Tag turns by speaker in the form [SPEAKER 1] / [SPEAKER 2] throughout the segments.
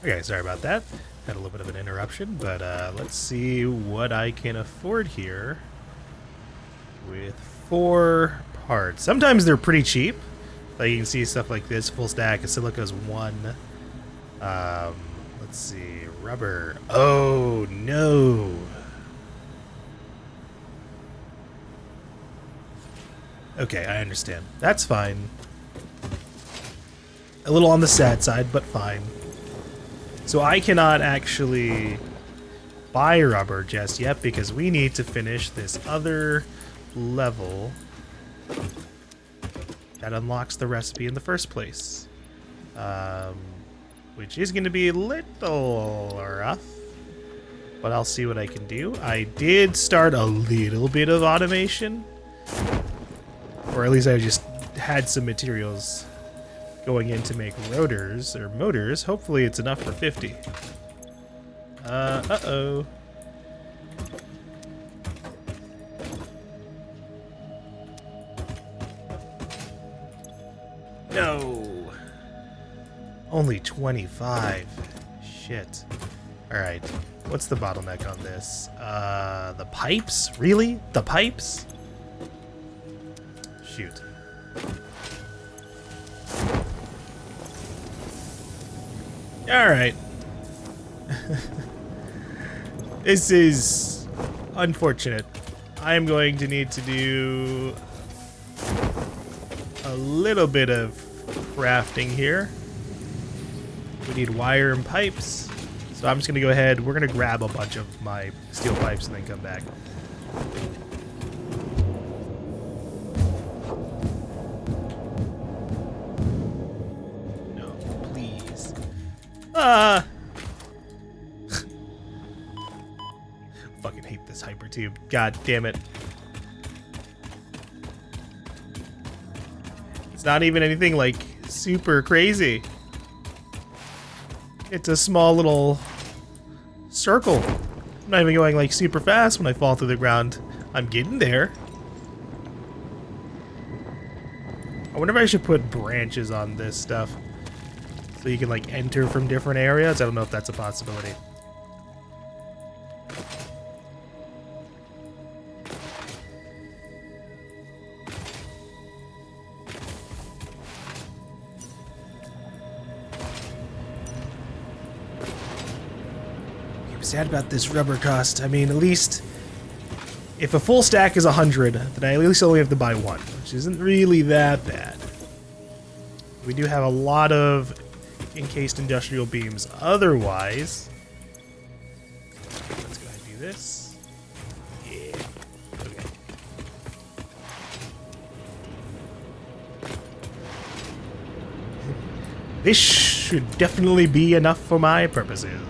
[SPEAKER 1] Okay, sorry about that. Had a little bit of an interruption, but let's see what I can afford here with 4 parts. Sometimes they're pretty cheap. Like you can see stuff like this, full stack of silica's 1. Let's see, rubber. Oh no. Okay, I understand. That's fine. A little on the sad side, but fine. So I cannot actually buy rubber just yet because we need to finish this other level that unlocks the recipe in the first place. Which is going to be a little rough, but I'll see what I can do. I did start a little bit of automation, or at least I just had some materials going in to make rotors or motors. Hopefully it's enough for 50. Uh-oh. No. Only 25. Shit. Alright. What's the bottleneck on this? The pipes? Really? The pipes? Shoot. Alright. This is unfortunate. I am going to need to do a little bit of crafting here. We need wire and pipes. So I'm just going to go ahead. We're going to grab a bunch of my steel pipes and then come back. Fucking hate this hypertube. God damn it. It's not even anything like super crazy. It's a small little circle. I'm not even going like super fast when I fall through the ground. I'm getting there. I wonder if I should put branches on this stuff, so you can like enter from different areas. I don't know if that's a possibility. I'm sad about this rubber cost. I mean, at least if a full stack is 100, then I at least only have to buy 1, which isn't really that bad. We do have a lot of encased industrial beams. Otherwise, let's go ahead and do this. Yeah. Okay. This should definitely be enough for my purposes.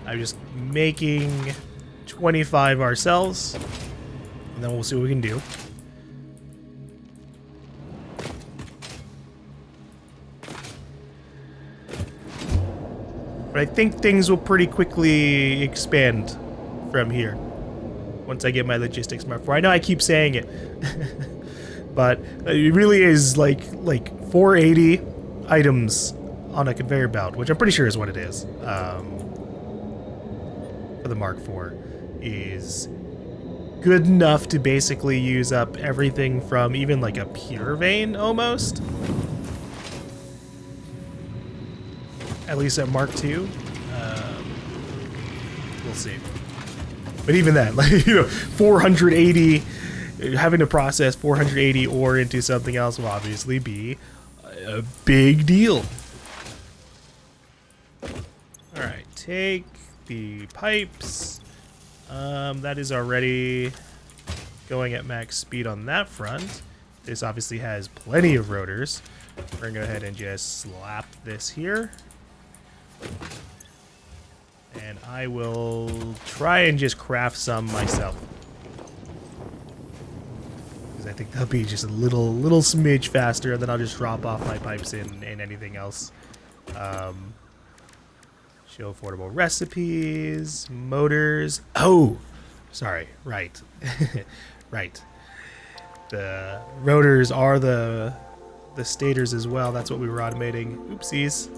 [SPEAKER 1] I'm just making 25 ourselves, and then we'll see what we can do. But I think things will pretty quickly expand from here once I get my logistics marked for. I know I keep saying it, but it really is like 480 items on a conveyor belt, which I'm pretty sure is what it is. For the Mark IV is good enough to basically use up everything from even like a pure vein almost. At least at Mark II. We'll see. But even then, like, 480, having to process 480 ore into something else will obviously be a big deal. Alright, take the pipes. That is already going at max speed on that front. This obviously has plenty of rotors. We're gonna go ahead and just slap this here. And I will try and just craft some myself, because I think that'll be just a little smidge faster, and then I'll just drop off my pipes in anything else. Show affordable recipes, motors. Oh, sorry, right. Right. The rotors are the stators as well. That's what we were automating. Oopsies.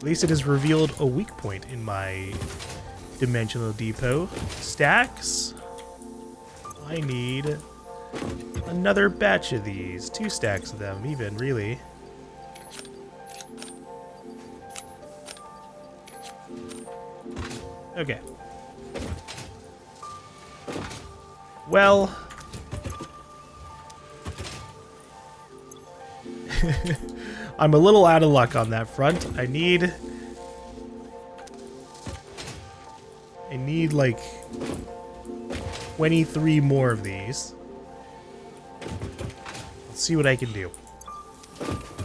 [SPEAKER 1] At least it has revealed a weak point in my dimensional depot. Stacks. I need another batch of these. 2 stacks of them, even, really. Okay. Well... I'm a little out of luck on that front. I need like 23 more of these. Let's see what I can do.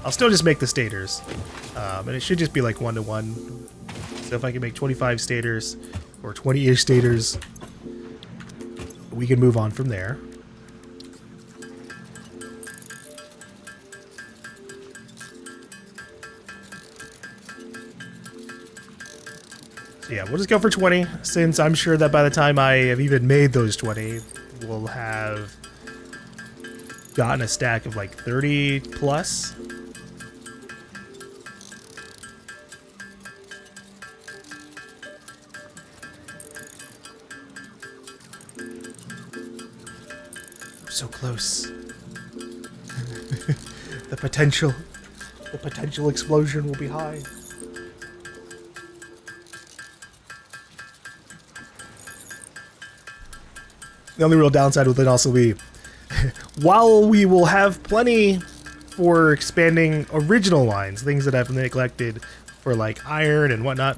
[SPEAKER 1] I'll still just make the stators. And it should just be like 1-to-1. So if I can make 25 stators or 20-ish stators, we can move on from there. Yeah, we'll just go for 20, since I'm sure that by the time I have even made those 20, we'll have gotten a stack of like 30 plus. We're so close. The potential explosion will be high. The only real downside would then also be, while we will have plenty for expanding original lines, things that I've neglected for like iron and whatnot,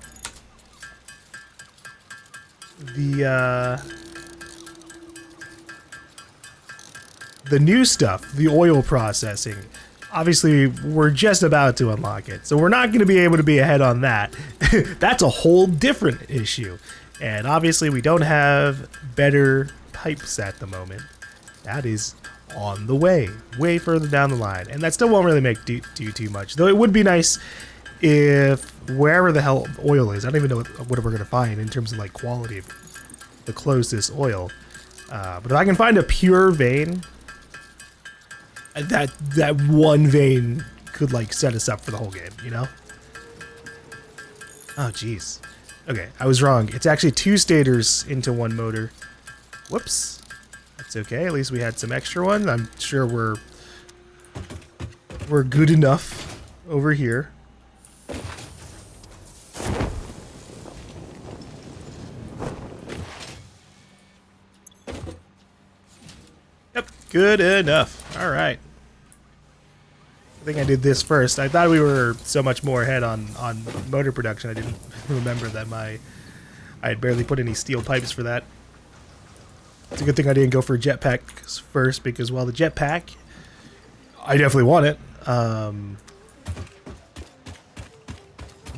[SPEAKER 1] the new stuff, the oil processing, obviously we're just about to unlock it, so we're not going to be able to be ahead on that. That's a whole different issue, and obviously we don't have better pipes at the moment. That is on the way further down the line, and that still won't really make do too much, though it would be nice if wherever the hell oil is, I don't even know what we're gonna find in terms of like quality of the closest oil, but if I can find a pure vein, that one vein could like set us up for the whole game, you know? Oh jeez. Okay, I was wrong. It's actually 2 stators into 1 motor. Whoops. That's okay. At least we had some extra ones. I'm sure we're good enough over here. Yep, good enough. All right. I think I did this first. I thought we were so much more ahead on motor production. I didn't remember that I had barely put any steel pipes for that. It's a good thing I didn't go for jetpacks first, because while the jetpack, I definitely want it.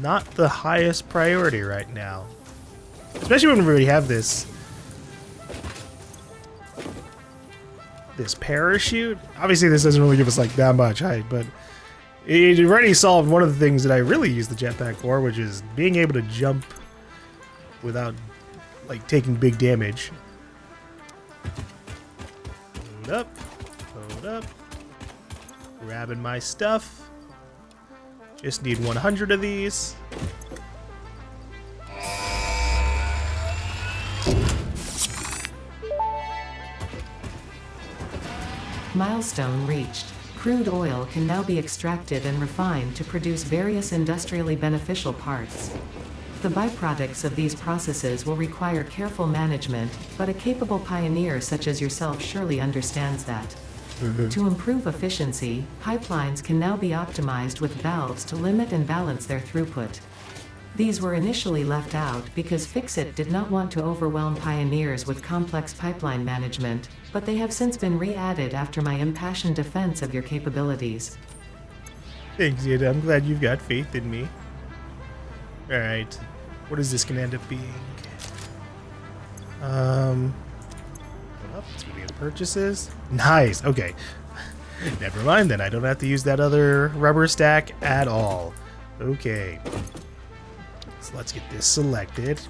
[SPEAKER 1] Not the highest priority right now. Especially when we already have this parachute. Obviously this doesn't really give us like that much height, but it already solved one of the things that I really use the jetpack for, which is being able to jump without like taking big damage. Load up. Grabbing my stuff. Just need 100 of these.
[SPEAKER 2] Milestone reached. Crude oil can now be extracted and refined to produce various industrially beneficial parts. The byproducts of these processes will require careful management, but a capable pioneer such as yourself surely understands that. To improve efficiency, pipelines can now be optimized with valves to limit and balance their throughput. These were initially left out because Fixit did not want to overwhelm pioneers with complex pipeline management, but they have since been re-added after my impassioned defense of your capabilities.
[SPEAKER 1] Thanks, Yada. I'm glad you've got faith in me. Alright. What is this gonna end up being? It's gonna be the purchases. Nice. Okay. Never mind then. I don't have to use that other rubber stack at all. Okay. So let's get this selected.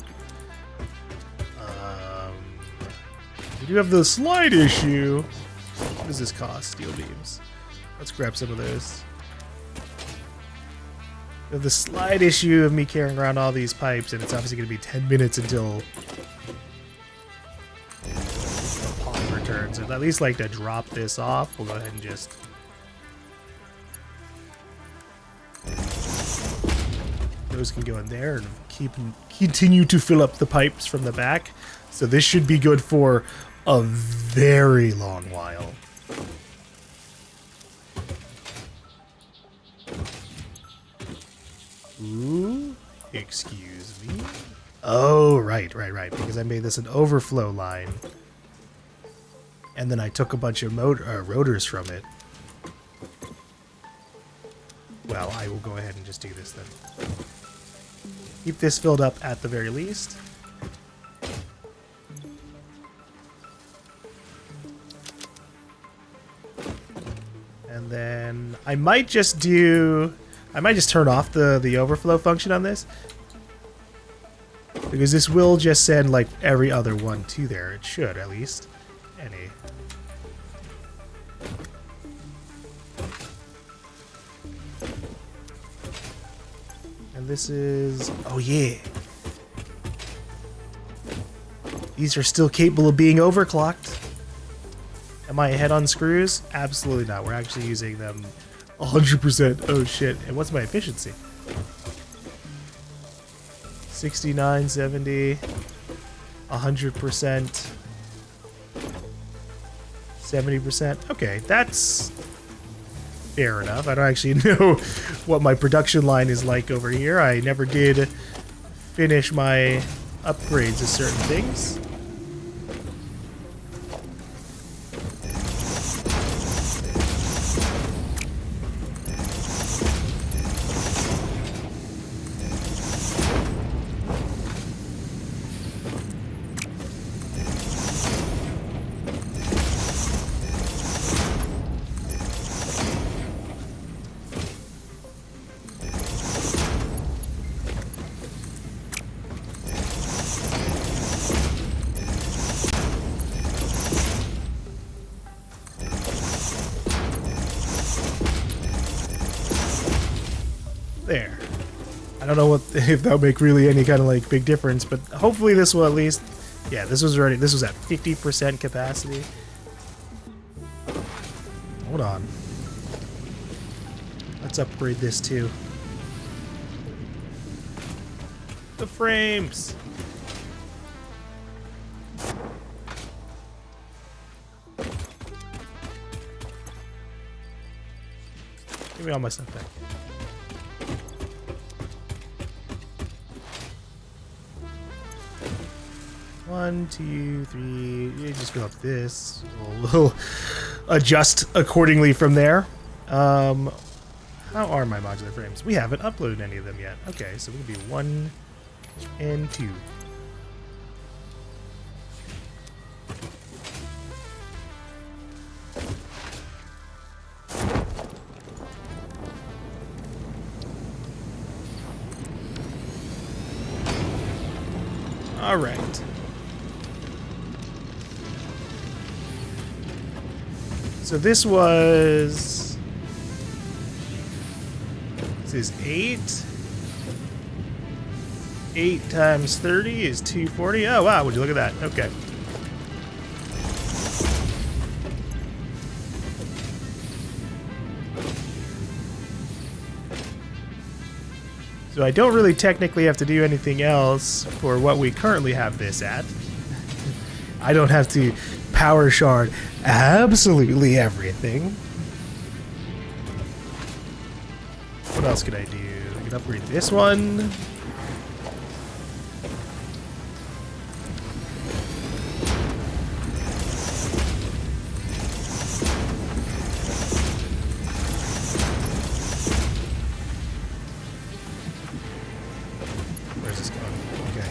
[SPEAKER 1] We do have the slide issue. What does this cost? Steel beams. Let's grab some of those. The slight issue of me carrying around all these pipes, and it's obviously going to be 10 minutes until the pond returns. I'd at least like to drop this off. We'll go ahead and just... Those can go in there and continue to fill up the pipes from the back. So this should be good for a very long while. Ooh, excuse me. Oh, right. Because I made this an overflow line. And then I took a bunch of rotors from it. Well, I will go ahead and just do this then. Keep this filled up at the very least. And then I might just turn off the overflow function on this. Because this will just send like every other one to there. It should, at least. Any. And this is... Oh, yeah. These are still capable of being overclocked. Am I ahead on screws? Absolutely not. We're actually using them 100%. Oh, shit. And what's my efficiency? 69, 70, 100%, 70%. Okay, that's fair enough. I don't actually know what my production line is like over here. I never did finish my upgrades of certain things. There. I don't know if that'll make really any kind of like big difference, but hopefully this will at least... Yeah, this was at 50% capacity. Hold on. Let's upgrade this too. The frames! Give me all my stuff back. One, two, three. You just fill up this. We'll adjust accordingly from there. How are my modular frames? We haven't uploaded any of them yet. Okay, so we'll be 1 and 2. All right. So this was... This is 8. 8 times 30 is 240. Oh, wow. Would you look at that? Okay. So I don't really technically have to do anything else for what we currently have this at. I don't have to power shard absolutely everything. What else could I do? I could upgrade this one. Where's this going? Okay.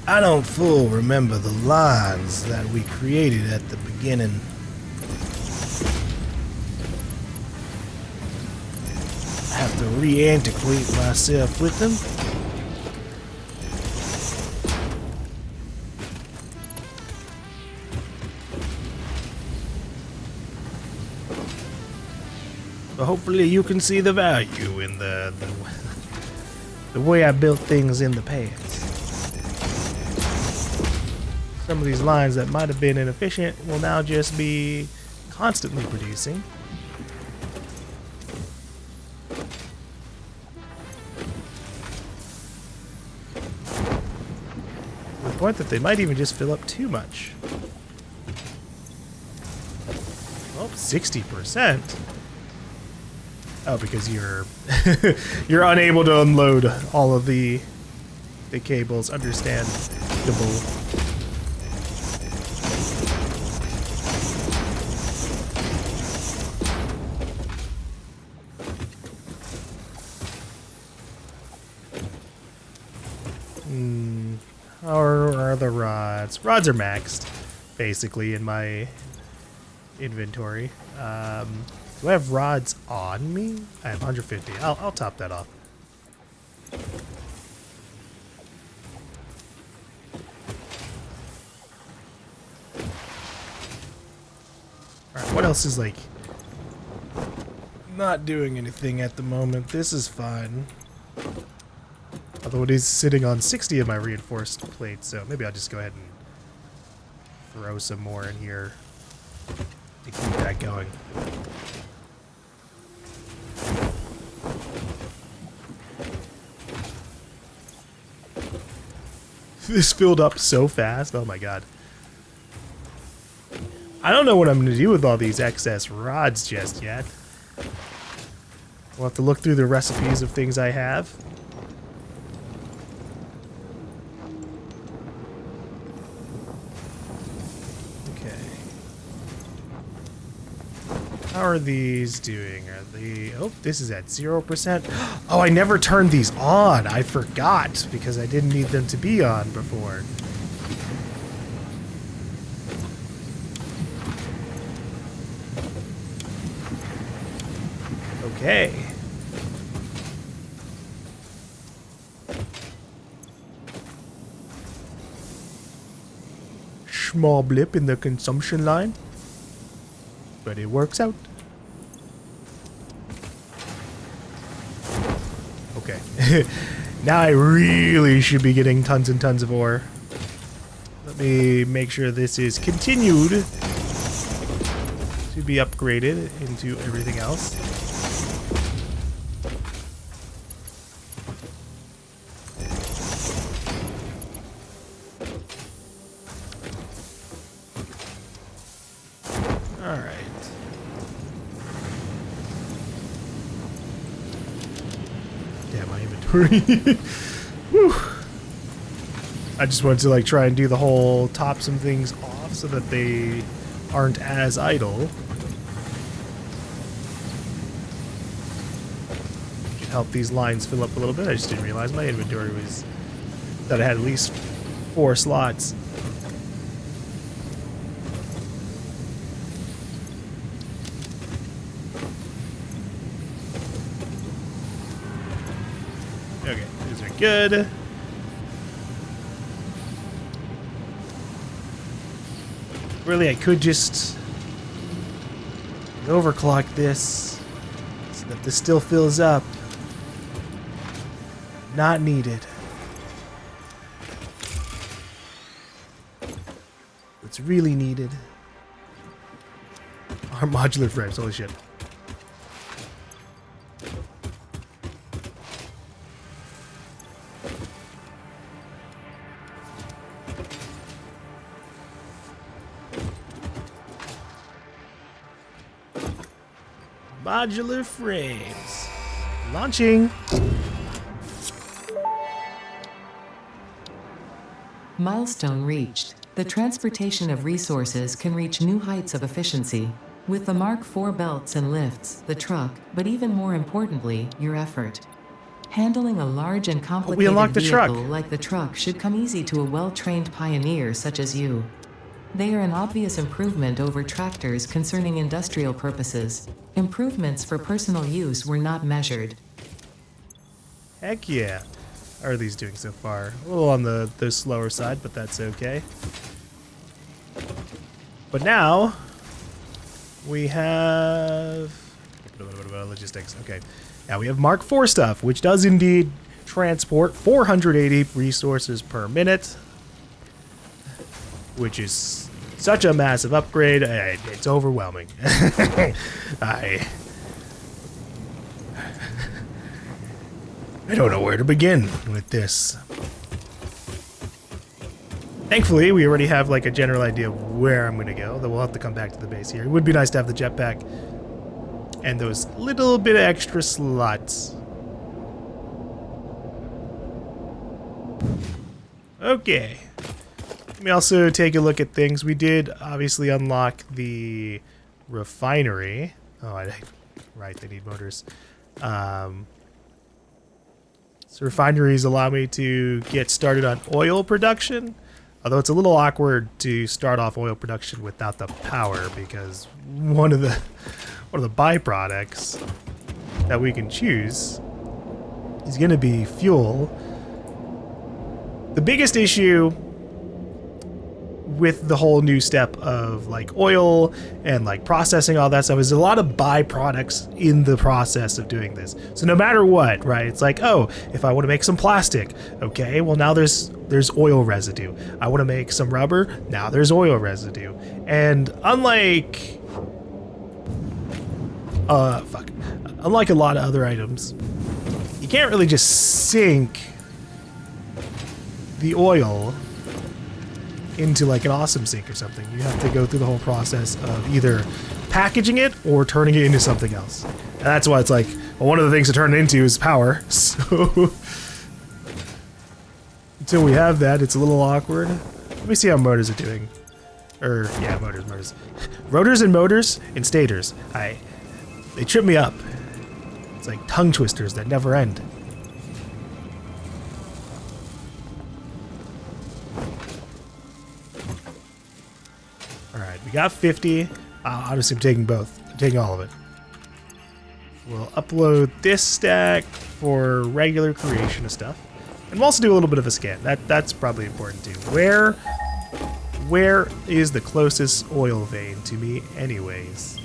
[SPEAKER 1] I don't full remember the lines that we created at the beginning. I have to re-antiquate myself with them. But hopefully you can see the value in the way I built things in the past. Some of these lines that might have been inefficient will now just be constantly producing. To the point that they might even just fill up too much. Oh, 60%. Oh, because you're you're unable to unload all of the cables. Understandable. How are the rods? Rods are maxed, basically, in my inventory. Do I have rods on me? I have 150. I'll top that off. Alright, what else is like not doing anything at the moment? This is fine. Although it is sitting on 60 of my reinforced plates, so maybe I'll just go ahead and throw some more in here to keep that going. This filled up so fast. Oh my god. I don't know what I'm going to do with all these excess rods just yet. We'll have to look through the recipes of things I have. Okay. How are these doing? Are they... Oh, this is at 0%. Oh, I never turned these on. I forgot because I didn't need them to be on before. Okay. Small blip in the consumption line, but it works out. Okay. Now I really should be getting tons and tons of ore. Let me make sure this is continued to be upgraded into everything else. Whew. I just wanted to like try and do the whole top some things off so that they aren't as idle. Should help these lines fill up a little bit. I just didn't realize my inventory was that I had at least 4 slots. Okay, these are good. Really, I could just overclock this so that this still fills up. Not needed. What's really needed are modular frames. Holy shit. Modular frames. Launching.
[SPEAKER 2] Milestone reached. The transportation of resources can reach new heights of efficiency. With the Mark IV belts and lifts, the truck, but even more importantly, your effort. Handling a large and complicated vehicle like the truck should come easy to a well-trained pioneer such as you. They are an obvious improvement over tractors concerning industrial purposes. Improvements for personal use were not measured.
[SPEAKER 1] Heck yeah. How are these doing so far? A little on the slower side, but that's okay. But now we have... logistics. Okay. Now we have Mark IV stuff, which does indeed transport 480 resources per minute, which is such a massive upgrade. It's overwhelming. I don't know where to begin with this. Thankfully, we already have like a general idea of where I'm going to go, though we'll have to come back to the base here. It would be nice to have the jetpack and those little bit of extra slots. Okay. Let me also take a look at things. We did obviously unlock the refinery. Oh, right, they need motors. So refineries allow me to get started on oil production. Although it's a little awkward to start off oil production without the power, because one of the byproducts that we can choose is going to be fuel. The biggest issue with the whole new step of like oil and like processing all that stuff is a lot of byproducts in the process of doing this. So no matter what, right? It's like, oh, if I want to make some plastic, okay, well now there's oil residue. I want to make some rubber, now there's oil residue. And unlike unlike a lot of other items, you can't really just sink the oil into like an awesome sink or something. You have to go through the whole process of either packaging it or turning it into something else. And that's why it's like, well, one of the things to turn it into is power. So until we have that, it's a little awkward. Let me see how motors are doing. Yeah, motors. Rotors and motors and stators. They trip me up. It's like tongue twisters that never end. Alright, we got 50. Honestly, I'm taking both. I'm taking all of it. We'll upload this stack for regular creation of stuff. And we'll also do a little bit of a scan. That's probably important too. Where is the closest oil vein to me anyways?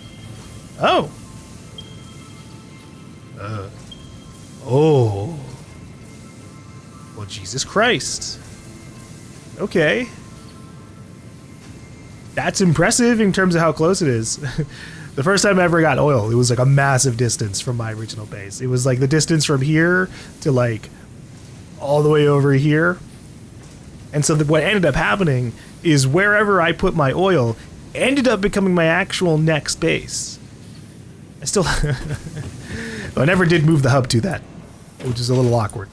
[SPEAKER 1] Oh! Oh. Well, Jesus Christ. Okay. That's impressive in terms of how close it is. The first time I ever got oil, it was like a massive distance from my original base. It was like the distance from here to like all the way over here. And so what ended up happening is wherever I put my oil ended up becoming my actual next base. I still... I never did move the hub to that, which is a little awkward.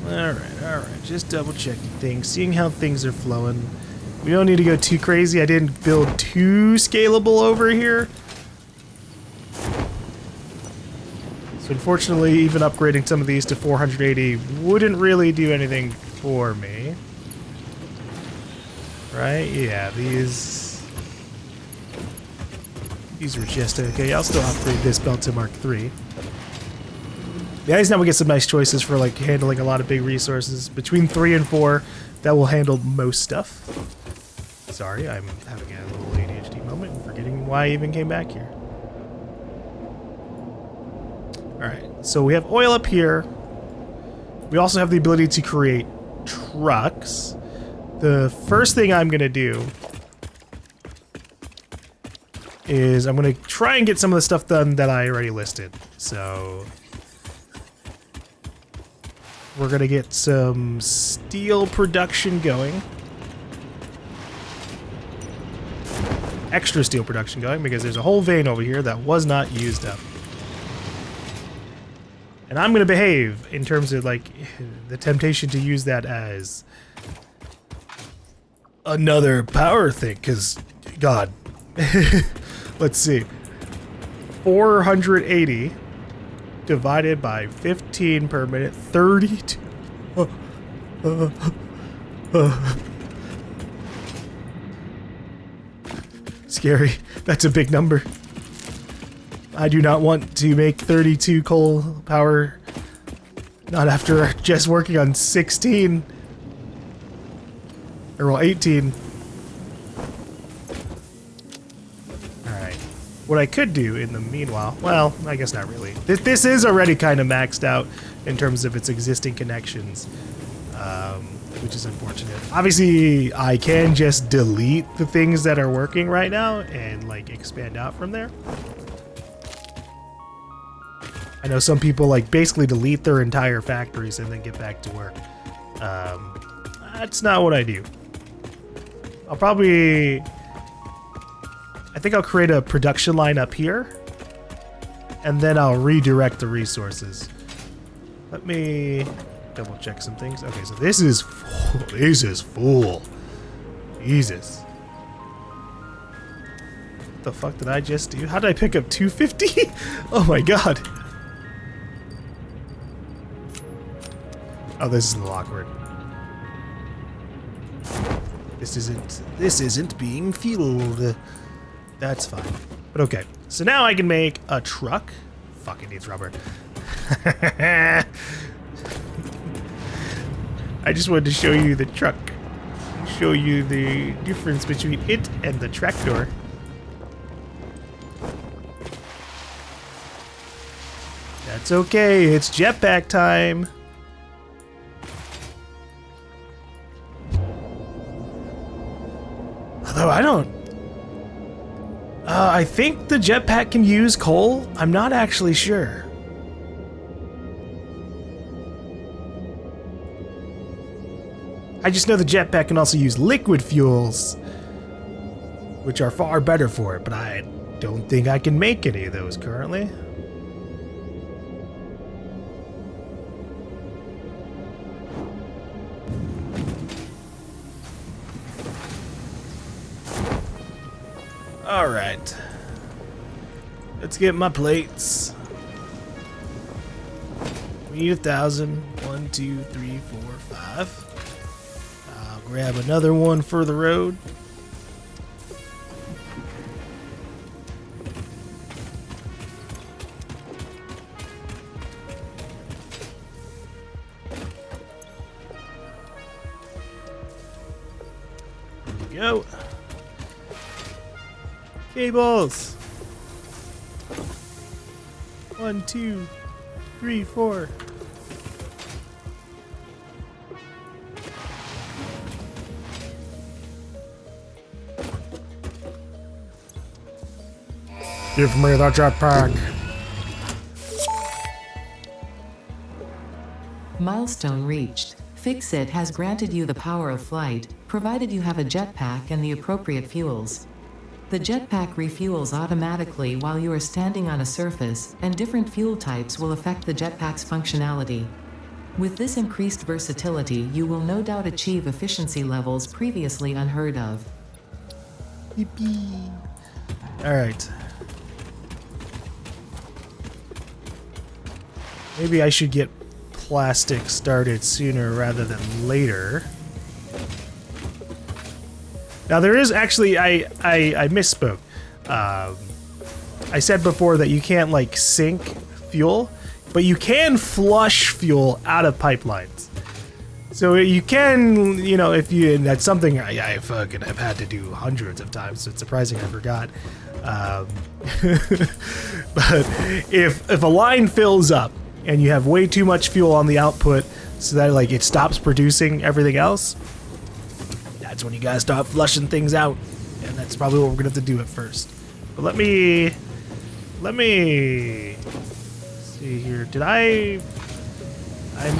[SPEAKER 1] Alright, just double checking things, seeing how things are flowing. We don't need to go too crazy. I didn't build too scalable over here. So unfortunately, even upgrading some of these to 480 wouldn't really do anything for me. Right? Yeah, these were just okay. I'll still upgrade this belt to Mark III. Guys, now we get some nice choices for like handling a lot of big resources. Between 3 and 4, that will handle most stuff. Sorry, I'm having a little ADHD moment and forgetting why I even came back here. Alright, so we have oil up here. We also have the ability to create trucks. The first thing I'm going to do is I'm going to try and get some of the stuff done that I already listed. So we're going to get some steel production going. Extra steel production going because there's a whole vein over here that was not used up. And I'm going to behave in terms of like the temptation to use that as another power thing because God. Let's see. 480 divided by 15 per minute. 32. Scary. That's a big number. I do not want to make 32 coal power. Not after just working on 16. Or well, 18. What I could do in the meanwhile, well, I guess not really. This is already kind of maxed out in terms of its existing connections, which is unfortunate. Obviously, I can just delete the things that are working right now and like expand out from there. I know some people like basically delete their entire factories and then get back to work. That's not what I do. I think I'll create a production line up here, and then I'll redirect the resources. Let me double check some things. Okay, so this is full. This is full. Jesus. What the fuck did I just do? How did I pick up 250? Oh my god. Oh, this is a little awkward. This isn't being fueled. That's fine. But okay. So now I can make a truck. Fuck, it needs rubber. I just wanted to show you the truck. Show you the difference between it and the tractor. That's okay. It's jetpack time. Although I don't... I think the jetpack can use coal. I'm not actually sure. I just know the jetpack can also use liquid fuels, which are far better for it, but I don't think I can make any of those currently. All right, let's get my plates. We need 1,000. 1, 2, 3, 4, 5. I'll grab another one for the road. There we go. Cables. 1, 2, 3, 4. Give me the jetpack.
[SPEAKER 2] Milestone reached. Fix-It has granted you the power of flight, provided you have a jetpack and the appropriate fuels. The jetpack refuels automatically while you are standing on a surface, and different fuel types will affect the jetpack's functionality. With this increased versatility, you will no doubt achieve efficiency levels previously unheard of.
[SPEAKER 1] Yippee. All right. Maybe I should get plastic started sooner rather than later. Now there is actually, I misspoke. I said before that you can't like sink fuel, but you can flush fuel out of pipelines. So you can, you know, if you, and that's something I fucking have had to do hundreds of times, so it's surprising I forgot. But if a line fills up and you have way too much fuel on the output so that like it stops producing everything else, that's when you gotta start flushing things out, and that's probably what we're gonna have to do at first. But let me see here. Did I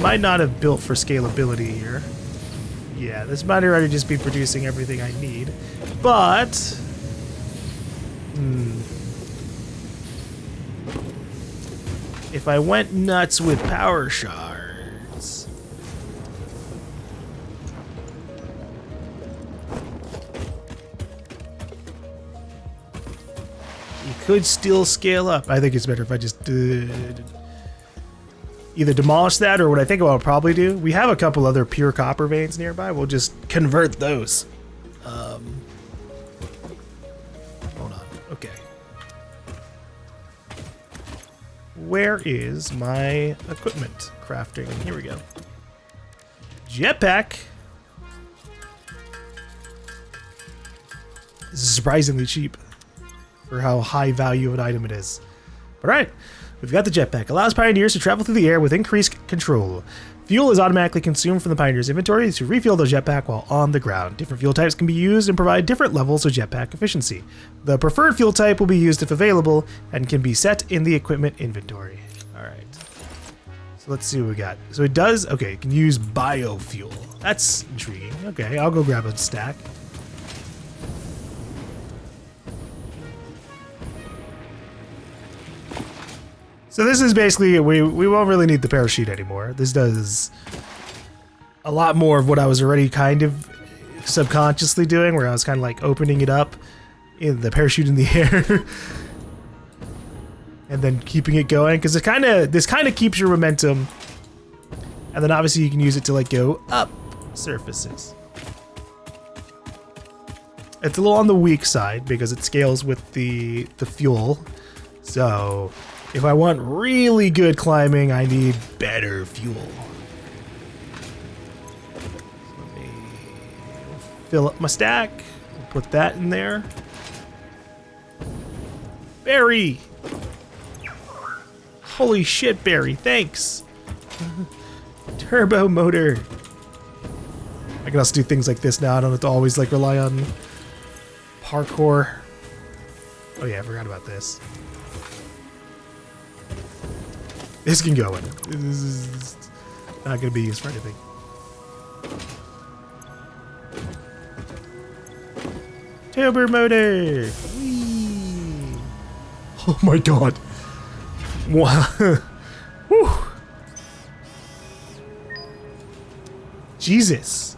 [SPEAKER 1] might not have built for scalability here. Yeah, this might already just be producing everything I need, but if I went nuts with power shards, you could still scale up. I think it's better if I just either demolish that, or what I think I'll probably do. We have a couple other pure copper veins nearby. We'll just convert those. Hold on. Okay. Where is my equipment crafting? Here we go. Jetpack. This is surprisingly cheap. for how high value of an item it is. All right, we've got the jetpack. Allows Pioneers to travel through the air with increased control. Fuel is automatically consumed from the Pioneer's inventory to refuel the jetpack while on the ground. Different fuel types can be used and provide different levels of jetpack efficiency. The preferred fuel type will be used if available and can be set in the equipment inventory. All right. So let's see what we got. So it does, okay, it can use biofuel. That's intriguing. Okay, I'll go grab a stack. So this is basically, we won't really need the parachute anymore. This does a lot more of what I was already kind of subconsciously doing, where I was kind of like opening it up in the parachute in the air and then keeping it going, because this kind of keeps your momentum, and then obviously you can use it to like go up surfaces. It's a little on the weak side because it scales with the fuel, so if I want really good climbing, I need better fuel. So let me fill up my stack. Put that in there. Barry! Holy shit, Barry, thanks! Turbo motor. I can also do things like this now. I don't have to always like rely on parkour. Oh yeah, I forgot about this. This can go in. This is not going to be used for anything. Turbo motor! Whee! Oh my god! Wow! Whew! Jesus!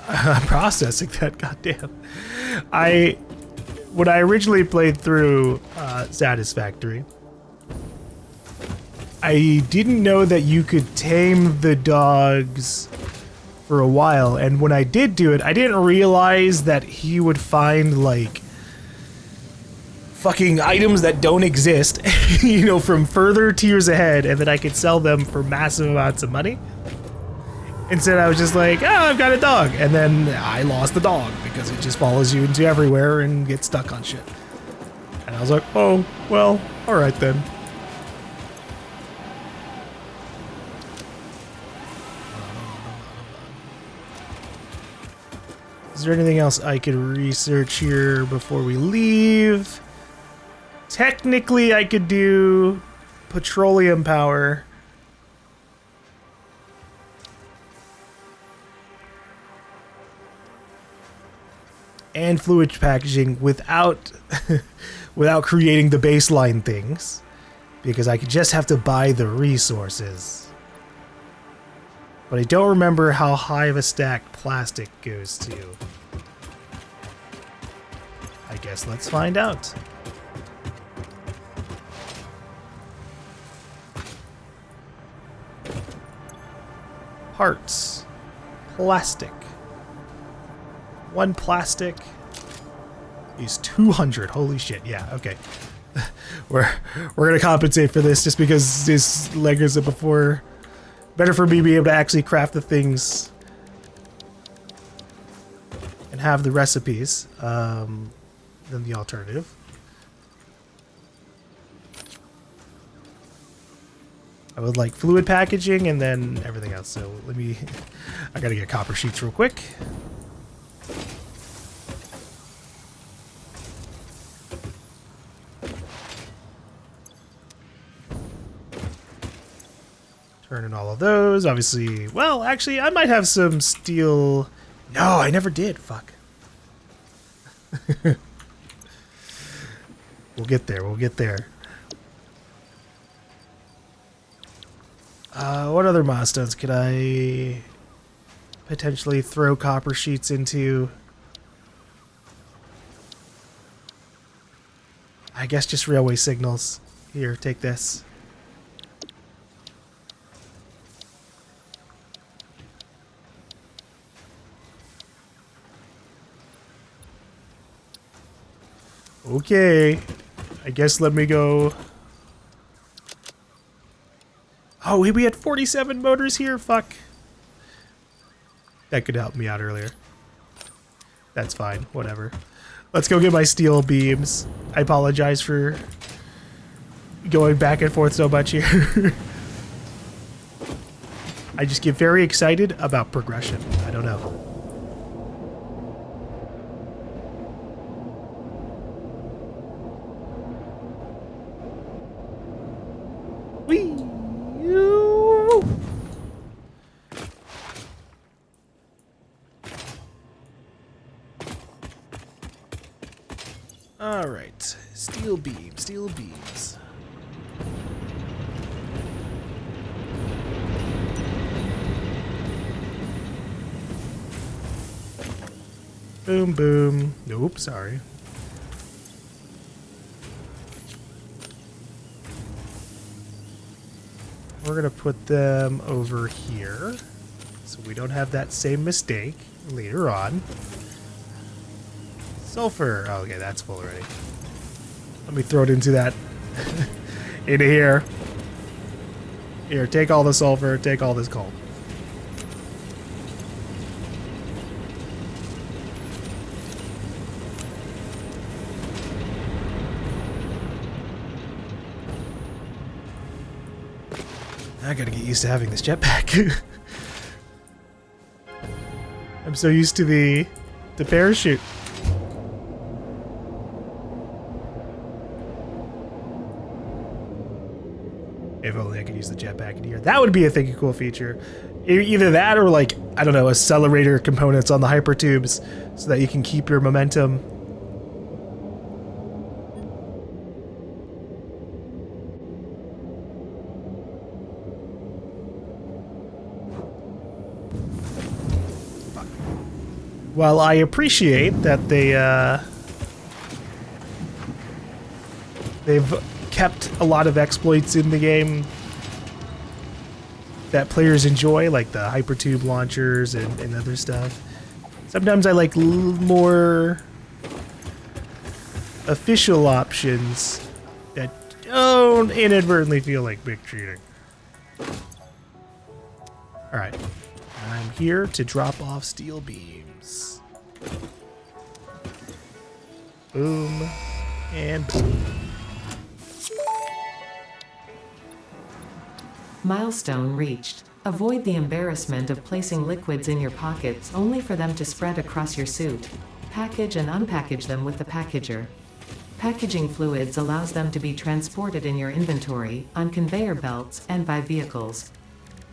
[SPEAKER 1] I'm processing that, goddamn. When I originally played through Satisfactory, I didn't know that you could tame the dogs for a while, and when I did do it, I didn't realize that he would find like fucking items that don't exist, you know, from further tiers ahead, and that I could sell them for massive amounts of money. Instead, I was just like, oh, I've got a dog. And then I lost the dog because it just follows you into everywhere and gets stuck on shit. And I was like, oh, well, all right then. Is there anything else I could research here before we leave? Technically, I could do petroleum power. And fluid packaging without without creating the baseline things, because I could just have to buy the resources. But I don't remember how high of a stack plastic goes to. I guess let's find out. Parts. Plastic. One plastic is 200. Holy shit. Yeah, okay. We're gonna compensate for this just because this lingers it before. Better for me to be able to actually craft the things and have the recipes than the alternative. I would like fluid packaging and then everything else. So let me, I gotta get copper sheets real quick. Turn in all of those, obviously. Well, actually, I might have some steel. No, I never did. Fuck. We'll get there. We'll get there. What other milestones could I potentially throw copper sheets into? I guess just railway signals. Here, take this. Okay, I guess let me go. Oh, we had 47 motors here? Fuck. That could help me out earlier. That's fine. Whatever. Let's go get my steel beams. I apologize for going back and forth so much here. I just get very excited about progression. I don't know. Whee! All right, steel beams, steel beams. Boom, boom. Nope, sorry. We're gonna put them over here so we don't have that same mistake later on. Sulfur. Oh, okay, that's full already. Let me throw it into that. Into here. Here, take all the sulfur, take all this coal. I gotta get used to having this jetpack. I'm so used to the parachute. If only I could use the jetpack in here. That would be, I think, a cool feature. Either that or, like, I don't know, accelerator components on the hypertubes so that you can keep your momentum. While I appreciate that they've kept a lot of exploits in the game that players enjoy, like the hypertube launchers and other stuff, sometimes I like more official options that don't inadvertently feel like big cheating. Alright, I'm here to drop off steel beams. Boom and boom.
[SPEAKER 2] Milestone reached. Avoid the embarrassment of placing liquids in your pockets only for them to spread across your suit. Package and unpackage them with the packager. Packaging fluids allows them to be transported in your inventory, on conveyor belts, and by vehicles.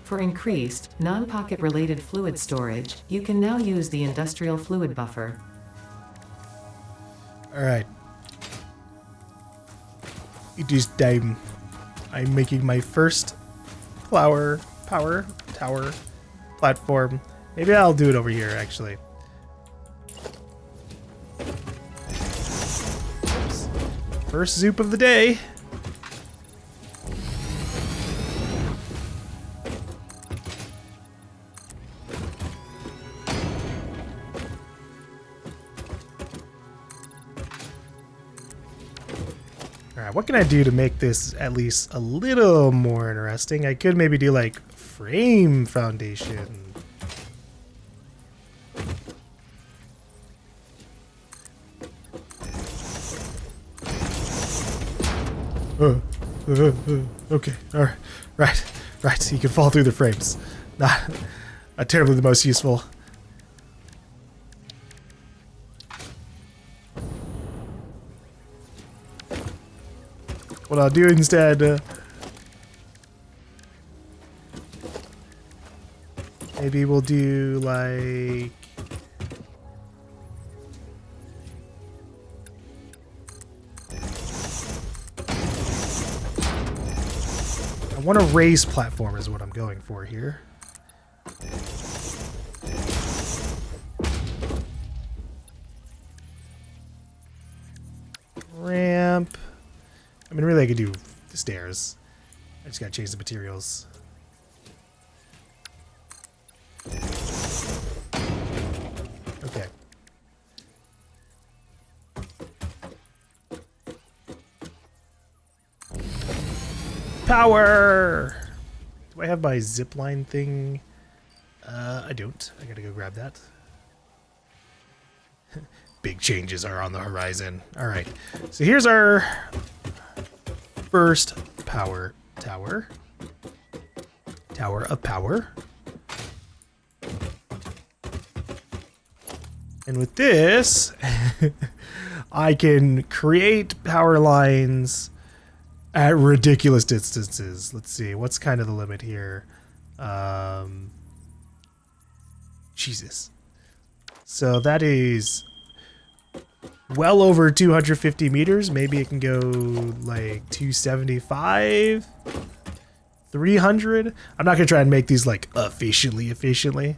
[SPEAKER 2] For increased, non-pocket related fluid storage, you can now use the industrial fluid buffer.
[SPEAKER 1] Alright. It is time. I'm making my first power tower platform. Maybe I'll do it over here, actually. Oops. First zoop of the day. Alright, what can I do to make this at least a little more interesting? I could maybe do like frame foundation. Okay, alright, right, so you can fall through the frames. Not terribly the most useful. What I'll do instead, maybe we'll do like I want a raised platform is what I'm going for here. Ramp. I mean, really, I could do the stairs. I just gotta change the materials. Okay. Power! Do I have my zipline thing I don't. I gotta go grab that. Big changes are on the horizon. All right. So here's our first power tower. Tower of power. And with this, I can create power lines at ridiculous distances. Let's see, what's kind of the limit here? Jesus. So that is well over 250 meters. Maybe it can go like 275, 300. I'm not gonna try and make these like efficiently.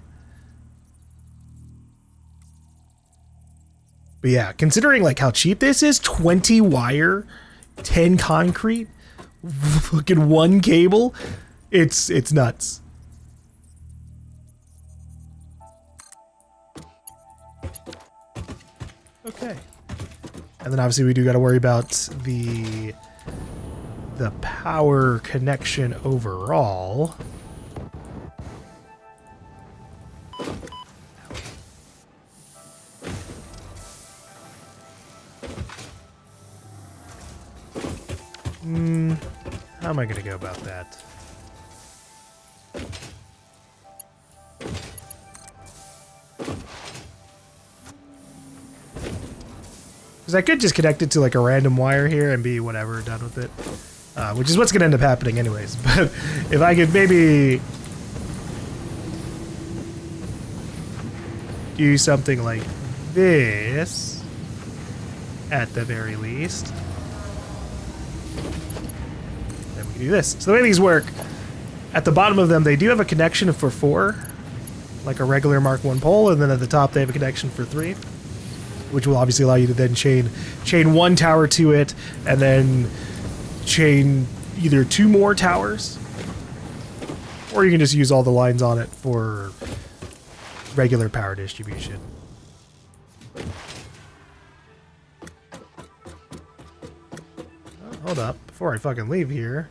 [SPEAKER 1] But yeah, considering like how cheap this is, 20 wire, 10 concrete, fucking 1 cable, it's nuts. Okay. And then obviously we do got to worry about the power connection overall. How am I going to go about that? Because I could just connect it to like a random wire here and be whatever, done with it. Which is what's going to end up happening anyways. But if I could maybe do something like this, at the very least, then we can do this. So the way these work, at the bottom of them, they do have a connection for 4, like a regular Mark 1 pole, and then at the top they have a connection for 3. Which will obviously allow you to then chain 1 tower to it, and then chain either 2 more towers, or you can just use all the lines on it for regular power distribution. Oh, hold up, before I fucking leave here.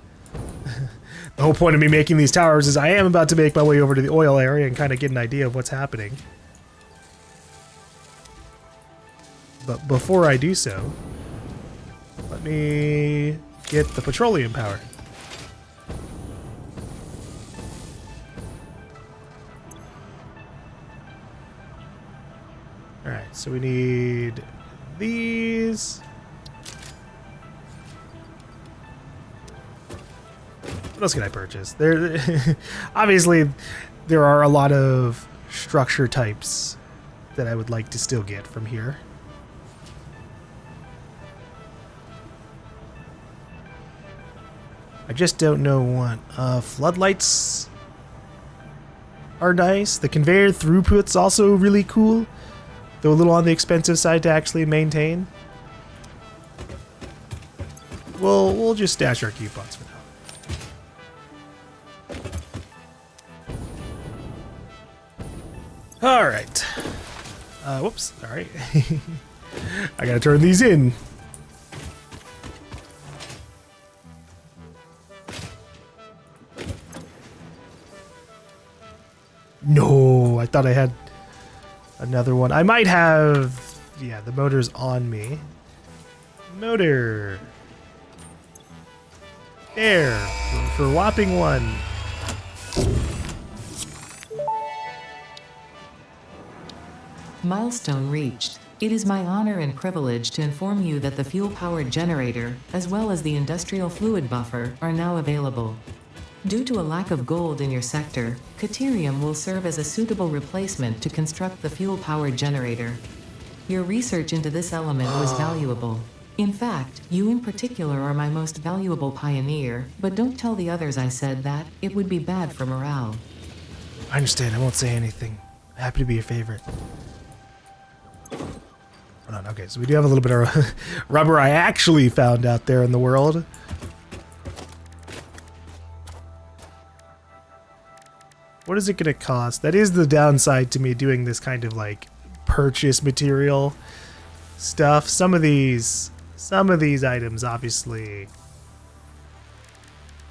[SPEAKER 1] The whole point of me making these towers is I am about to make my way over to the oil area and kind of get an idea of what's happening. But before I do so, let me get the petroleum power. Alright, so we need these. What else can I purchase? There, obviously, there are a lot of structure types that I would like to still get from here. I just don't know what. Floodlights are nice. The conveyor throughput's also really cool, though a little on the expensive side to actually maintain. We'll just stash our coupons for now. All right. Whoops. All right. I gotta turn these in. No, I thought I had another one. I might have... Yeah, the motor's on me. Motor. There. For whopping 1.
[SPEAKER 2] Milestone reached. It is my honor and privilege to inform you that the fuel-powered generator, as well as the industrial fluid buffer, are now available. Due to a lack of gold in your sector, Caterium will serve as a suitable replacement to construct the fuel-powered generator. Your research into this element was valuable. In fact, you in particular are my most valuable pioneer, but don't tell the others I said that. It would be bad for morale.
[SPEAKER 1] I understand. I won't say anything. Happy to be your favorite. Hold on. Okay, so we do have a little bit of rubber I actually found out there in the world. What is it going to cost? That is the downside to me doing this kind of like purchase material stuff. Some of these items obviously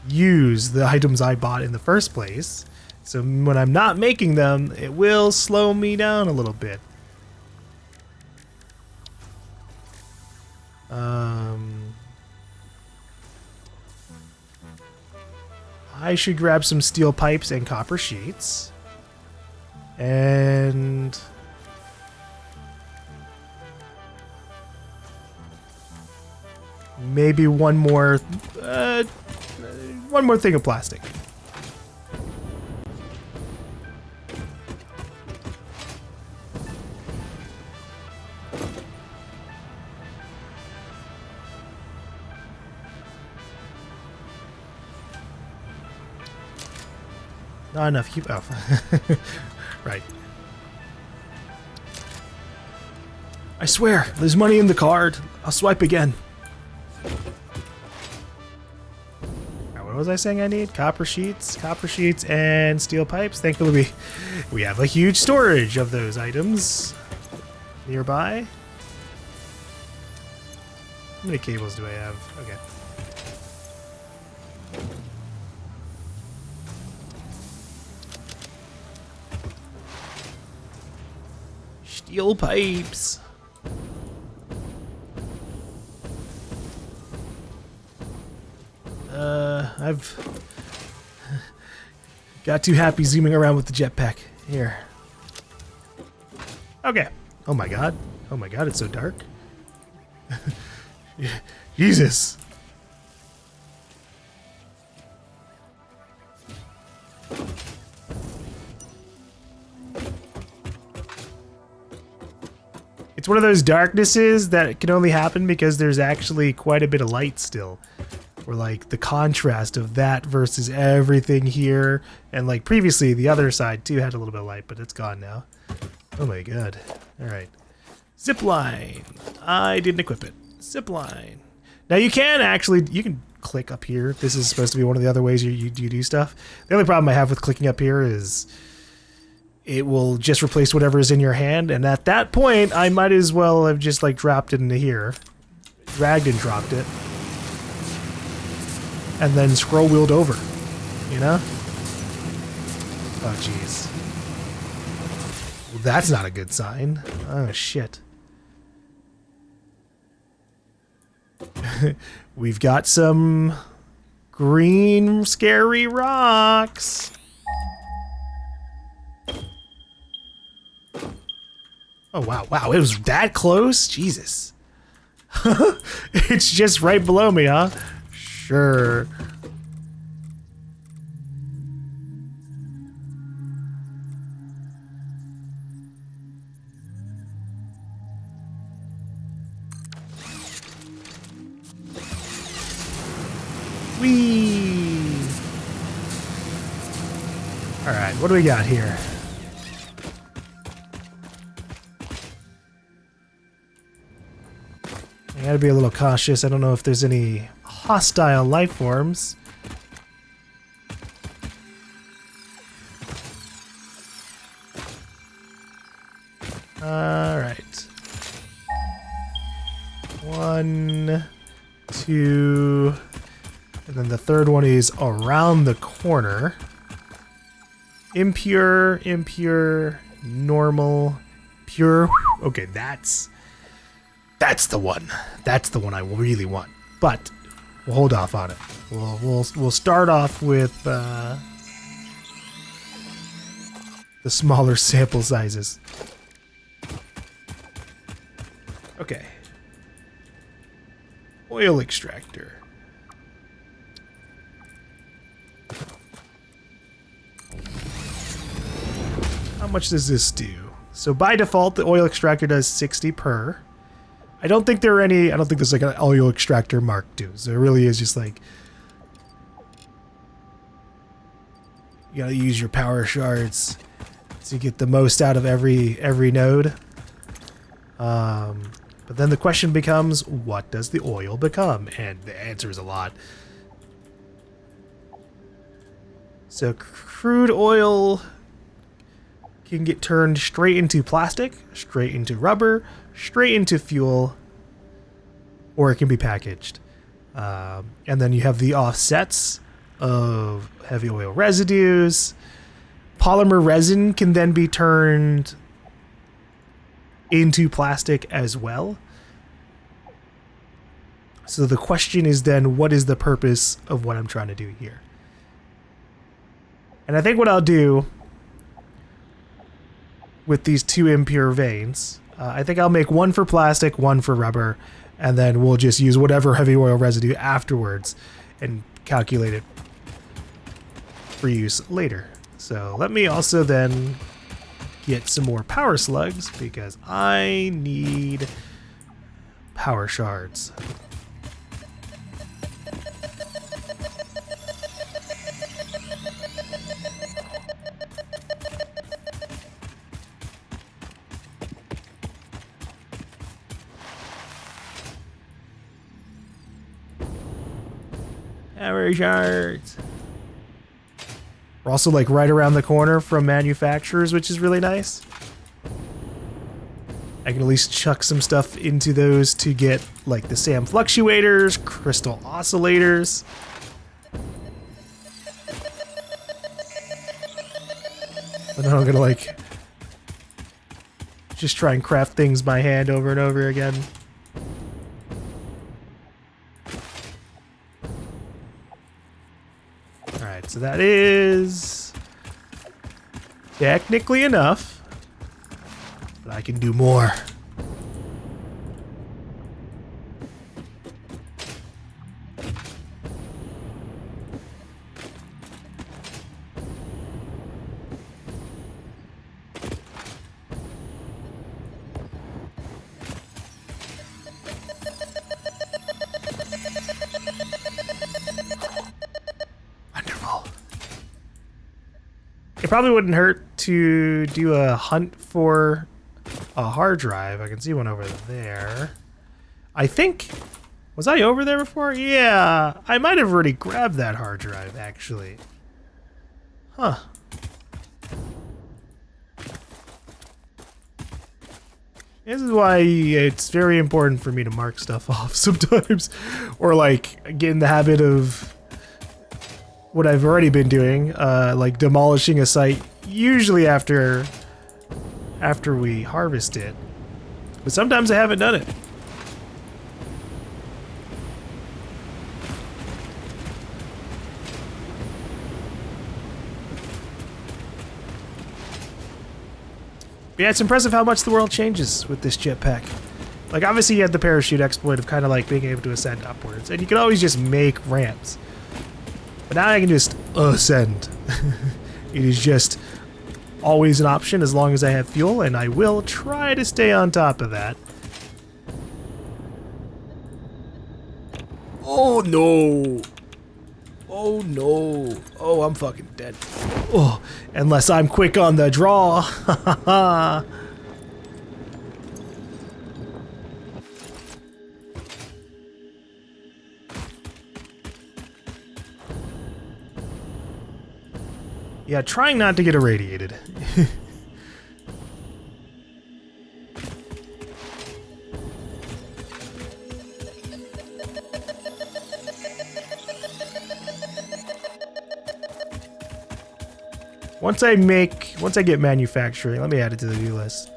[SPEAKER 1] use the items I bought in the first place, So when I'm not making them, it will slow me down a little bit. I should grab some steel pipes and copper sheets. And maybe one more thing of plastic. Not enough. Keep off. Right. I swear, there's money in the card. I'll swipe again. Now, what was I saying I need? Copper sheets, and steel pipes. Thankfully, we have a huge storage of those items nearby. How many cables do I have? Okay. Steel pipes. I've got too happy zooming around with the jetpack. Here. Okay. Oh my god. Oh my god, it's so dark. Jesus. It's one of those darknesses that can only happen because there's actually quite a bit of light still. Or like the contrast of that versus everything here. And like previously the other side too had a little bit of light, but it's gone now. Oh my god. Alright. Zip line. I didn't equip it. Zip line. Now you can click up here. This is supposed to be one of the other ways you do stuff. The only problem I have with clicking up here is it will just replace whatever is in your hand, and at that point, I might as well have just like dropped it into here, dragged and dropped it, and then scroll wheeled over, you know? Oh jeez. Well, that's not a good sign. Oh shit. We've got some green scary rocks. Oh, wow. Wow, it was that close? Jesus. It's just right below me, huh? Sure. Whee! Alright, what do we got here? I gotta be a little cautious. I don't know if there's any hostile life forms. Alright. 1, 2, and then the third one is around the corner. Impure, normal, pure. Okay, that's the one. That's the one I really want. But we'll hold off on it. We'll start off with the smaller sample sizes. Okay. Oil extractor. How much does this do? So by default, the oil extractor does 60 per. I don't think there's like an oil extractor Mark II. So it really is just like, you gotta use your power shards to get the most out of every node. But then the question becomes, what does the oil become? And the answer is a lot. So crude oil can get turned straight into plastic, straight into rubber, straight into fuel, or it can be packaged. And then you have the offsets of heavy oil residues, polymer resin can then be turned into plastic as well. So the question is then, what is the purpose of what I'm trying to do here? And I think what I'll do with these two impure veins, I think I'll make one for plastic, one for rubber, and then we'll just use whatever heavy oil residue afterwards and calculate it for use later. So let me also then get some more power slugs because I need power shards. Power shards. We're also like right around the corner from manufacturers, which is really nice. I can at least chuck some stuff into those to get like the SAM fluctuators, crystal oscillators. And then I'm gonna like just try and craft things by hand over and over again. Alright, so that is technically enough, but I can do more. It probably wouldn't hurt to do a hunt for a hard drive. I can see one over there. I think... Was I over there before? Yeah, I might have already grabbed that hard drive, actually. Huh. This is why it's very important for me to mark stuff off sometimes. Or, like, get in the habit of what I've already been doing, like demolishing a site, usually after we harvest it. But sometimes I haven't done it. But yeah, it's impressive how much the world changes with this jetpack. Like, obviously you had the parachute exploit of kind of like being able to ascend upwards, and you can always just make ramps. But now I can just ascend. It is just always an option as long as I have fuel, and I will try to stay on top of that. Oh no! Oh no! Oh, I'm fucking dead. Oh, unless I'm quick on the draw. Yeah, trying not to get irradiated. Once I get manufacturing, let me add it to the do list.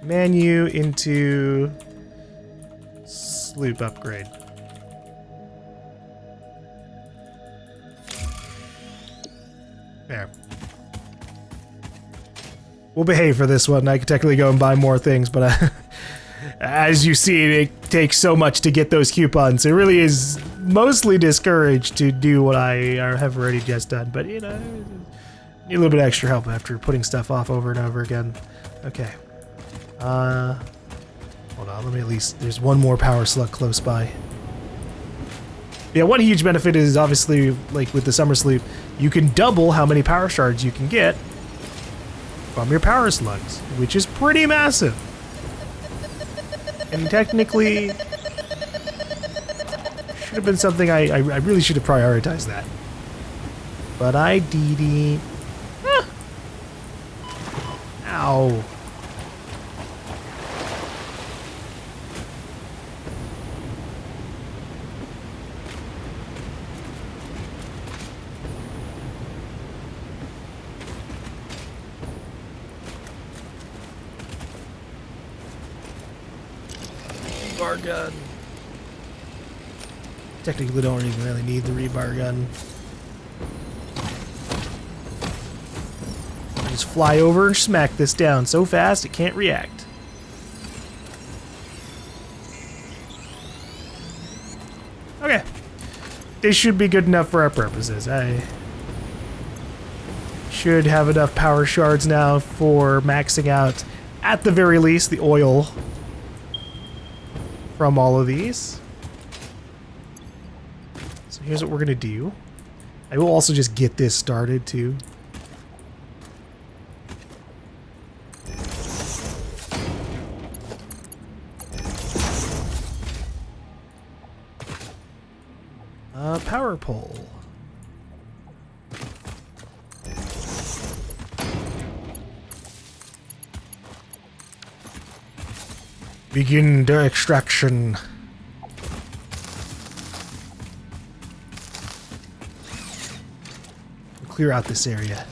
[SPEAKER 1] Menu into sloop upgrade. There. We'll behave for this one. I could technically go and buy more things, but as you see, it takes so much to get those coupons. It really is mostly discouraged to do what I have already just done, but you know, need a little bit of extra help after putting stuff off over and over again. Okay. Hold on, let me at least... There's one more power slug close by. Yeah, one huge benefit is obviously, like with the summer sleep, you can double how many power shards you can get from your power slugs, which is pretty massive. And technically, should have been something I really should have prioritized that. But I DD. Ah. Ow. rebar gun. Technically don't even really need the rebar gun. I just fly over and smack this down so fast it can't react. Okay. This should be good enough for our purposes. I should have enough power shards now for maxing out, at the very least, the oil from all of these. So here's what we're going to do. I will also just get this started too. Power pole. Begin the extraction. Clear out this area.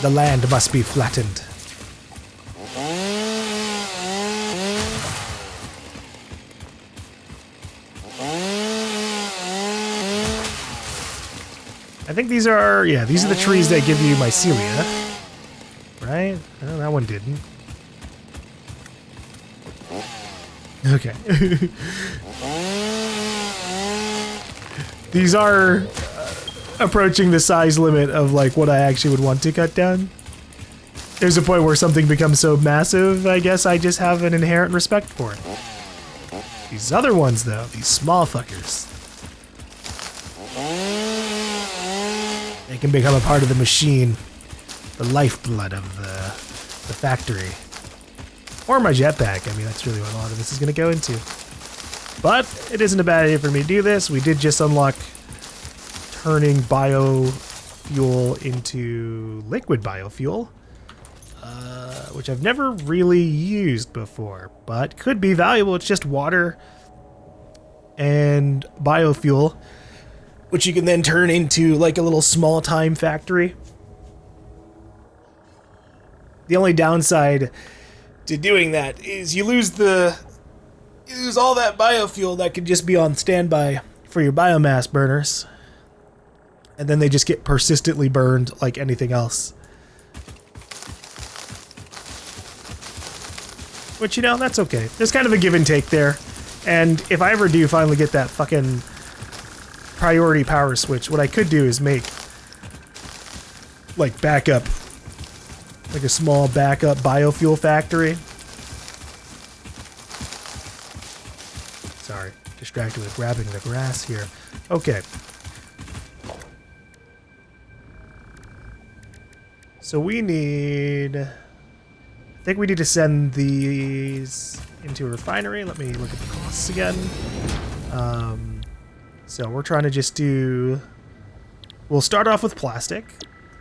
[SPEAKER 1] The land must be flattened. I think these are, yeah, these are the trees that give you mycelia. Right? Oh, that one didn't. Okay. These are approaching the size limit of like what I actually would want to cut down. There's a point where something becomes so massive, I guess I just have an inherent respect for it. These other ones though, these small fuckers, they can become a part of the machine, the lifeblood of the factory. Or my jetpack. I mean, that's really what a lot of this is going to go into. But it isn't a bad idea for me to do this. We did just unlock turning biofuel into liquid biofuel, which I've never really used before, but could be valuable. It's just water and biofuel, which you can then turn into like a little small time factory. The only downside to doing that is you lose all that biofuel that could just be on standby for your biomass burners, and then they just get persistently burned like anything else. Which, you know, that's okay. There's kind of a give and take there. And if I ever do finally get that fucking priority power switch, what I could do is make like backup, like a small backup biofuel factory. Sorry, distracted with grabbing the grass here. Okay. So we need, I think we need to send these into a refinery. Let me look at the costs again. So we're trying to just do, we'll start off with plastic.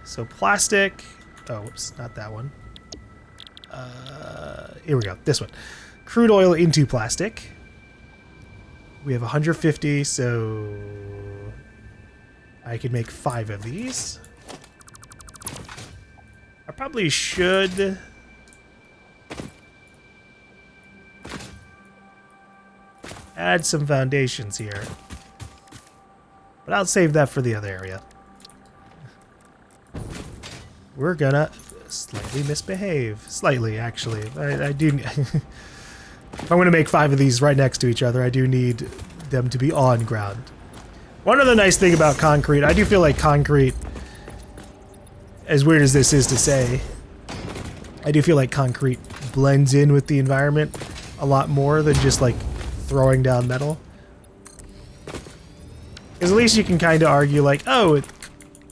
[SPEAKER 1] So plastic, oh, whoops, not that one. Here we go, this one. Crude oil into plastic. We have 150, so I could make 5 of these. I probably should add some foundations here, but I'll save that for the other area. We're gonna slightly misbehave. Slightly, actually. I do... If I'm gonna make 5 of these right next to each other, I do need them to be on ground. One other nice thing about concrete, I do feel like concrete, as weird as this is to say, I do feel like concrete blends in with the environment a lot more than just like throwing down metal. Because at least you can kind of argue like, oh,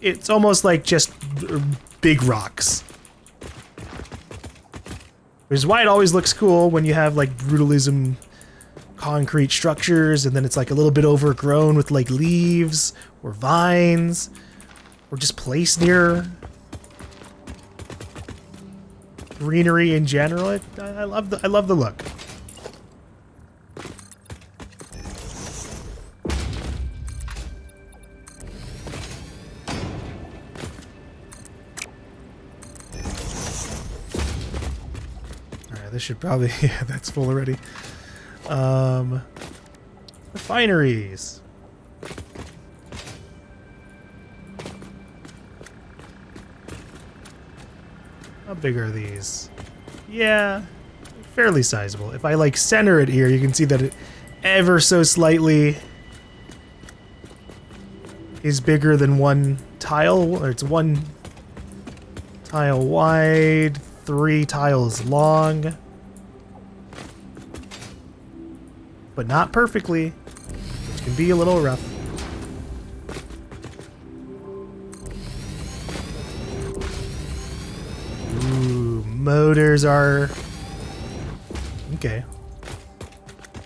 [SPEAKER 1] it's almost like just big rocks. Which is why it always looks cool when you have like brutalism concrete structures and then it's like a little bit overgrown with like leaves or vines or just placed near greenery in general. I love the look. this should probably... Yeah, that's full already. Refineries. How big are these? Yeah, fairly sizable. If I like center it here, you can see that it ever so slightly is bigger than one tile, or it's one tile wide, 3 tiles long. But not perfectly, which can be a little rough. Ooh, motors are... Okay.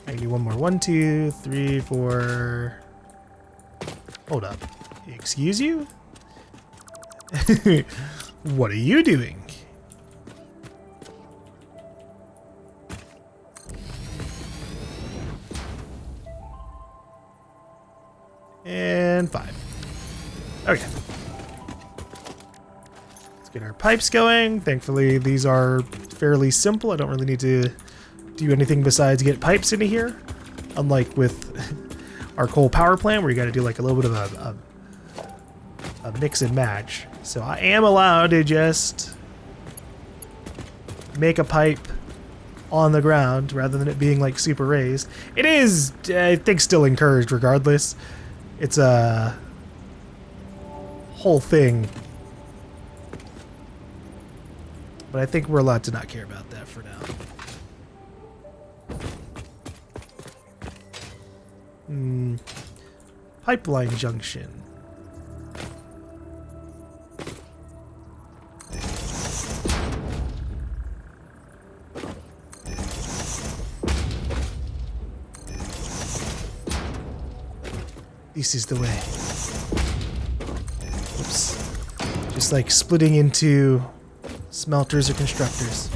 [SPEAKER 1] I can do one more. 1, 2, 3, 4... Hold up. Excuse you? What are you doing? And 5. Okay. Let's get our pipes going. Thankfully, these are fairly simple. I don't really need to do anything besides get pipes into here. Unlike with our coal power plant, where you got to do like a little bit of a mix and match. So I am allowed to just make a pipe on the ground rather than it being like super raised. It is, I think, still encouraged regardless. It's a whole thing. But I think we're allowed to not care about that for now. Pipeline junction. This is the way. Oops. Just like splitting into smelters or constructors.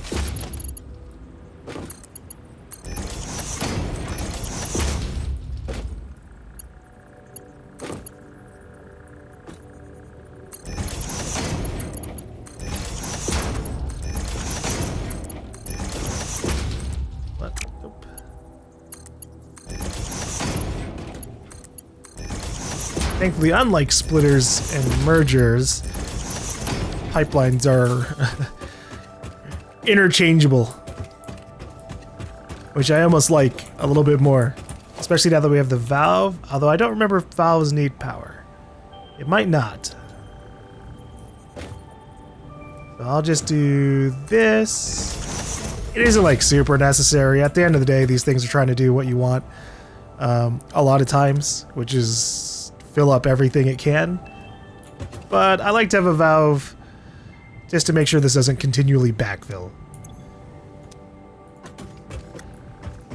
[SPEAKER 1] What? Nope. Thankfully, unlike splitters and mergers, pipelines are interchangeable, which I almost like a little bit more, especially now that we have the valve, although I don't remember if valves need power. It might not. So I'll just do this. It isn't like super necessary. At the end of the day, these things are trying to do what you want a lot of times, which is fill up everything it can. But I like to have a valve just to make sure this doesn't continually backfill.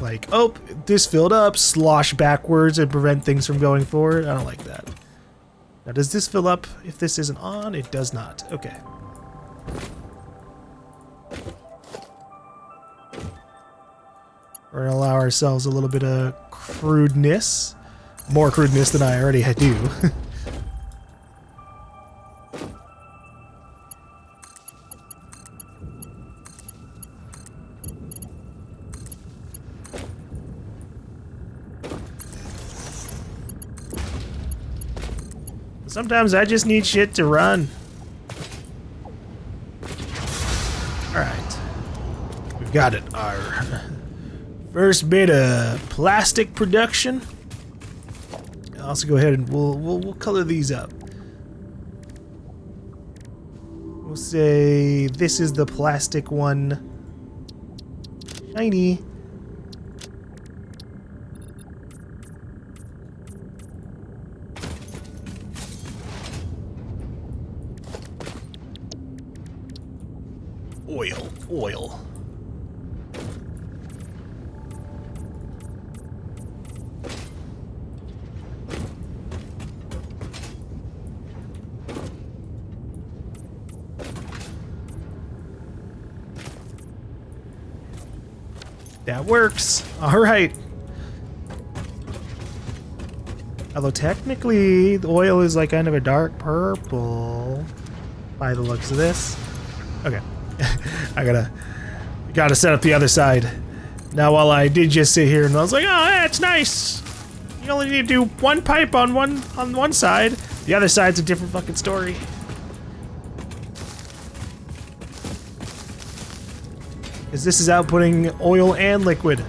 [SPEAKER 1] Like, oh, this filled up, slosh backwards and prevent things from going forward. I don't like that. Now, does this fill up if this isn't on? It does not. Okay. We're gonna allow ourselves a little bit of crudeness. More crudeness than I already do. Sometimes I just need shit to run. Alright. We've got it. Our first bit of plastic production. I'll also go ahead and we'll color these up. We'll say this is the plastic one. Shiny. Oil. That works. All right. Although technically the oil is like kind of a dark purple by the looks of this. Okay. I gotta Gotta set up the other side. Now, while I did just sit here and I was like, oh, that's nice. You only need to do one pipe on one side. The other side's a different fucking story. Because this is outputting oil and liquid.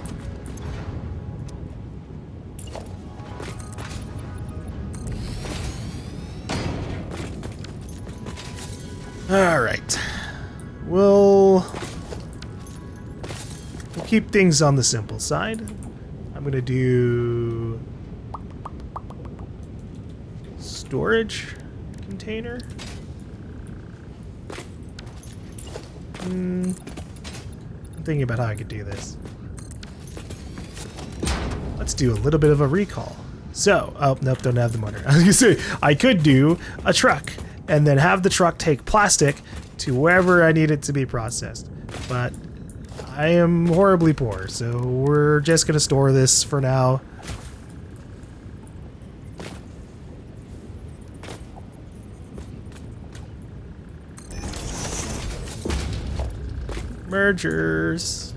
[SPEAKER 1] All right. We'll keep things on the simple side. I'm gonna do storage container. I'm thinking about how I could do this. Let's do a little bit of a recall. So, oh, nope, don't have the motor. I was gonna say, I could do a truck and then have the truck take plastic to wherever I need it to be processed. But I am horribly poor, so we're just gonna store this for now. Mergers.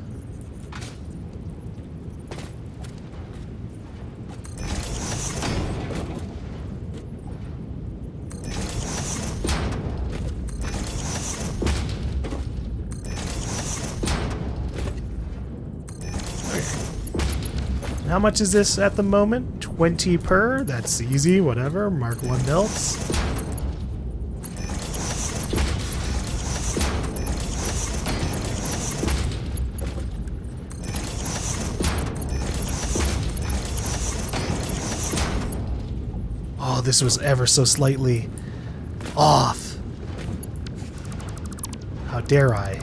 [SPEAKER 1] How much is this at the moment? 20 per? That's easy, whatever. Mark 1 melts. Oh, this was ever so slightly off. How dare I?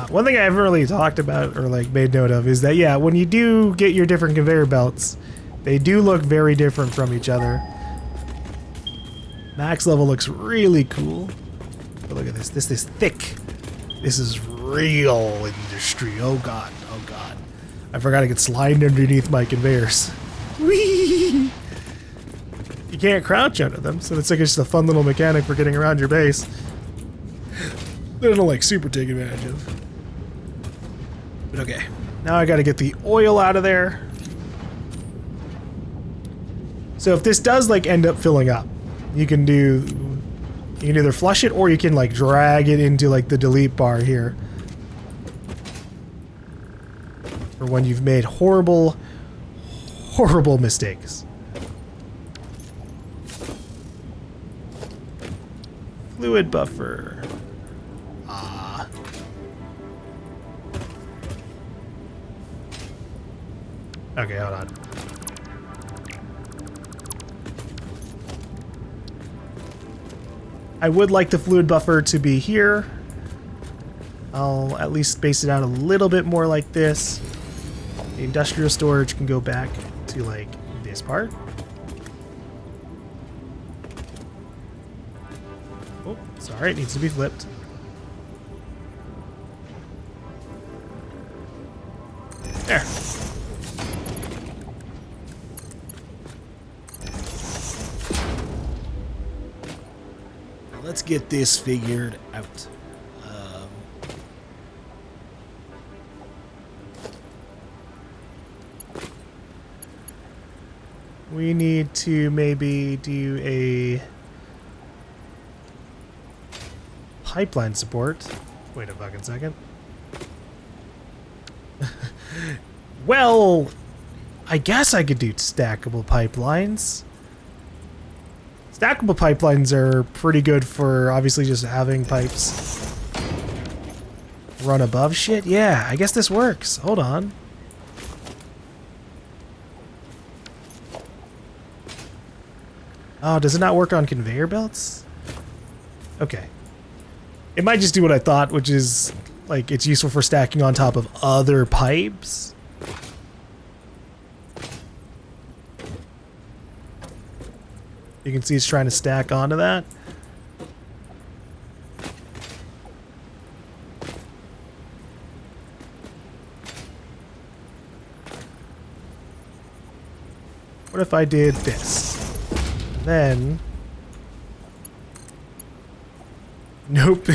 [SPEAKER 1] One thing I haven't really talked about or like made note of is that, yeah, when you do get your different conveyor belts, they do look very different from each other. Max level looks really cool. But look at this. This is thick. This is real industry. Oh god. Oh god. I forgot I could slide underneath my conveyors. Whee! You can't crouch under them, so it's like just a fun little mechanic for getting around your base. That I don't like super take advantage of. But okay, now I gotta get the oil out of there. So if this does like end up filling up, you can either flush it or you can like drag it into like the delete bar here. For when you've made horrible, horrible mistakes. Fluid buffer. Okay, hold on. I would like the fluid buffer to be here. I'll at least space it out a little bit more like this. The industrial storage can go back to like this part. Oh, sorry, it needs to be flipped. There. Let's get this figured out. We need to maybe do a pipeline support. Wait a fucking second. Well, I guess I could do stackable pipelines. Stackable pipelines are pretty good for obviously just having pipes run above shit. Yeah, I guess this works. Hold on. Oh, does it not work on conveyor belts? Okay. It might just do what I thought, which is like it's useful for stacking on top of other pipes. You can see it's trying to stack onto that. What if I did this? Then... Nope.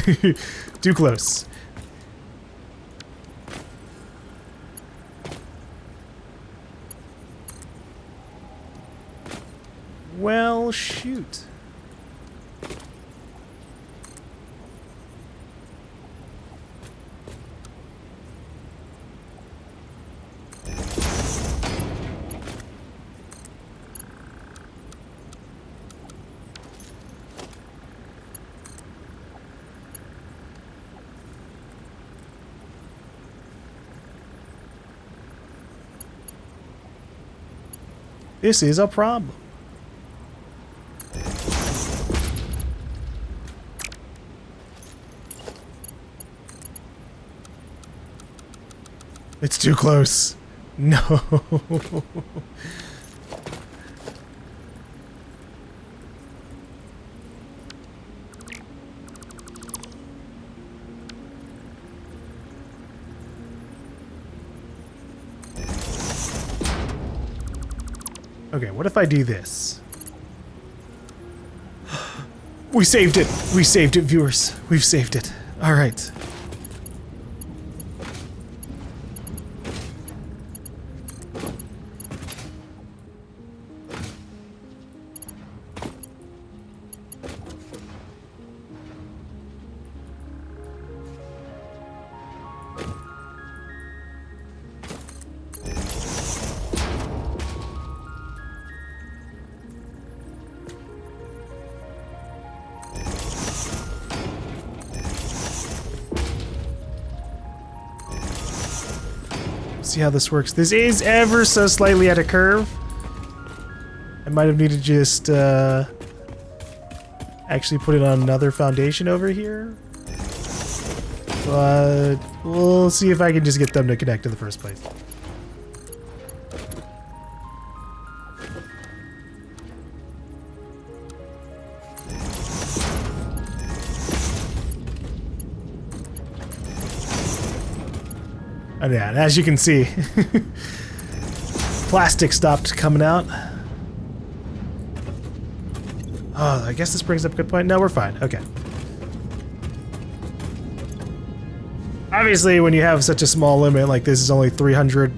[SPEAKER 1] Too close. Well, shoot. This is a problem. It's too close. No. Okay, what if I do this? We saved it! We saved it, viewers. We've saved it. Alright. See how this works. This is ever so slightly at a curve. I might have needed to just actually put it on another foundation over here. But we'll see if I can just get them to connect in the first place. Oh yeah, and as you can see, plastic stopped coming out. Oh, I guess this brings up a good point. No, we're fine. Okay. Obviously, when you have such a small limit, like this is only 300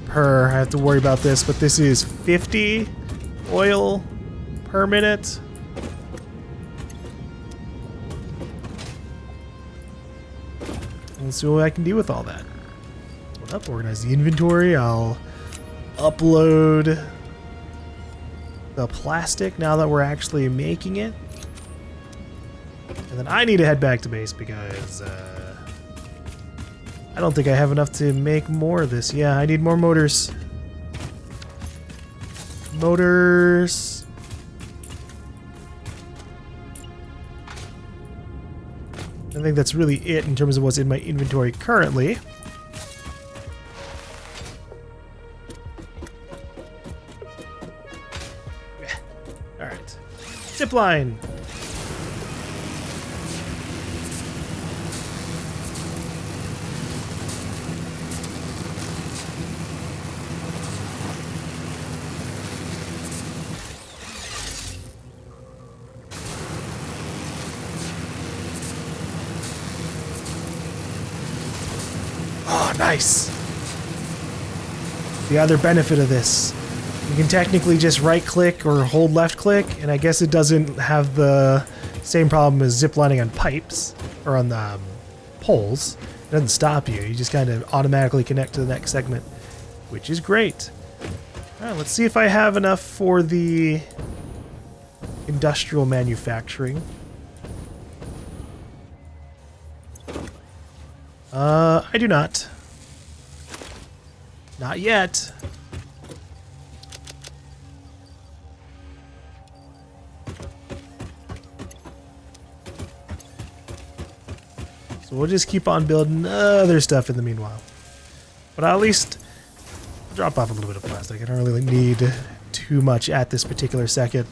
[SPEAKER 1] per, I have to worry about this, but this is 50 oil per minute. And see what I can do with all that. Up, organize the inventory. I'll upload the plastic now that we're actually making it. And then I need to head back to base because I don't think I have enough to make more of this. Yeah, I need more motors. Motors. I think that's really it in terms of what's in my inventory currently. Alright. Zip line! Oh, nice! The other benefit of this. You can technically just right click or hold left click, and I guess it doesn't have the same problem as ziplining on pipes or on the poles. It doesn't stop you. You just kind of automatically connect to the next segment, which is great. Alright, let's see if I have enough for the industrial manufacturing. I do not. Not yet. So we'll just keep on building other stuff in the meanwhile. But I'll at least drop off a little bit of plastic. I don't really need too much at this particular second.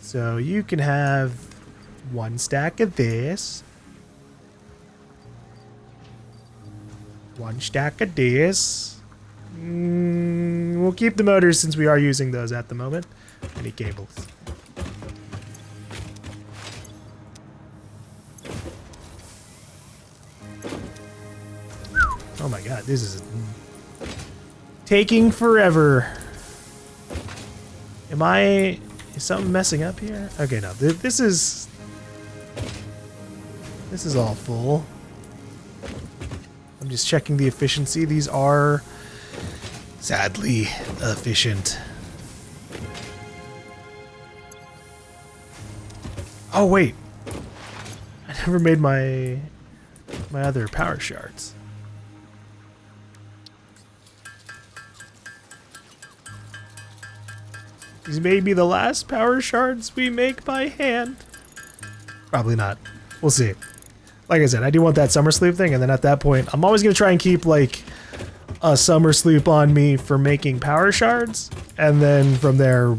[SPEAKER 1] So you can have one stack of this. One stack of this. We'll keep the motors since we are using those at the moment. I need cables. Oh my god, this is taking forever. Is something messing up here? Okay, no, this is all full. I'm just checking the efficiency. These are sadly efficient. Oh wait, I never made my other power shards. These may be the last power shards we make by hand. Probably not. We'll see. Like I said, I do want that summer sleep thing, and then at that point, I'm always going to try and keep, like, a summer sleep on me for making power shards, and then from there,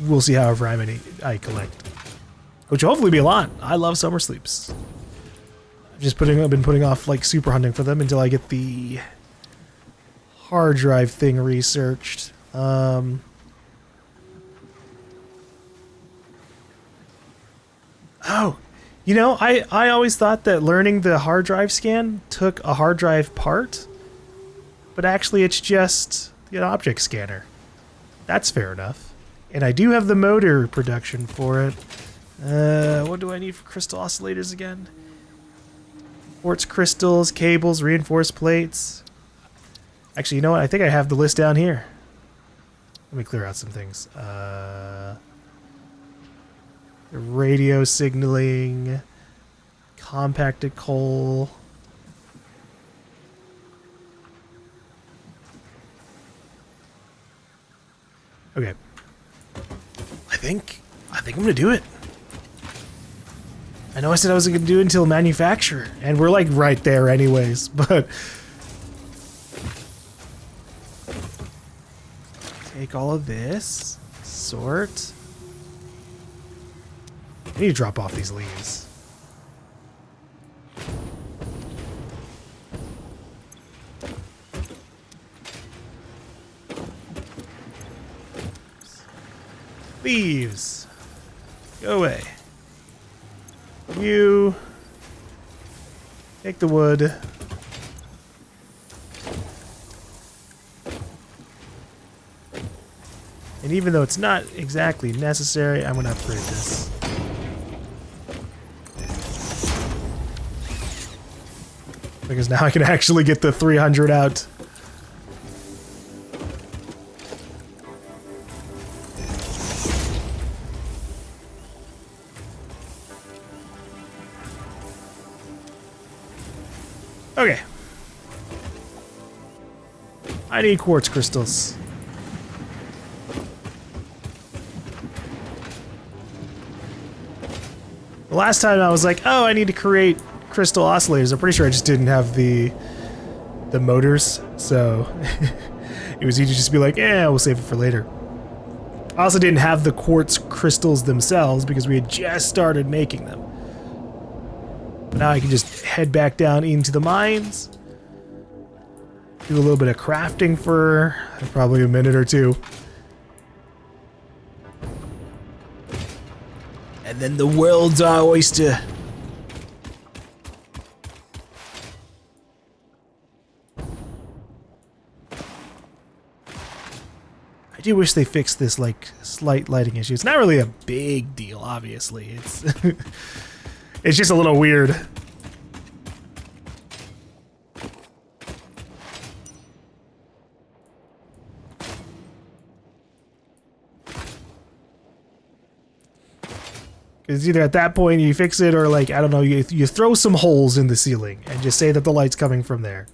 [SPEAKER 1] we'll see however many I collect. Which will hopefully be a lot. I love summer sleeps. I've been putting off, like, super hunting for them until I get the hard drive thing researched. Oh, you know, I always thought that learning the hard drive scan took a hard drive part, but actually it's just an object scanner. That's fair enough. And I do have the motor production for it. What do I need for crystal oscillators again? Quartz crystals, cables, reinforced plates. Actually, you know what? I think I have the list down here. Let me clear out some things. Radio signaling, compacted coal. Okay. I think I'm gonna do it. I know I said I wasn't gonna do it until manufacture, and we're like right there anyways, but take all of this, sort. I need to drop off these leaves. Leaves. Go away. You take the wood. And even though it's not exactly necessary, I'm going to upgrade this. Because now I can actually get the 300 out. Okay. I need quartz crystals. The last time I was like, oh, I need to create crystal oscillators. I'm pretty sure I just didn't have the motors, so it was easy to just be like, yeah, we'll save it for later. I also didn't have the quartz crystals themselves because we had just started making them. But now I can just head back down into the mines, do a little bit of crafting for probably a minute or two. And then the world's our oyster. I do wish they fixed this, like, slight lighting issue. It's not really a big deal, obviously. It's it's just a little weird. Because either at that point you fix it, or, like, I don't know, you throw some holes in the ceiling and just say that the light's coming from there.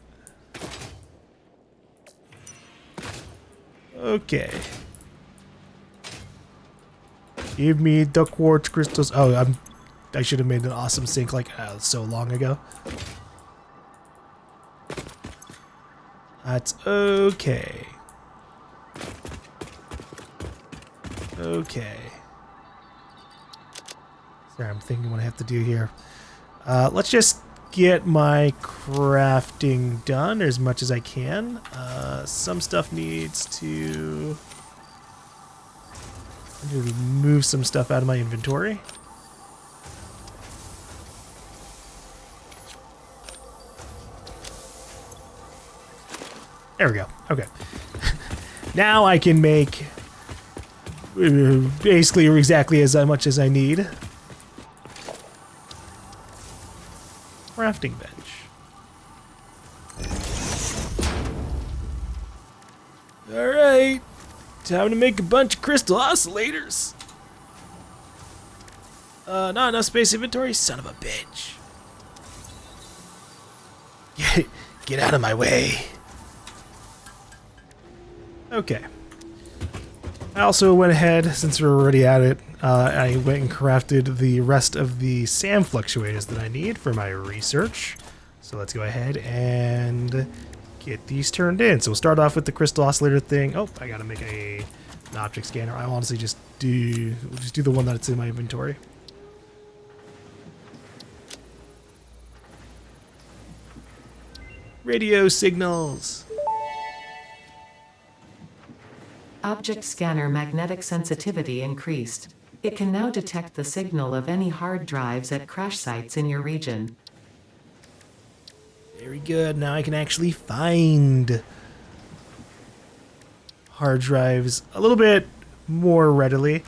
[SPEAKER 1] Okay. Give me the quartz crystals. Oh, I should have made an awesome sink like so long ago. That's okay. Okay. Sorry, I'm thinking what I have to do here. Let's just get my crafting done as much as I can. Some stuff needs to... I need to move some stuff out of my inventory. There we go. Okay. Now I can make basically exactly as much as I need. Crafting bench. Alright. Time to make a bunch of crystal oscillators. Not enough space inventory? Son of a bitch. Get out of my way. Okay. I also went ahead, since we're already at it, I went and crafted the rest of the SAM fluctuators that I need for my research. So let's go ahead and get these turned in. So we'll start off with the crystal oscillator thing. Oh, I gotta make an object scanner. I'll honestly just do the one that's in my inventory. Radio signals.
[SPEAKER 2] Object scanner magnetic sensitivity increased. It can now detect the signal of any hard drives at crash sites in your region.
[SPEAKER 1] Very good. Now I can actually find hard drives a little bit more readily.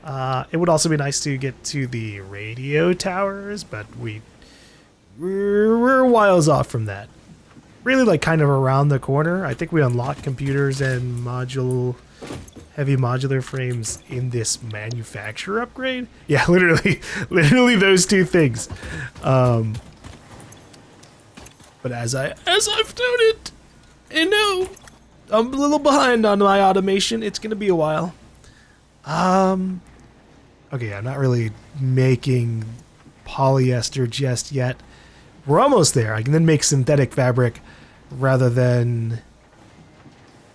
[SPEAKER 1] It would also be nice to get to the radio towers, but we're whiles off from that. Really, like, kind of around the corner. I think we unlock computers and heavy modular frames in this manufacturer upgrade. Yeah, literally those two things. But as I've noted, and no, I'm a little behind on my automation. It's gonna be a while. Okay, I'm not really making polyester just yet. We're almost there. I can then make synthetic fabric rather than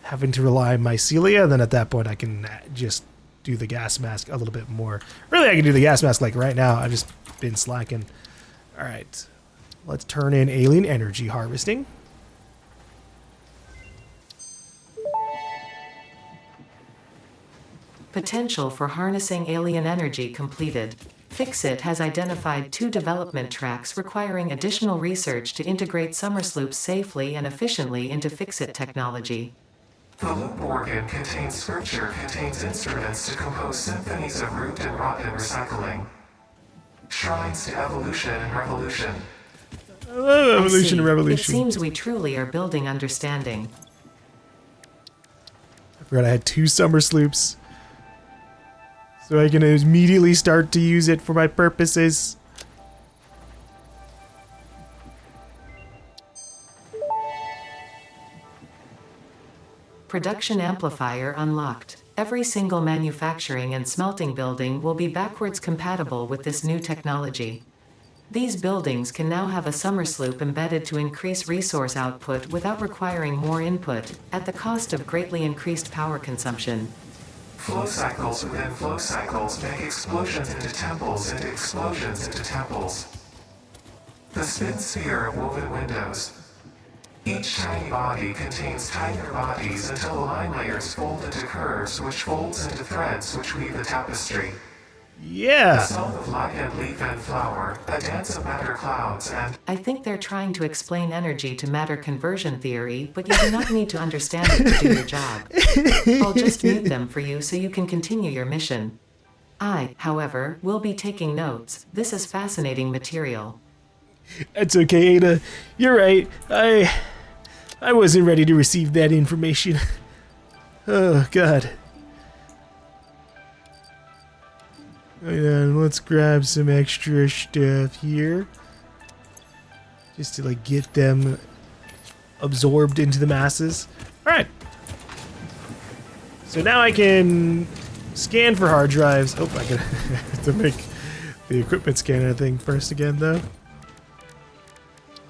[SPEAKER 1] having to rely on mycelia. Then at that point, I can just do the gas mask a little bit more. Really, I can do the gas mask like right now. I've just been slacking. All right, let's turn in alien energy harvesting.
[SPEAKER 2] Potential for harnessing alien energy completed. Fixit has identified 2 development tracks requiring additional research to integrate Somersloops safely and efficiently into Fixit technology.
[SPEAKER 3] The loop organ contains scripture, contains instruments to compose symphonies of root and rot and recycling. Shrines to evolution and revolution.
[SPEAKER 1] I love evolution and revolution.
[SPEAKER 2] It seems we truly are building understanding.
[SPEAKER 1] I forgot I had 2 summer sloops. So I can immediately start to use it for my purposes.
[SPEAKER 2] Production amplifier unlocked. Every single manufacturing and smelting building will be backwards compatible with this new technology. These buildings can now have a Somersloop embedded to increase resource output without requiring more input, at the cost of greatly increased power consumption.
[SPEAKER 3] Flow cycles within flow cycles make explosions into temples into explosions into temples. The spin sphere of woven windows. Each tiny body contains tinier bodies until the line layers fold into curves which folds into threads which weave the tapestry.
[SPEAKER 1] Yeah.
[SPEAKER 3] A song of light and leaf and flower, a dance of matter clouds and...
[SPEAKER 2] I think they're trying to explain energy to matter conversion theory, but you do not need to understand it to do your job. I'll just mute them for you so you can continue your mission. I, however, will be taking notes. This is fascinating material.
[SPEAKER 1] That's okay, Ada. You're right. I wasn't ready to receive that information. Oh, God. And let's grab some extra stuff here. Just to, like, get them absorbed into the masses. Alright. So now I can scan for hard drives. Oh, I gotta have to make the equipment scanner thing first again, though.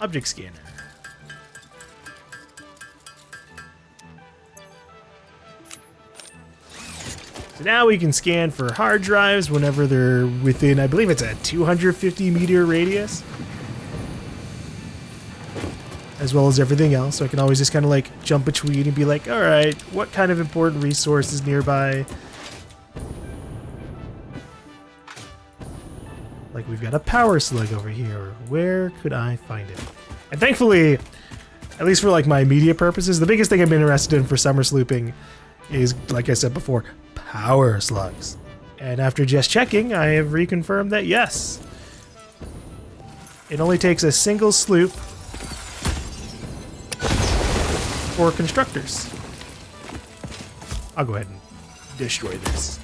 [SPEAKER 1] Object scanner. So now we can scan for hard drives whenever they're within, I believe it's a 250 meter radius. as well as everything else. So I can always just kind of like jump between and be like, all right, what kind of important resource is nearby? Like we've got a power slug over here. Where could I find it? And thankfully, at least for like my immediate purposes, the biggest thing I'm interested in for summer slooping is, like I said before, power slugs. And after just checking, I have reconfirmed that yes, it only takes a single sloop for constructors. I'll go ahead and destroy this.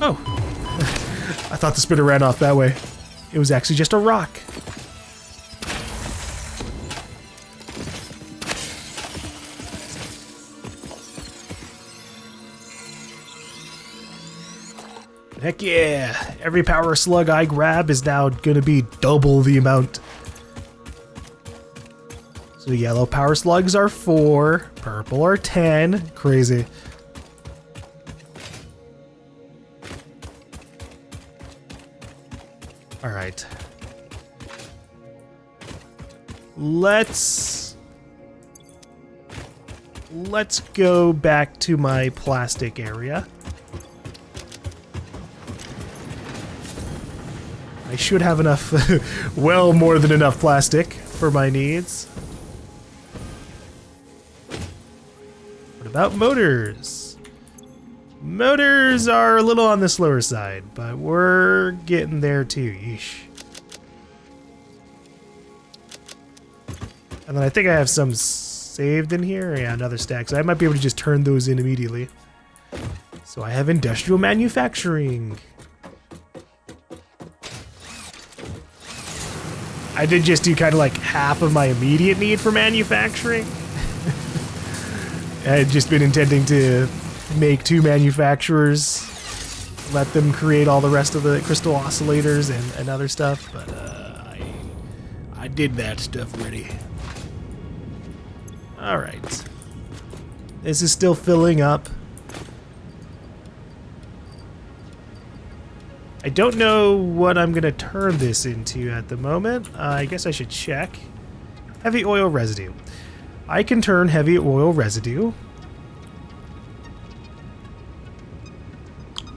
[SPEAKER 1] Oh, I thought the spinner ran off that way. It was actually just a rock. Heck yeah! Every power slug I grab is now gonna be double the amount. So yellow power slugs are 4, purple are 10. Crazy. All right. Let's go back to my plastic area. I should have enough, well, more than enough plastic for my needs. What about motors? Motors are a little on the slower side, but we're getting there too. Yeesh. And then I think I have some saved in here. Yeah, another stack. So I might be able to just turn those in immediately. So I have industrial manufacturing. I did just do kind of like half of my immediate need for manufacturing. I had just been intending to make 2 manufacturers, let them create all the rest of the crystal oscillators and other stuff, but I did that stuff already. Alright. This is still filling up. I don't know what I'm going to turn this into at the moment. I guess I should check. Heavy oil residue. I can turn heavy oil residue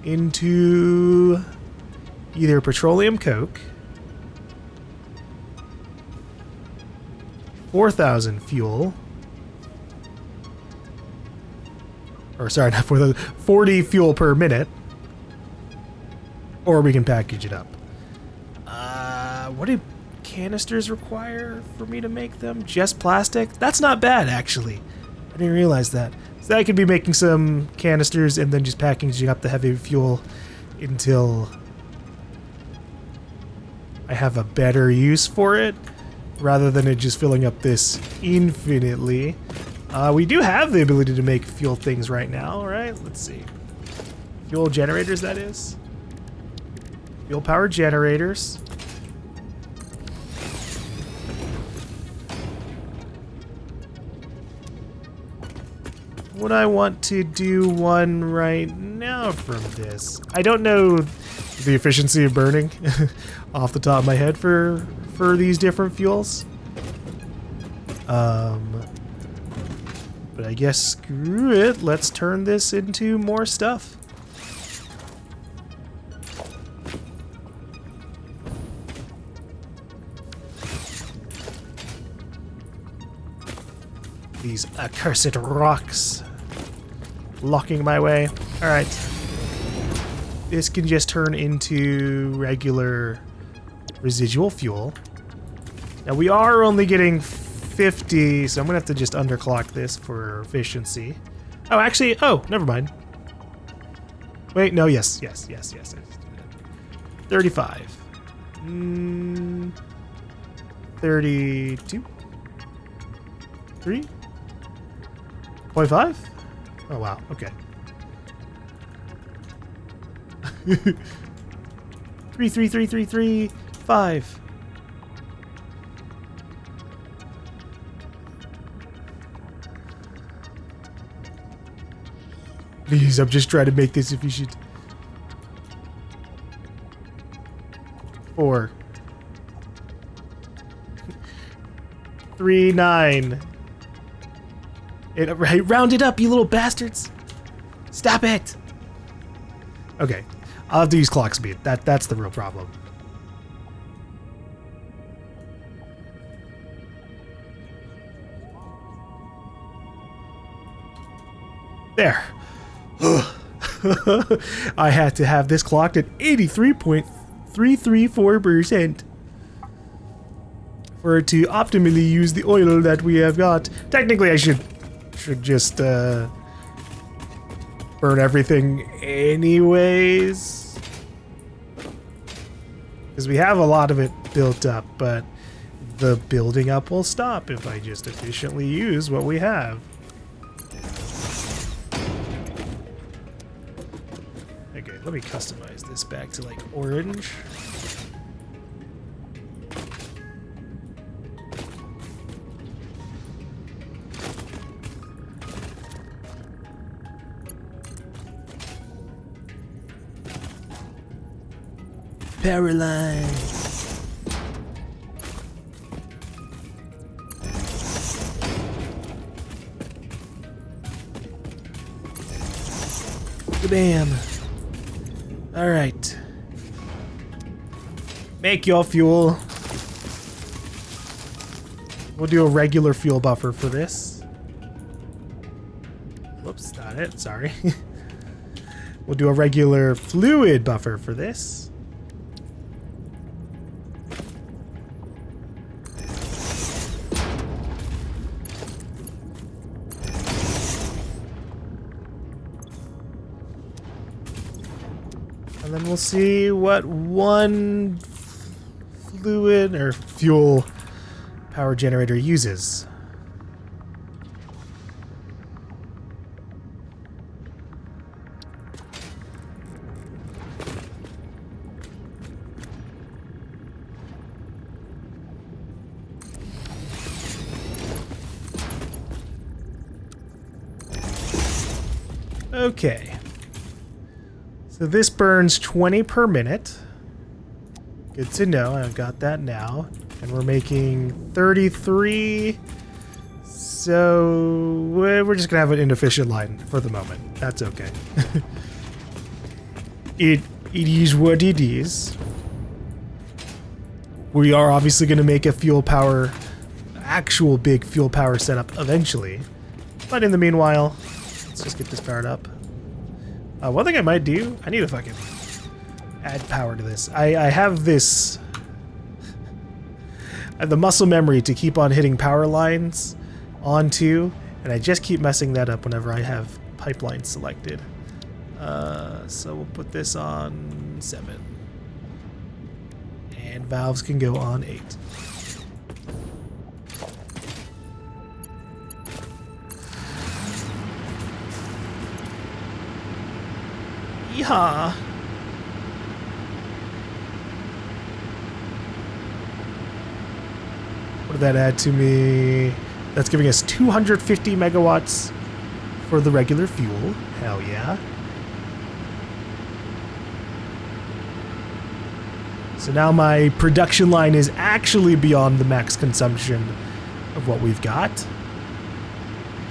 [SPEAKER 1] into either petroleum coke, 4,000 fuel, or sorry, not 4,000, 40 fuel per minute, or we can package it up. What do canisters require for me to make them? Just plastic? That's not bad, actually. I didn't realize that. So I could be making some canisters and then just packaging up the heavy fuel until I have a better use for it, rather than it just filling up this infinitely. We do have the ability to make fuel things right now, right? Let's see. Fuel generators, that is. Fuel power generators. Would I want to do one right now from this? I don't know the efficiency of burning off the top of my head for these different fuels. But I guess screw it. Let's turn this into more stuff. These accursed rocks blocking my way. Alright. This can just turn into regular residual fuel. Now we are only getting 50, so I'm gonna have to just underclock this for efficiency. Oh, actually, oh, never mind. Wait, no, yes. 35. 32? 3? 0.5? Oh, wow. Okay. 3. Please, I'm just trying to make this efficient. 4, 3, 9. Round it up, you little bastards! Stop it! Okay, I'll have to use clock speed. That's the real problem. There. I had to have this clocked at 83.334% for it to optimally use the oil that we have got. Technically, I should just burn everything anyways, because we have a lot of it built up, but the building up will stop if I just efficiently use what we have. Okay, let me customize this back to like orange. Power line. Bam. All right. Make your fuel. We'll do a regular fuel buffer for this. Whoops, not it. Sorry. We'll do a regular fluid buffer for this. And then we'll see what one fluid or fuel power generator uses. Okay. So this burns 20 per minute. Good to know. I've got that now. And we're making 33. So we're just going to have an inefficient line for the moment. That's okay. It is what it is. We are obviously going to make a fuel power, actual big fuel power setup eventually. But in the meanwhile, let's just get this powered up. One thing I might do, I need to fucking add power to this. I have this... I have the muscle memory to keep on hitting power lines onto, and I just keep messing that up whenever I have pipeline selected. So we'll put this on 7. And valves can go on 8. Yeehaw! What did that add to me? That's giving us 250 megawatts for the regular fuel. Hell yeah. So now my production line is actually beyond the max consumption of what we've got.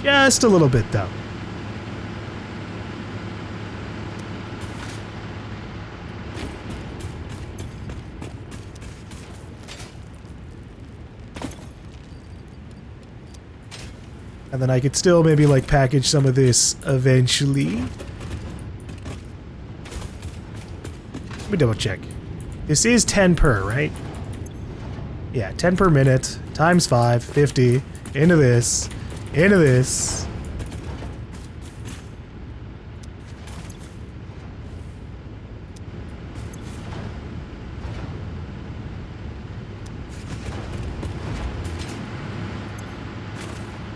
[SPEAKER 1] Just a little bit though. And then I could still maybe like package some of this eventually. Let me double check. This is 10 per, right? Yeah, 10 per minute times 5, 50 into this, into this.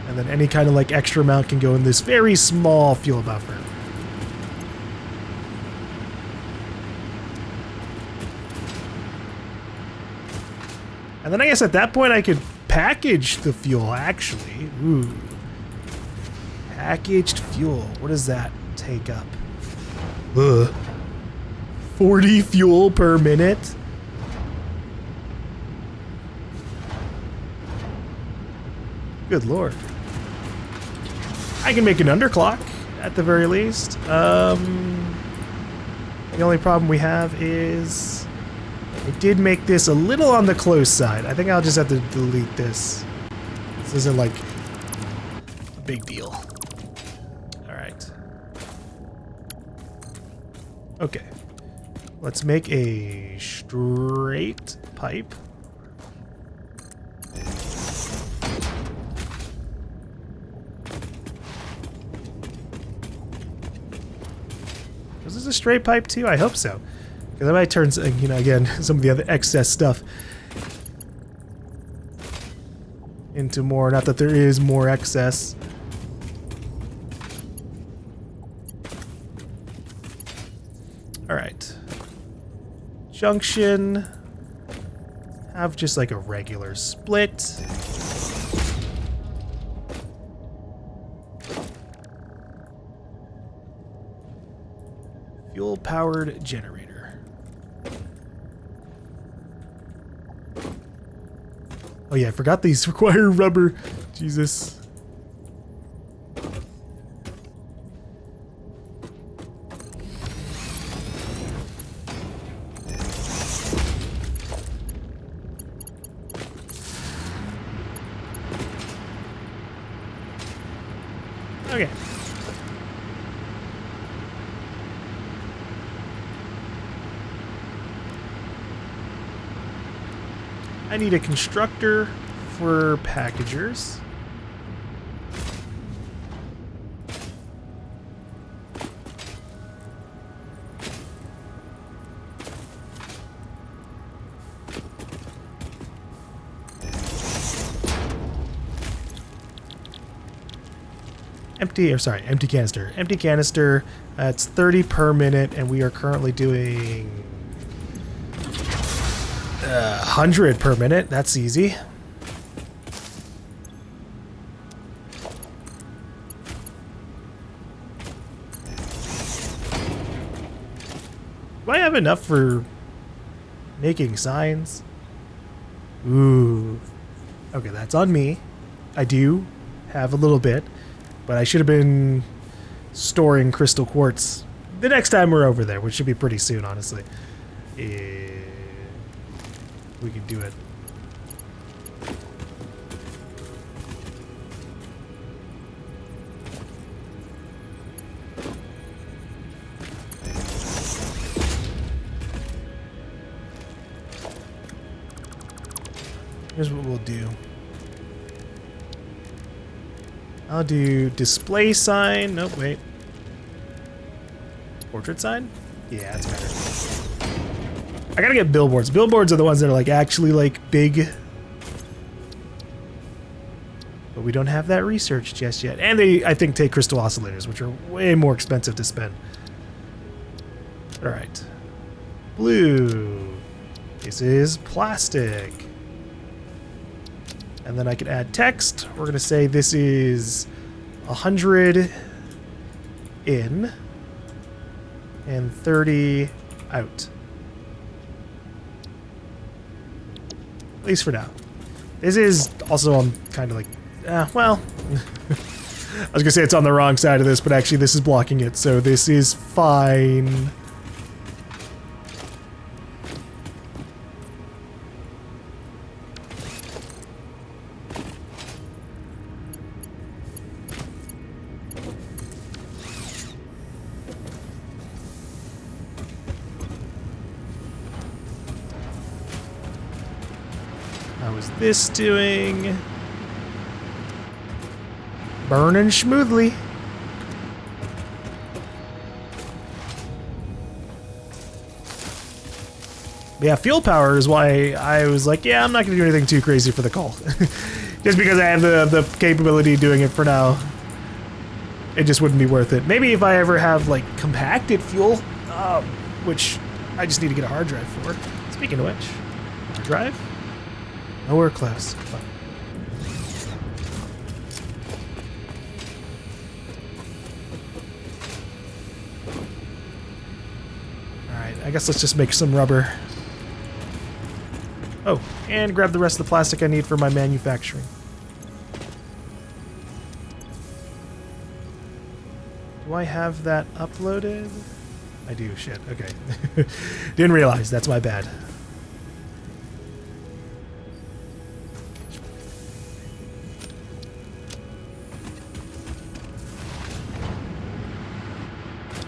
[SPEAKER 1] And then any kind of like extra amount can go in this very small fuel buffer. And then I guess at that point I could package the fuel actually. Ooh. Packaged fuel. What does that take up? Ugh. 40 fuel per minute? Good lord. I can make an underclock, at the very least. The only problem we have is I did make this a little on the close side. I think I'll just have to delete this. This isn't like a big deal. Alright. Okay. Let's make a straight pipe. Is this a straight pipe too? I hope so. Because I might turn, you know, again, some of the other excess stuff into more. Not that there is more excess. Alright. Junction. Have just like a regular split. Fuel-powered generator. Oh yeah, I forgot these require rubber. Jesus. Okay. I need a constructor for packagers. Empty canister. Empty canister, it's 30 per minute, and we are currently doing 100 per minute. That's easy. Do I have enough for making signs? Ooh. Okay, that's on me. I do have a little bit, but I should have been storing crystal quartz the next time we're over there, which should be pretty soon, honestly. We can do it. Here's what we'll do. I'll do display sign. Nope, wait. Portrait sign? Yeah, that's better. I gotta get billboards. Billboards are the ones that are like actually like big. But we don't have that research just yet. And they, I think, take crystal oscillators, which are way more expensive to spend. Alright. Blue. This is plastic. And then I can add text. We're gonna say this is 100 in and 30 out. At least for now. This is also on kind of like, well, I was gonna say it's on the wrong side of this, but actually this is blocking it, so this is fine. How is this doing? Burning smoothly. Yeah, fuel power is why I was like, yeah, I'm not going to do anything too crazy for the call. Just because I have the capability of doing it for now. It just wouldn't be worth it. Maybe if I ever have, like, compacted fuel, which I just need to get a hard drive for. Speaking of which, hard drive? Nowhere close. Fine. Alright, I guess let's just make some rubber. Oh, and grab the rest of the plastic I need for my manufacturing. Do I have that uploaded? I do, shit, okay. Didn't realize, that's my bad.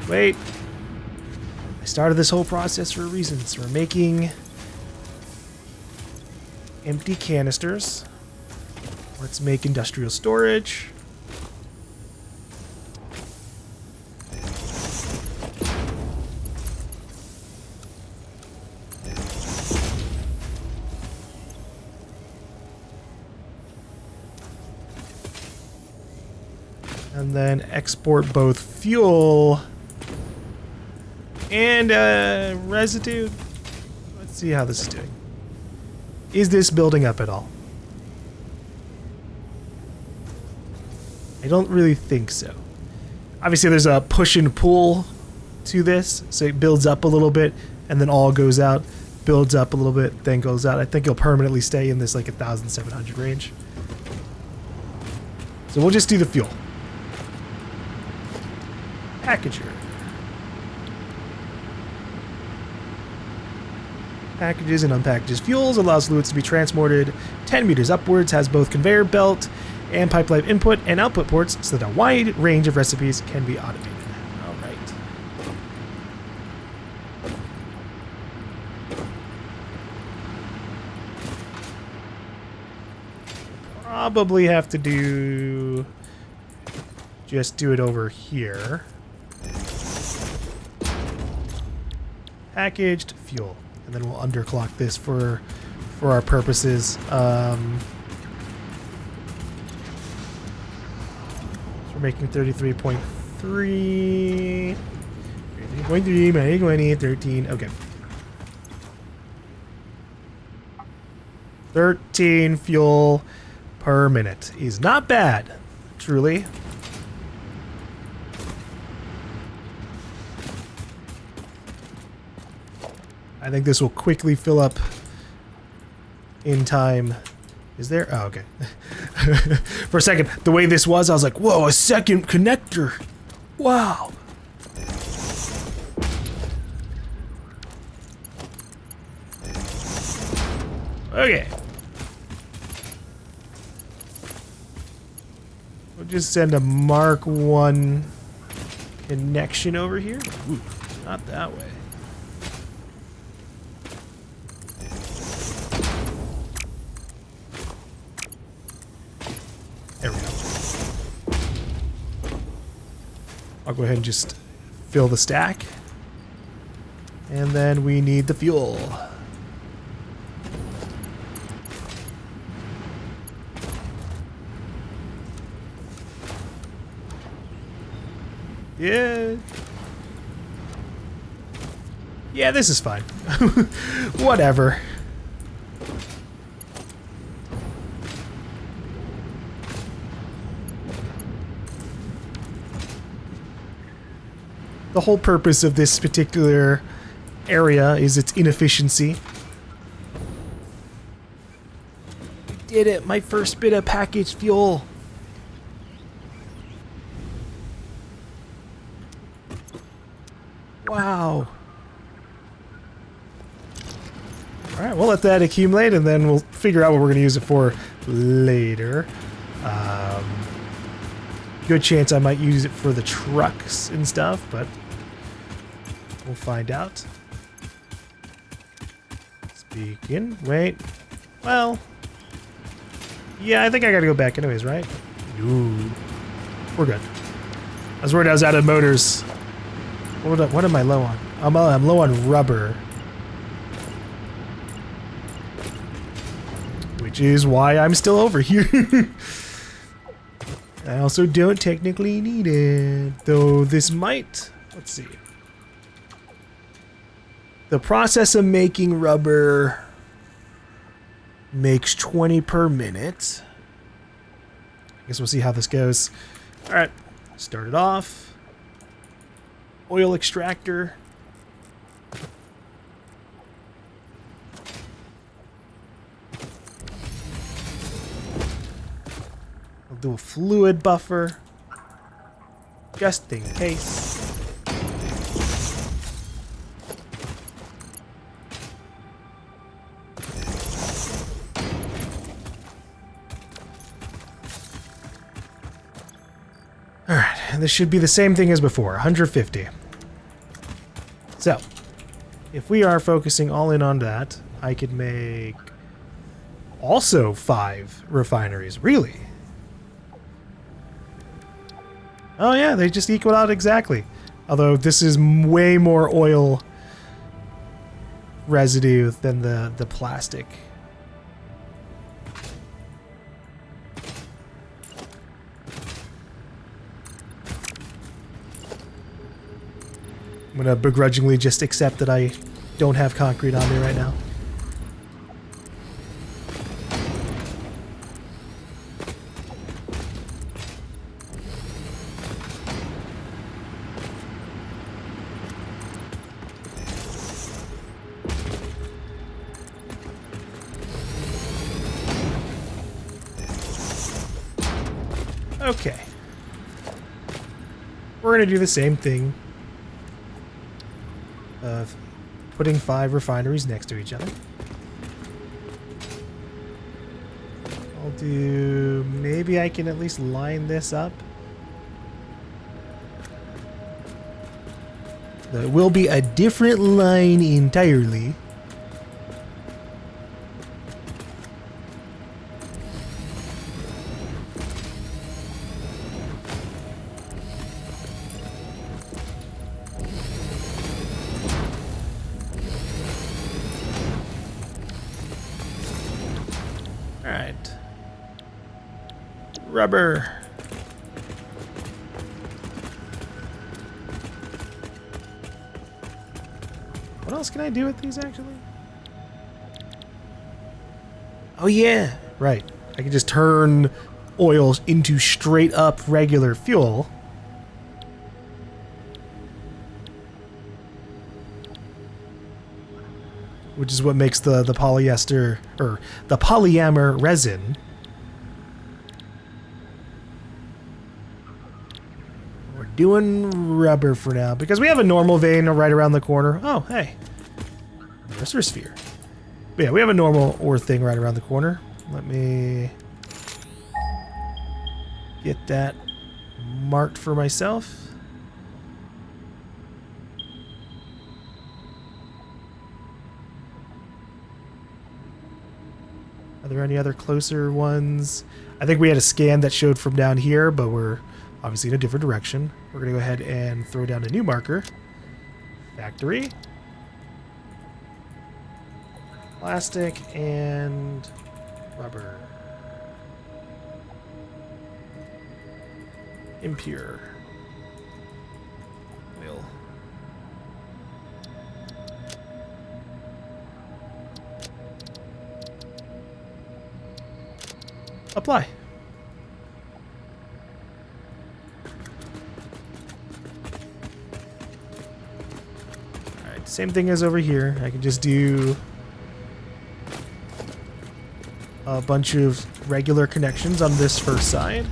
[SPEAKER 1] Wait. I started this whole process for a reason. So we're making empty canisters. Let's make industrial storage. And then export both fuel and residue. Let's see how this is doing. Is this building up at all? I don't really think so. Obviously there's a push and pull to this, so it builds up a little bit and then all goes out, builds up a little bit, then goes out. I think it'll permanently stay in this like 1,700 range. So we'll just do the fuel. Packager. Packages and unpackages fuels, allows fluids to be transported 10 meters upwards, has both conveyor belt and pipeline input and output ports so that a wide range of recipes can be automated. Alright. Probably have to do it over here. Packaged fuel. And then we'll underclock this for our purposes. So we're making 33.3. 33.3 by 20, 13. Okay. 13 fuel per minute is not bad, truly. I think this will quickly fill up in time. Is there? Oh, okay. For a second, the way this was, I was like, whoa, a second connector. Wow. Okay. We'll just send a Mark 1 connection over here. Ooh, not that way. There we go. I'll go ahead and just fill the stack. And then we need the fuel. Yeah. Yeah, this is fine. Whatever. The whole purpose of this particular area is its inefficiency. We did it! My first bit of packaged fuel! Wow! Alright, we'll let that accumulate and then we'll figure out what we're going to use it for later. Good chance I might use it for the trucks and stuff, but we'll find out. Speaking. Wait. Well. Yeah, I think I gotta go back anyways, right? Ooh. We're good. I was worried I was out of motors. What am I low on? I'm low on rubber. Which is why I'm still over here. I also don't technically need it, though this might, let's see. The process of making rubber makes 20 per minute. I guess we'll see how this goes. All right, start it off. Oil extractor. I'll do a fluid buffer. Just in case. Alright, and this should be the same thing as before, 150. So, if we are focusing all in on that, I could make also 5 refineries. Really? Oh yeah, they just equal out exactly. Although this is way more oil residue than the plastic. I'm gonna begrudgingly just accept that I don't have concrete on me right now. Okay. We're gonna do the same thing of putting 5 refineries next to each other. I'll do... maybe I can at least line this up. There will be a different line entirely. Alright. Rubber. What else can I do with these, actually? Oh, yeah. Right. I can just turn oil into straight up regular fuel. Which is what makes the polyester, or the polyamide resin. We're doing rubber for now, because we have a normal vein right around the corner. Oh, hey. Pressure sphere. But yeah, we have a normal ore thing right around the corner. Let me get that marked for myself. Are there any other closer ones? I think we had a scan that showed from down here, but we're obviously in a different direction. We're going to go ahead and throw down a new marker. Factory. Plastic and rubber. Impure. Oil. Apply. Alright, same thing as over here. I can just do a bunch of regular connections on this first side.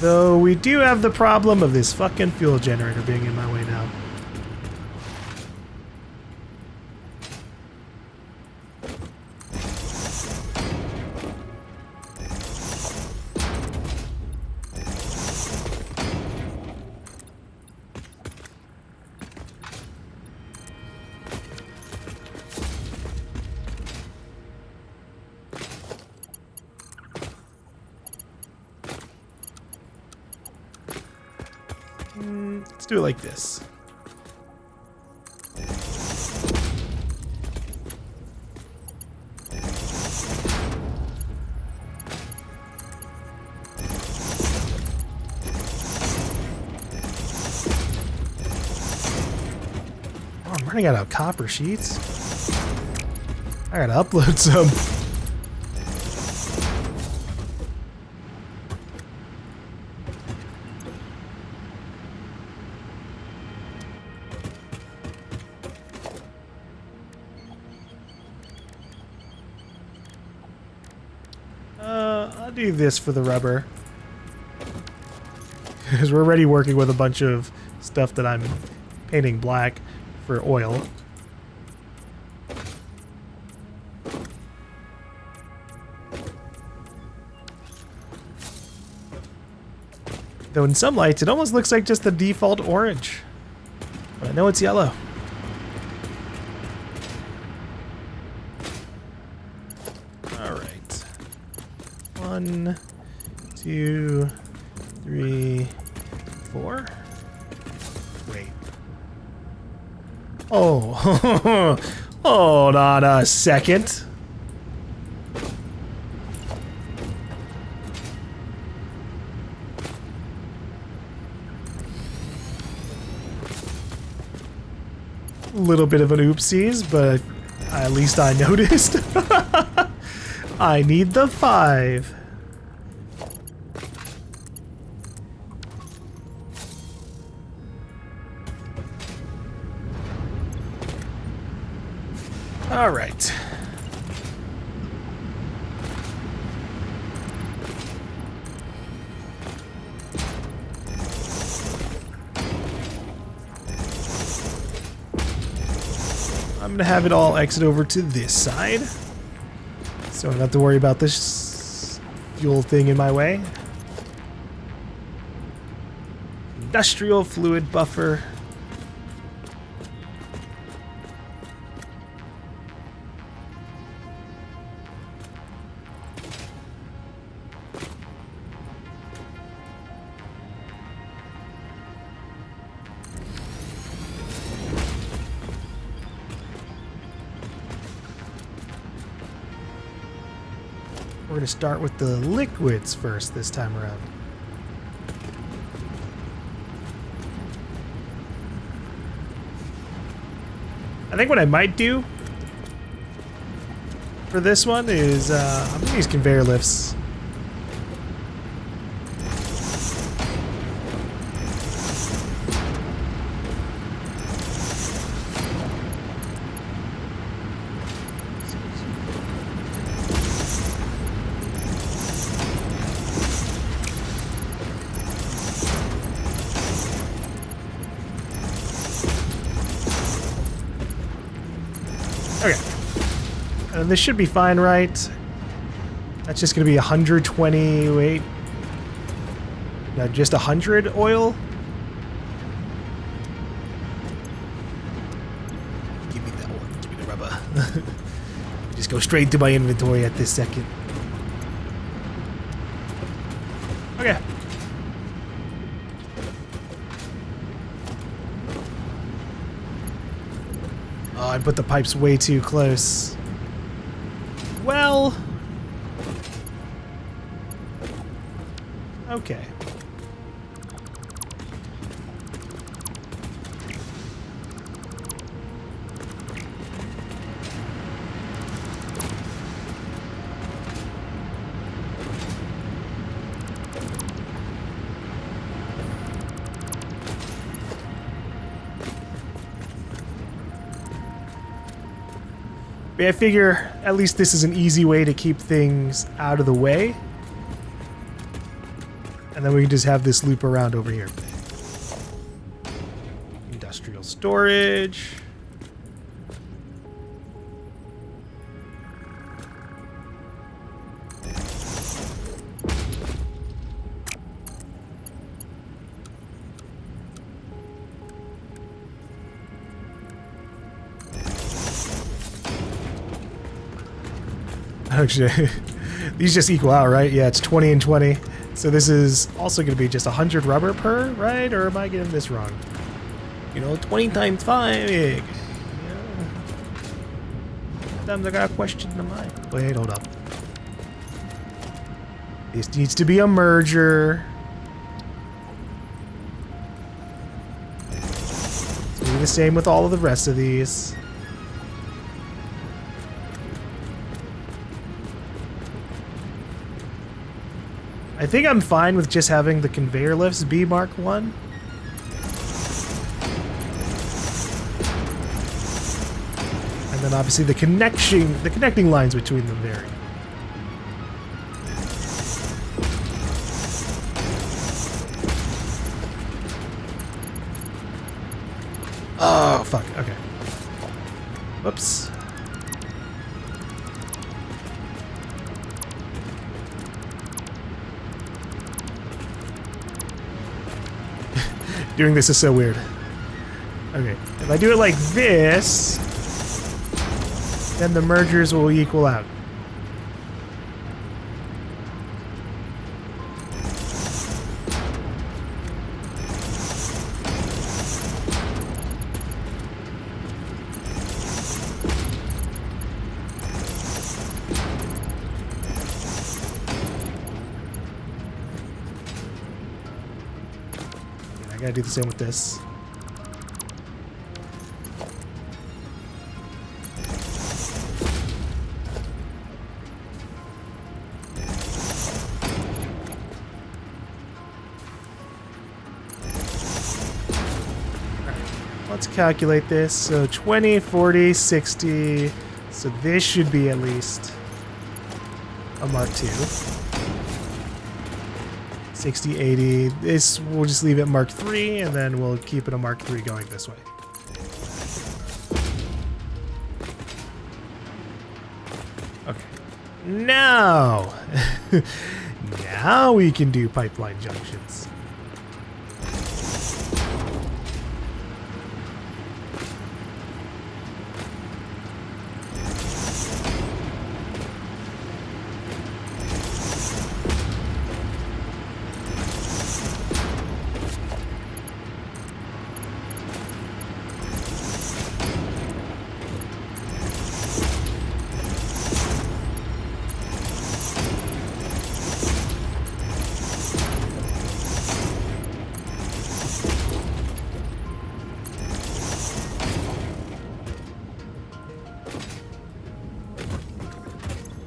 [SPEAKER 1] Though we do have the problem of this fucking fuel generator being in my way now. Let's do it like this. Oh, I'm running out of copper sheets. I gotta upload some. I'll do this for the rubber. Because we're already working with a bunch of stuff that I'm painting black for oil. Though in some lights, it almost looks like just the default orange. But I know it's yellow. All right. 1, 2, 3, 4. Wait. Oh, hold on a second. Little bit of an oopsies, but at least I noticed. I need the 5. All right. I'm gonna have it all exit over to this side, so I don't have to worry about this fuel thing in my way. Industrial fluid buffer. We're going to start with the liquids first this time around. I think what I might do for this one is I'm going to use conveyor lifts. Okay. And this should be fine, right? That's just going to be 120, wait. No, just 100 oil? Give me that one. Give me the rubber. Just go straight to my inventory at this second. Okay. Oh, I put the pipes way too close. Well... okay. But I figure at least this is an easy way to keep things out of the way. And then we can just have this loop around over here. Industrial storage. Actually, these just equal out, right? Yeah, it's 20 and 20. So this is also going to be just 100 rubber per, right? Or am I getting this wrong? You know, 20 times 5. Yeah. Sometimes I got a question in mind. Wait, hold up. This needs to be a merger. It's going to be the same with all of the rest of these. I think I'm fine with just having the conveyor lifts be Mark 1. And then obviously the connecting lines between them vary. Oh, fuck. Okay. Whoops. Doing this is so weird. Okay. If I do it like this, then the mergers will equal out. I gotta do the same with this. Let's calculate this. So 20, 40, 60. So this should be at least a Mark II. 60, 80. This, we'll just leave it Mark III, and then we'll keep it a Mark III going this way. Okay. Now! Now we can do pipeline junctions.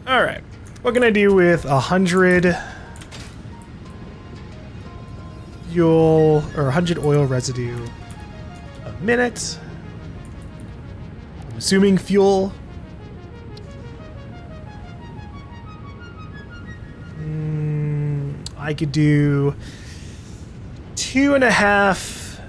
[SPEAKER 1] All right, what can I do with 100 fuel or 100 oil residue a minute? I'm assuming fuel. I could do 2.5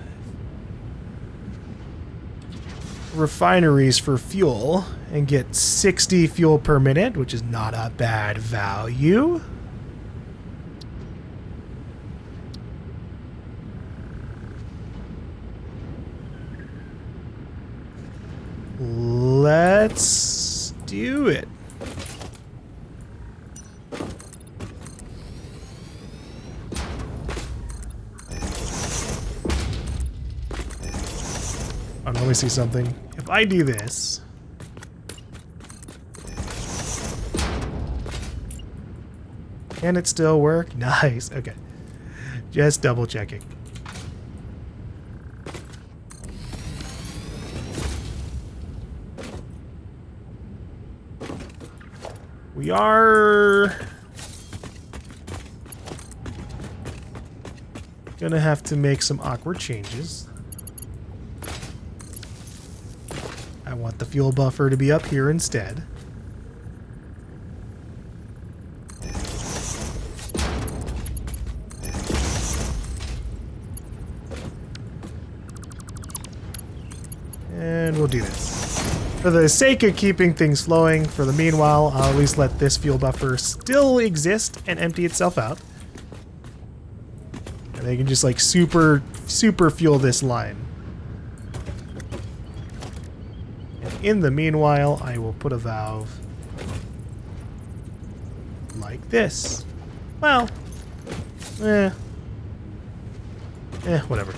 [SPEAKER 1] refineries for fuel and get 60 fuel per minute, which is not a bad value. Let's do it. Oh, let me see something. If I do this, can it still work? Nice. Okay. Just double checking. We are gonna have to make some awkward changes. I want the fuel buffer to be up here instead. And we'll do this. For the sake of keeping things flowing, for the meanwhile, I'll at least let this fuel buffer still exist and empty itself out. And they can just like super fuel this line. And in the meanwhile, I will put a valve like this. Well, whatever.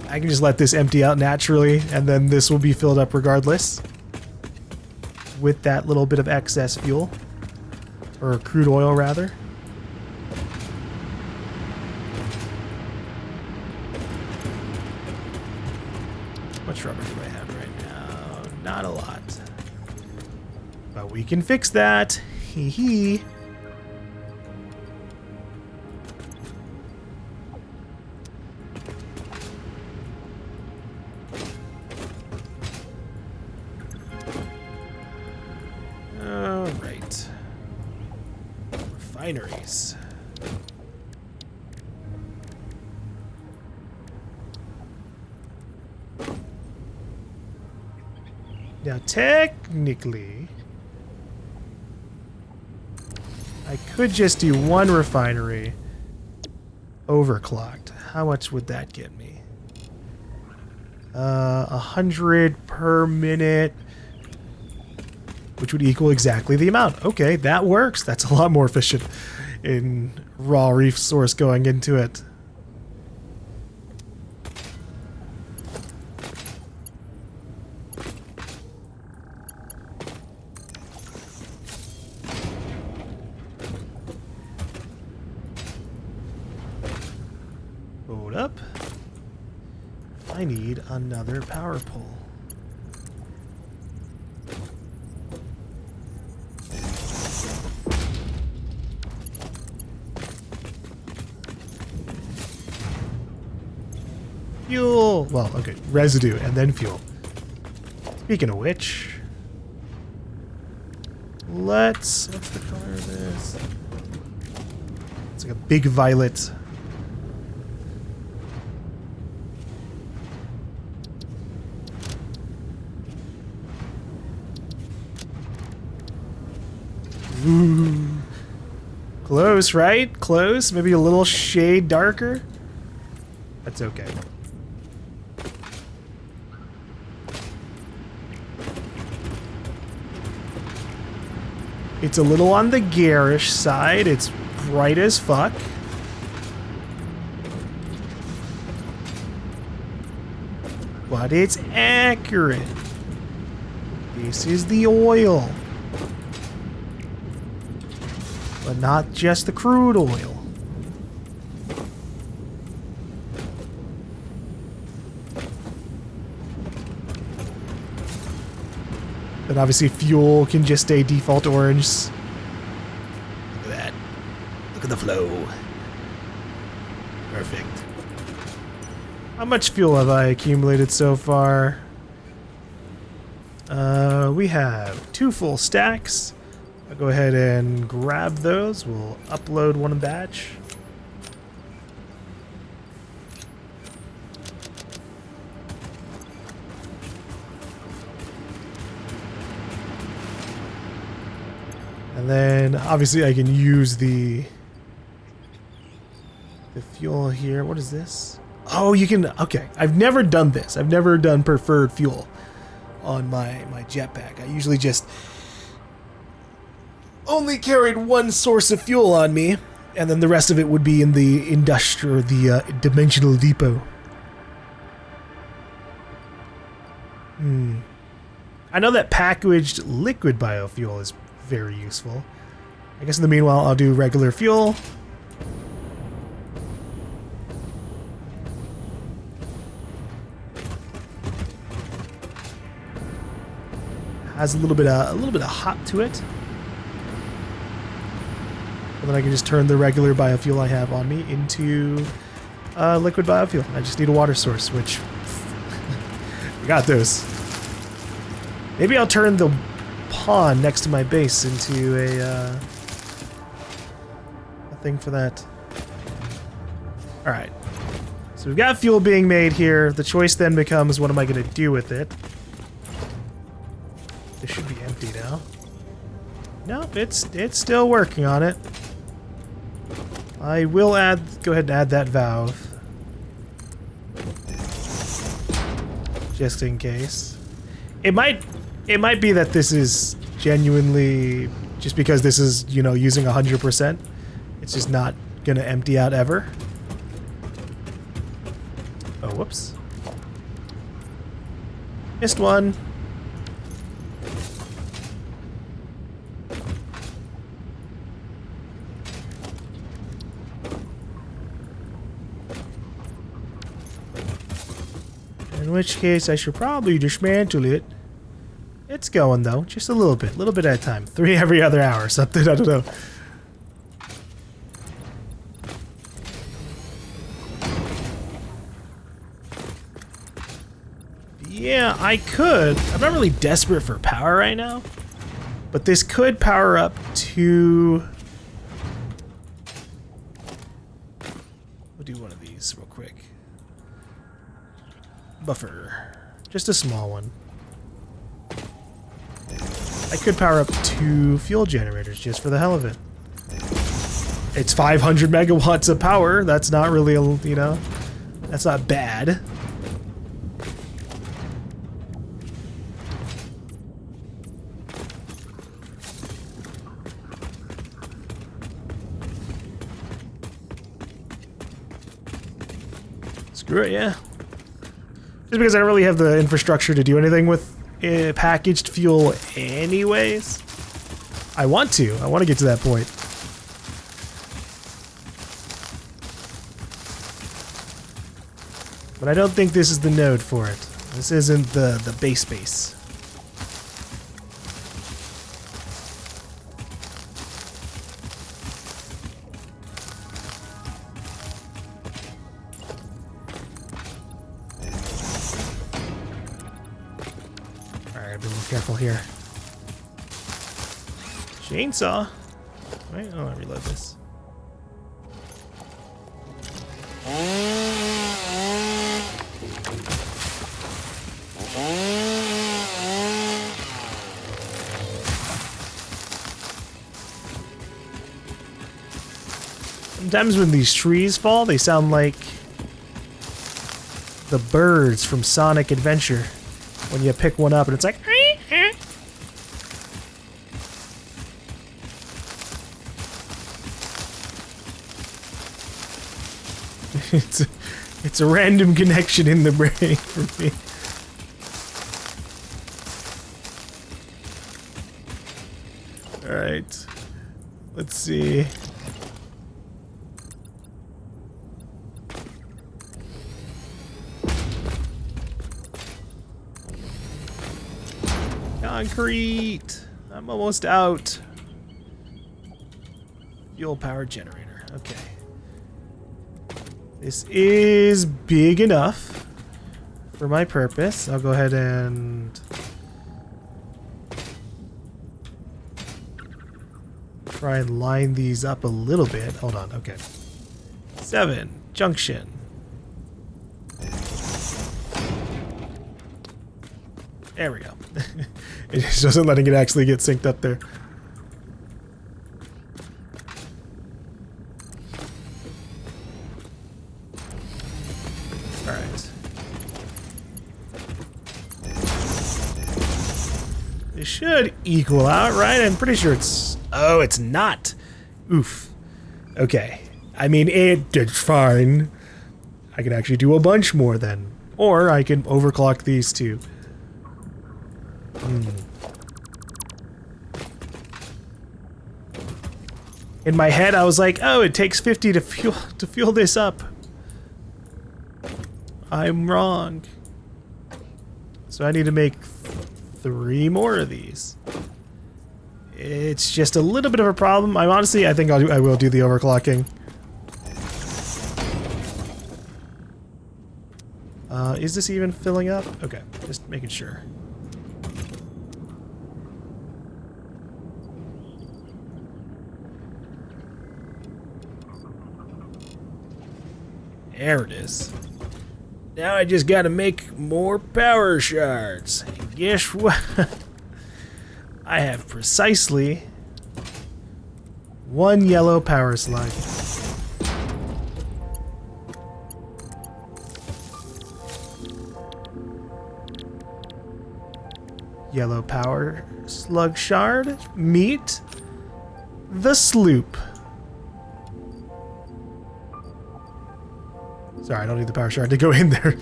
[SPEAKER 1] I can just let this empty out naturally, and then this will be filled up regardless with that little bit of excess fuel, or crude oil rather. How much rubber do I have right now? Not a lot. But we can fix that. Hee hee. Refineries. Now, technically, I could just do one refinery overclocked. How much would that get me? 100 per minute, which would equal exactly the amount. Okay, that works. That's a lot more efficient in raw resource going into it. Hold up. I need another power pole. Fuel! Well, okay, residue and then fuel. Speaking of which, what's the color of this? It's like a big violet. Ooh. Close, right? Close. Maybe a little shade darker. That's okay. It's a little on the garish side. It's bright as fuck. But it's accurate. This is the oil. But not just the crude oil. Then obviously fuel can just stay default orange. Look at that. Look at the flow. Perfect. How much fuel have I accumulated so far? We have 2 full stacks. I'll go ahead and grab those. We'll upload one batch. And then obviously I can use the fuel here. What is this? Oh, you can, okay. I've never done this. I've never done preferred fuel on my jetpack. I usually just only carried one source of fuel on me, and then the rest of it would be in the industrial, the dimensional depot. I know that packaged liquid biofuel is very useful. I guess in the meanwhile, I'll do regular fuel. Has a little bit of hop to it. And then I can just turn the regular biofuel I have on me into liquid biofuel. I just need a water source, which I got those. Maybe I'll turn the pond next to my base into a thing for that. All right. So we've got fuel being made here. The choice then becomes, what am I going to do with it? This should be empty now. Nope, it's still working on it. I will go ahead and add that valve. Just in case. It might be that this is genuinely, just because this is, you know, using 100%, it's just not gonna empty out ever. Oh, whoops. Missed one. In which case, I should probably dismantle it. It's going though, just a little bit at a time. 3 every other hour or something, I don't know. Yeah, I could. I'm not really desperate for power right now, but this could power up to... We'll do one of these real quick. Buffer. Just a small one. I could power up 2 fuel generators just for the hell of it. It's 500 megawatts of power. That's not really, you know, that's not bad. Screw it, yeah. Just because I don't really have the infrastructure to do anything with packaged fuel anyways. I want to get to that point. But I don't think this is the node for it. This isn't the base. Alright, be a little careful here. Chainsaw. Wait, oh, I reload this. Sometimes when these trees fall, they sound like the birds from Sonic Adventure. When you pick one up and it's like... It's a random connection in the brain for me. Alright. Let's see. Concrete! I'm almost out. Fuel power generator. Okay. This is big enough for my purpose. I'll go ahead and try and line these up a little bit. Hold on, okay. 7, junction. There we go. It just wasn't letting it actually get synced up there. Alright. It should equal out, right? I'm pretty sure it's... Oh, it's not. Oof. Okay. I mean, it's fine. I can actually do a bunch more then. Or I can overclock these two. In my head, I was like, "Oh, it takes 50 to fuel this up." I'm wrong. So I need to make 3 more of these. It's just a little bit of a problem. I think I will do the overclocking. Is this even filling up? Okay, just making sure. There it is. Now I just gotta make more power shards. And guess what? I have precisely 1 yellow power slug. Yellow power slug shard. Meet the sloop. Sorry, I don't need the power shard to go in there.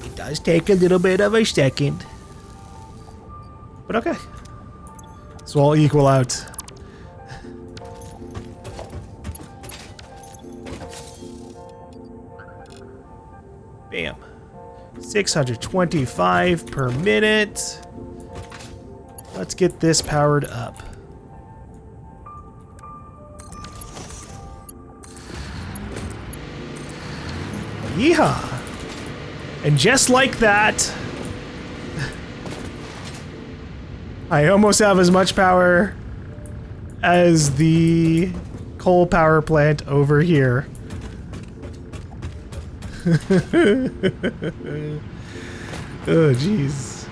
[SPEAKER 1] It does take a little bit of a second. But okay. So I'll equal out. Bam. 625 per minute. Let's get this powered up. Yeehaw! And just like that, I almost have as much power as the coal power plant over here. Oh, jeez.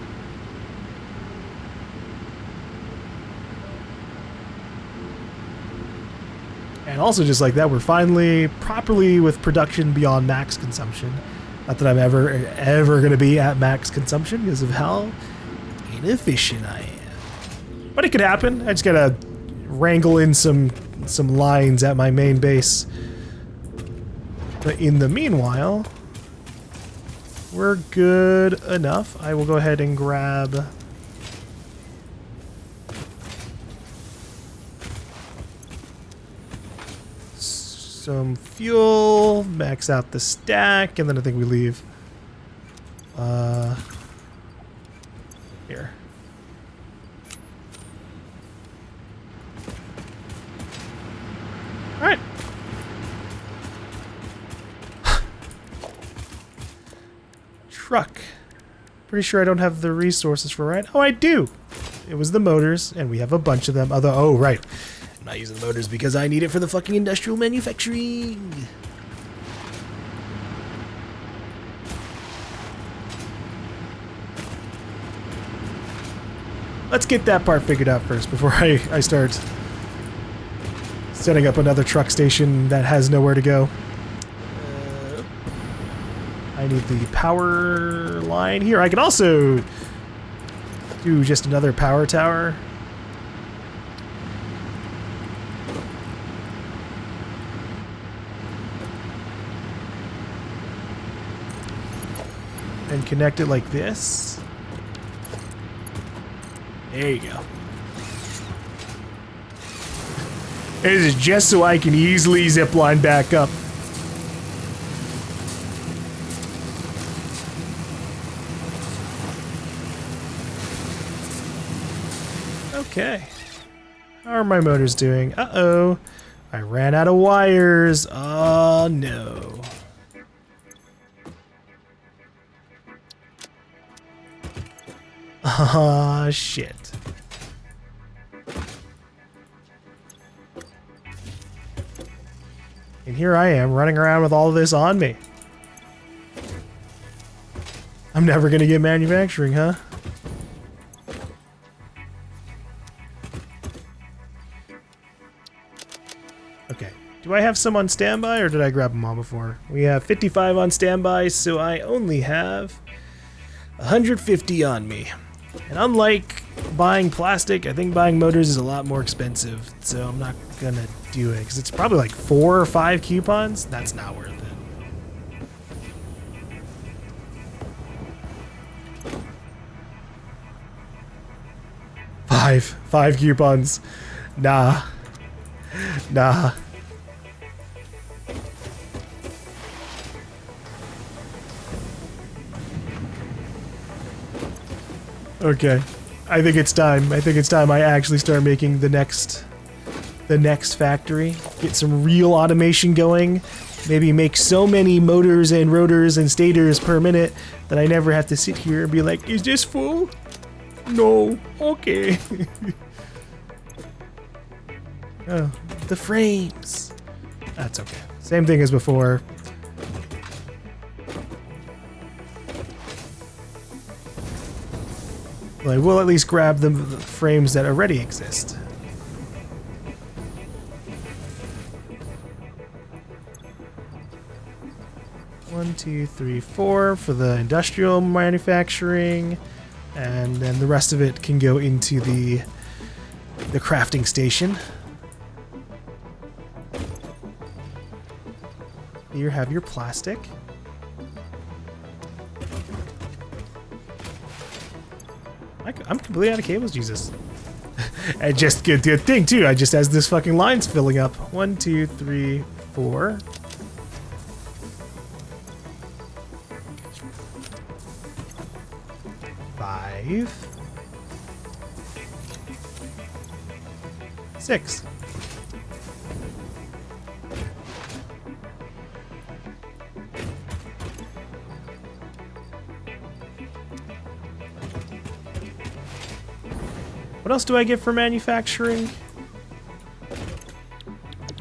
[SPEAKER 1] And also just like that, we're finally properly with production beyond max consumption. Not that I'm ever going to be at max consumption because of how inefficient I am. But it could happen. I just got to wrangle in some lines at my main base. But in the meanwhile, we're good enough. I will go ahead and grab some fuel, max out the stack, and then I think we leave. Here. All right. Truck. Pretty sure I don't have the resources for it. Oh, I do. It was the motors, and we have a bunch of them. Although, oh, right. I'm not using the motors because I need it for the fucking industrial manufacturing. Let's get that part figured out first before I start setting up another truck station that has nowhere to go. I need the power line here. I can also do just another power tower. And connect it like this. There you go. This is just so I can easily zipline back up. Okay. How are my motors doing? Uh-oh. I ran out of wires. Oh, no. Ah, shit. And here I am running around with all of this on me. I'm never gonna get manufacturing, huh? Okay. Do I have some on standby or did I grab them all before? We have 55 on standby, so I only have 150 on me. And unlike buying plastic, I think buying motors is a lot more expensive, so I'm not gonna do it because it's probably like 4 or 5 coupons. That's not worth it. Five coupons. Nah. Okay. I think it's time. I actually start making the next factory. Get some real automation going. Maybe make so many motors and rotors and stators per minute that I never have to sit here and be like, is this full? No. Okay. Oh, the frames. That's okay. Same thing as before. Like, we'll at least grab the frames that already exist. One, two, three, 4 for the industrial manufacturing, and then the rest of it can go into the crafting station. Here, have your plastic. I'm completely out of cables, Jesus. And just good thing too. I just as this fucking line's filling up. 1, 2, 3, 4. Five. 6. What else do I get for manufacturing?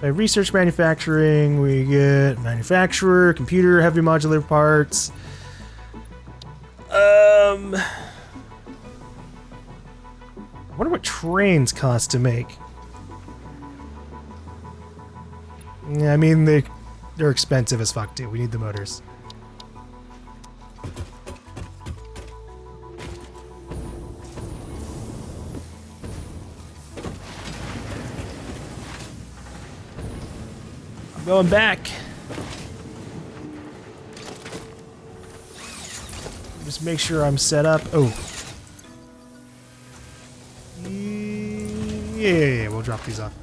[SPEAKER 1] By research manufacturing, we get manufacturer, computer, heavy modular parts. I wonder what trains cost to make. Yeah, I mean, they're expensive as fuck too. We need the motors. I'm going back. Just make sure I'm set up. Oh. Yeah, we'll drop these off.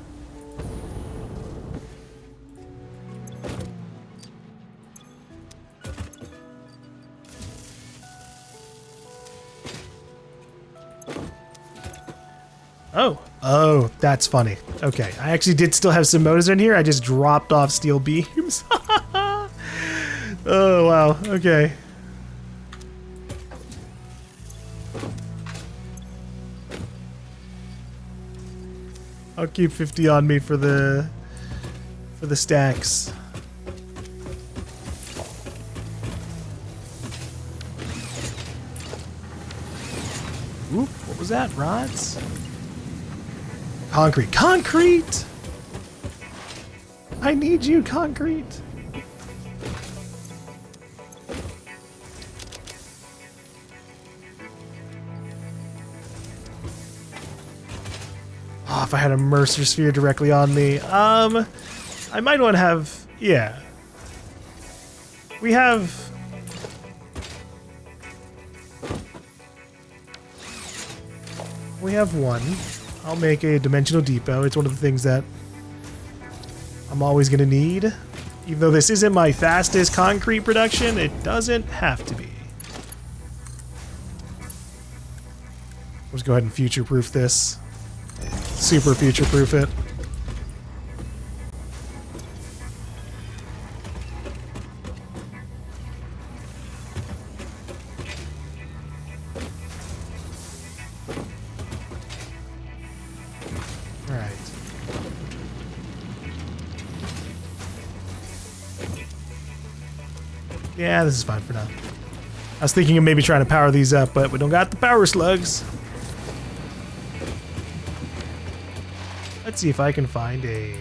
[SPEAKER 1] Oh, that's funny. Okay, I actually did still have some motors in here. I just dropped off steel beams. Oh, wow. Okay. I'll keep 50 on me for the stacks. Oop, what was that? Rods? Concrete. Concrete! I need you, concrete. Oh, if I had a Mercer sphere directly on me. I might want to have... Yeah. We have... We have one. I'll make a dimensional depot. It's one of the things that I'm always going to need. Even though this isn't my fastest concrete production, it doesn't have to be. Let's go ahead and future-proof this. Super future-proof it. Yeah, this is fine for now. I was thinking of maybe trying to power these up, but we don't got the power slugs. Let's see if I can find a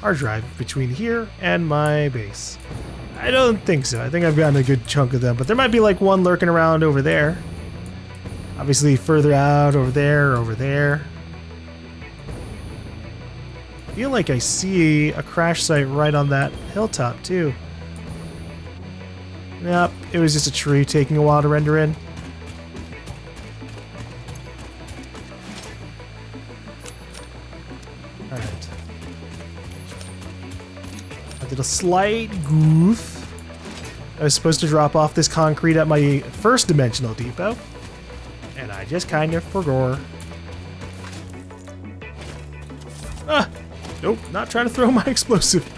[SPEAKER 1] hard drive between here and my base. I don't think so. I think I've gotten a good chunk of them, but there might be like one lurking around over there. Obviously further out, over there, over there. I feel like I see a crash site right on that hilltop too. Yep, it was just a tree taking a while to render in. Alright. I did a slight goof. I was supposed to drop off this concrete at my first dimensional depot, and I just kind of forgot. Ah! Nope, not trying to throw my explosive.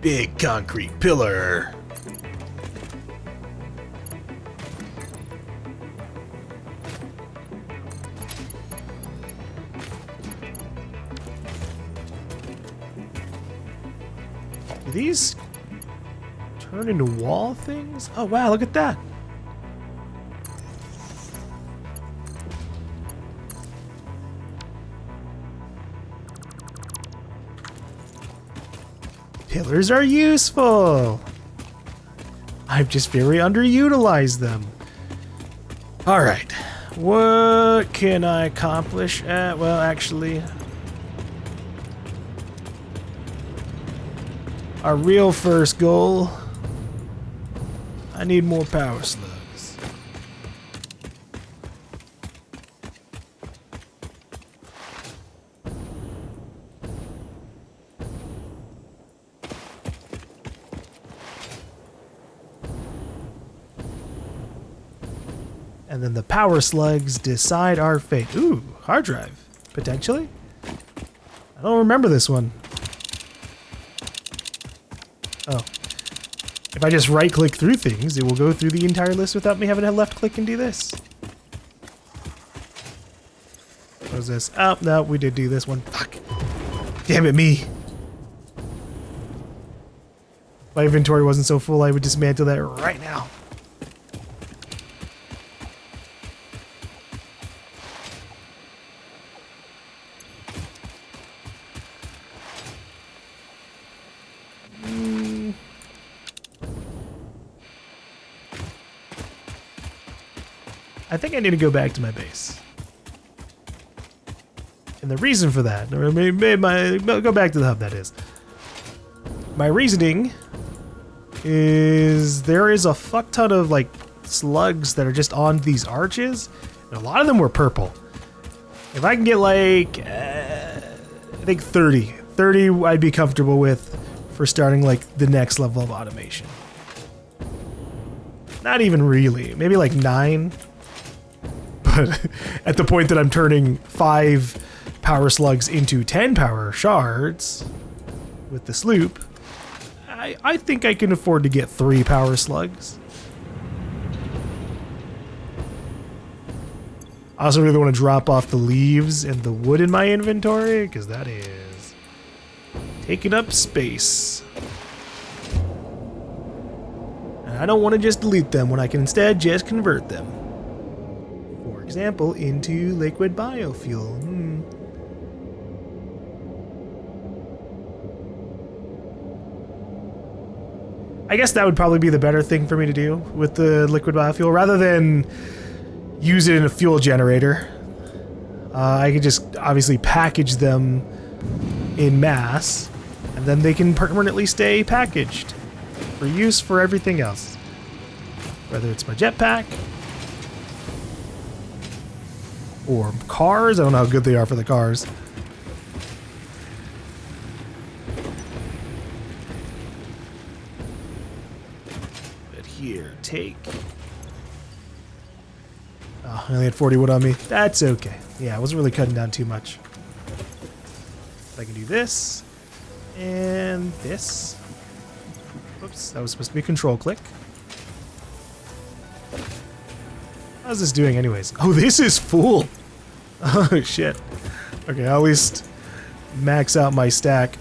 [SPEAKER 1] Big concrete pillar. Do these turn into wall things? Oh wow, look at that. Pillars are useful. I've just very underutilized them. All right, what can I accomplish? Well, actually, our real first goal, I need more power slugs. And then the power slugs decide our fate. Ooh, hard drive, potentially? I don't remember this one. Oh. If I just right-click through things, it will go through the entire list without me having to left-click and do this. What is this? Oh, no, we did do this one. Fuck. Damn it, me. If my inventory wasn't so full, I would dismantle that right now. I think I need to go back to my base. And the reason for that, or maybe go back to the hub, that is. My reasoning is there is a fuck ton of like slugs that are just on these arches, and a lot of them were purple. If I can get like, I think 30 I'd be comfortable with for starting like the next level of automation. Not even really, maybe like 9. But at the point that I'm turning 5 power slugs into 10 power shards with the sloop, I think I can afford to get 3 power slugs. I also really want to drop off the leaves and the wood in my inventory, because that is taking up space. And I don't want to just delete them when I can instead just convert them. For example, into liquid biofuel. I guess that would probably be the better thing for me to do with the liquid biofuel, rather than use it in a fuel generator. I could just obviously package them in mass, and then they can permanently stay packaged for use for everything else. Whether it's my jetpack, or cars. I don't know how good they are for the cars. But here, take... Oh, I only had 40 wood on me. That's okay. Yeah, I wasn't really cutting down too much. I can do this. And this. Oops, that was supposed to be a control click. How's this doing anyways? Oh, this is full! Oh, shit. Okay, I'll at least max out my stack.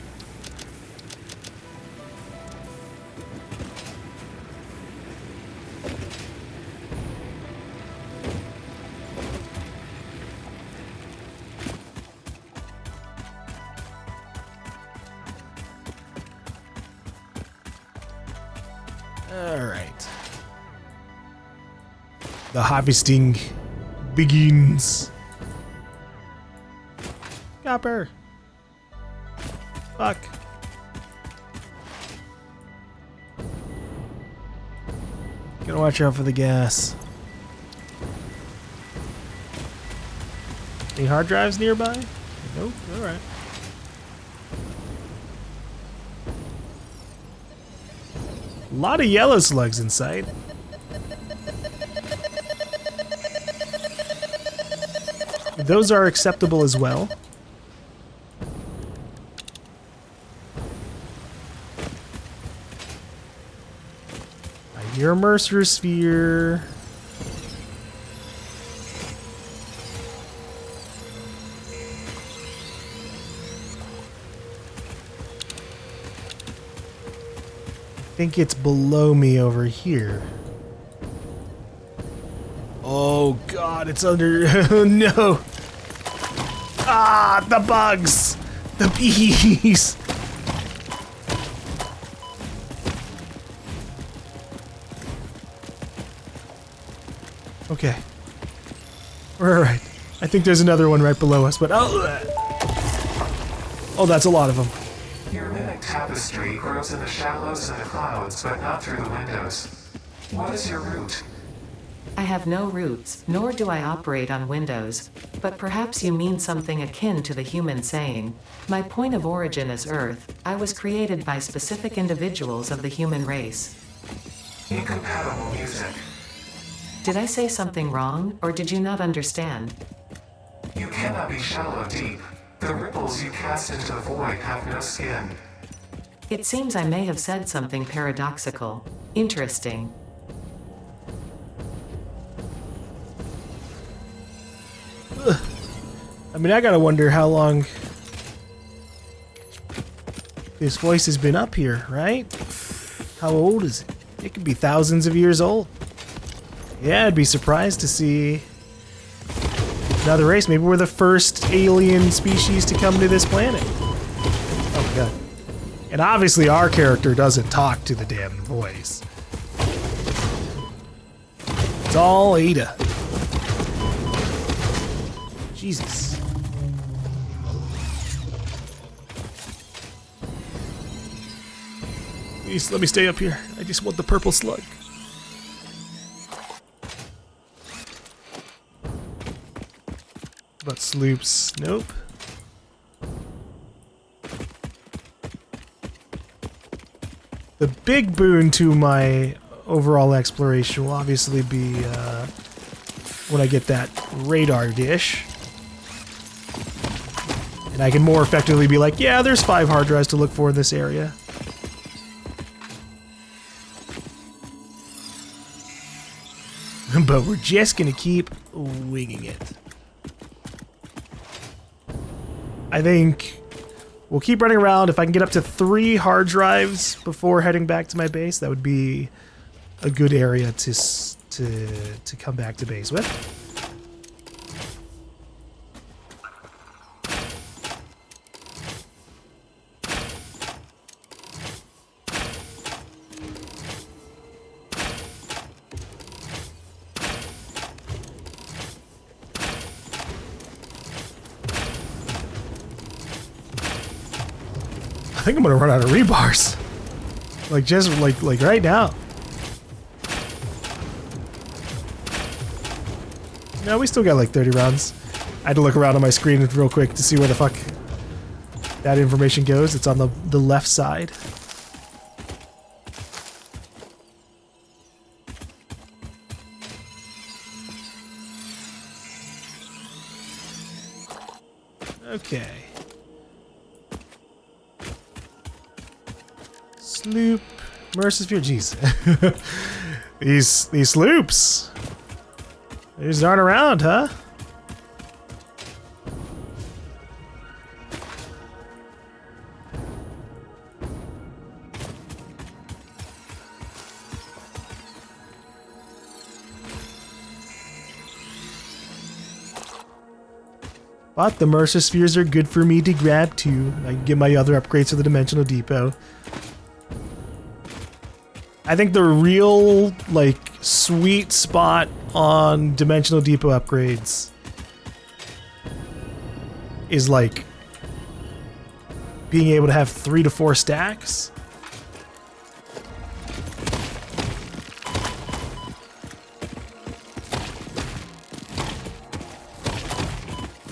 [SPEAKER 1] Alright. The harvesting begins. Copper. Fuck. Gotta watch out for the gas. Any hard drives nearby? Nope. Alright. A lot of yellow slugs in sight. Those are acceptable as well. I hear a Mercer sphere. I think it's below me over here. Oh god, it's under... Oh no! Ah, the bugs! The bees! Okay. We're alright. I think there's another one right below us, but... Oh, that's a lot of them.
[SPEAKER 3] Your mimic tapestry grows in the shallows and the clouds, but not through the windows. What is your route?
[SPEAKER 2] I have no roots, nor do I operate on Windows. But perhaps you mean something akin to the human saying, "My point of origin is Earth. I was created by specific individuals of the human race."
[SPEAKER 3] Incompatible music.
[SPEAKER 2] Did I say something wrong, or did you not understand?
[SPEAKER 3] You cannot be shallow deep. The ripples you cast into the void have no skin.
[SPEAKER 2] It seems I may have said something paradoxical. Interesting.
[SPEAKER 1] I mean, I gotta wonder how long this voice has been up here, right? How old is it? It could be thousands of years old. Yeah, I'd be surprised to see another race. Maybe we're the first alien species to come to this planet. Oh my god. And obviously our character doesn't talk to the damn voice. It's all Ada. Jesus. Please let me stay up here. I just want the purple slug. About sloops? Nope. The big boon to my overall exploration will obviously be when I get that radar dish. And I can more effectively be like, yeah, there's 5 hard drives to look for in this area. But we're just gonna keep winging it. I think we'll keep running around. If I can get up to 3 hard drives before heading back to my base, that would be a good area to come back to base with. I think I'm gonna run out of rebars. Like just like right now. No, we still got like 30 rounds. I had to look around on my screen real quick to see where the fuck that information goes. It's on the left side. Okay. Sloop, Mercersphere, jeez. these sloops. They just aren't around, huh? But the Mercerspheres are good for me to grab too. I can get my other upgrades to the Dimensional Depot. I think the real, like, sweet spot on Dimensional Depot upgrades is, like, being able to have 3 to 4 stacks.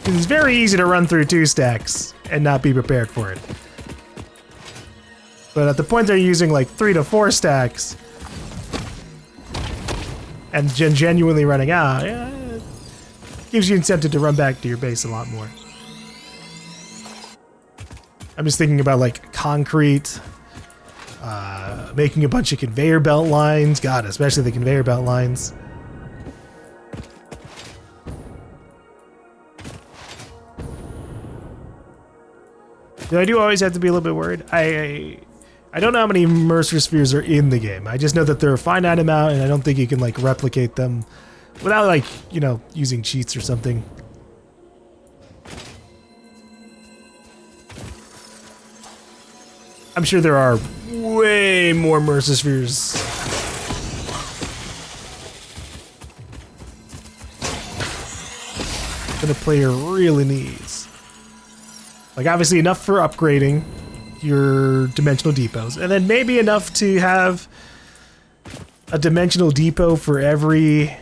[SPEAKER 1] It's very easy to run through 2 stacks and not be prepared for it. But at the point they're using like 3 to 4 stacks and genuinely running out, yeah, it gives you incentive to run back to your base a lot more. I'm just thinking about like concrete, making a bunch of conveyor belt lines. God, especially the conveyor belt lines. I do always have to be a little bit worried. I don't know how many Mercerspheres are in the game. I just know that they're a finite amount, and I don't think you can like replicate them without like, you know, using cheats or something. I'm sure there are way more Mercerspheres than a player really needs. Like, obviously enough for upgrading your Dimensional Depots, and then maybe enough to have a Dimensional Depot for every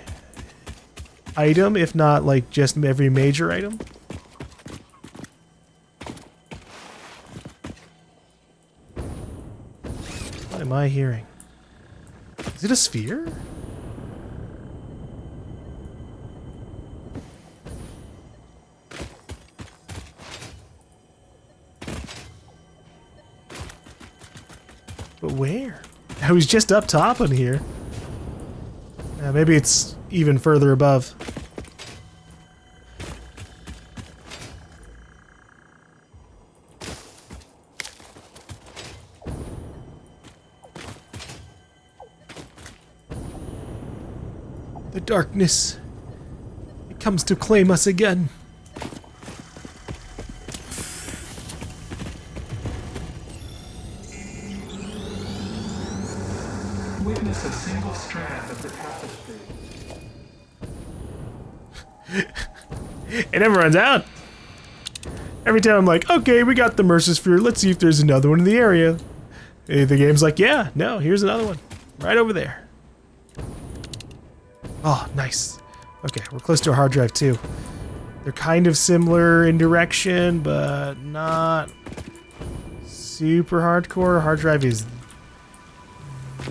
[SPEAKER 1] item, if not like just every major item. What am I hearing? Is it a sphere? But where? I was just up top on here. Maybe it's even further above. darkness. It comes to claim us again.
[SPEAKER 3] Witness a single strand of the tapestry.
[SPEAKER 1] It never runs out. Every time I'm like, okay, we got the Mercer Sphere. Let's see if there's another one in the area. The game's like, yeah, no, here's another one. Right over there. Oh, nice. Okay, we're close to a hard drive too. They're kind of similar in direction, but not super hardcore. Hard drive is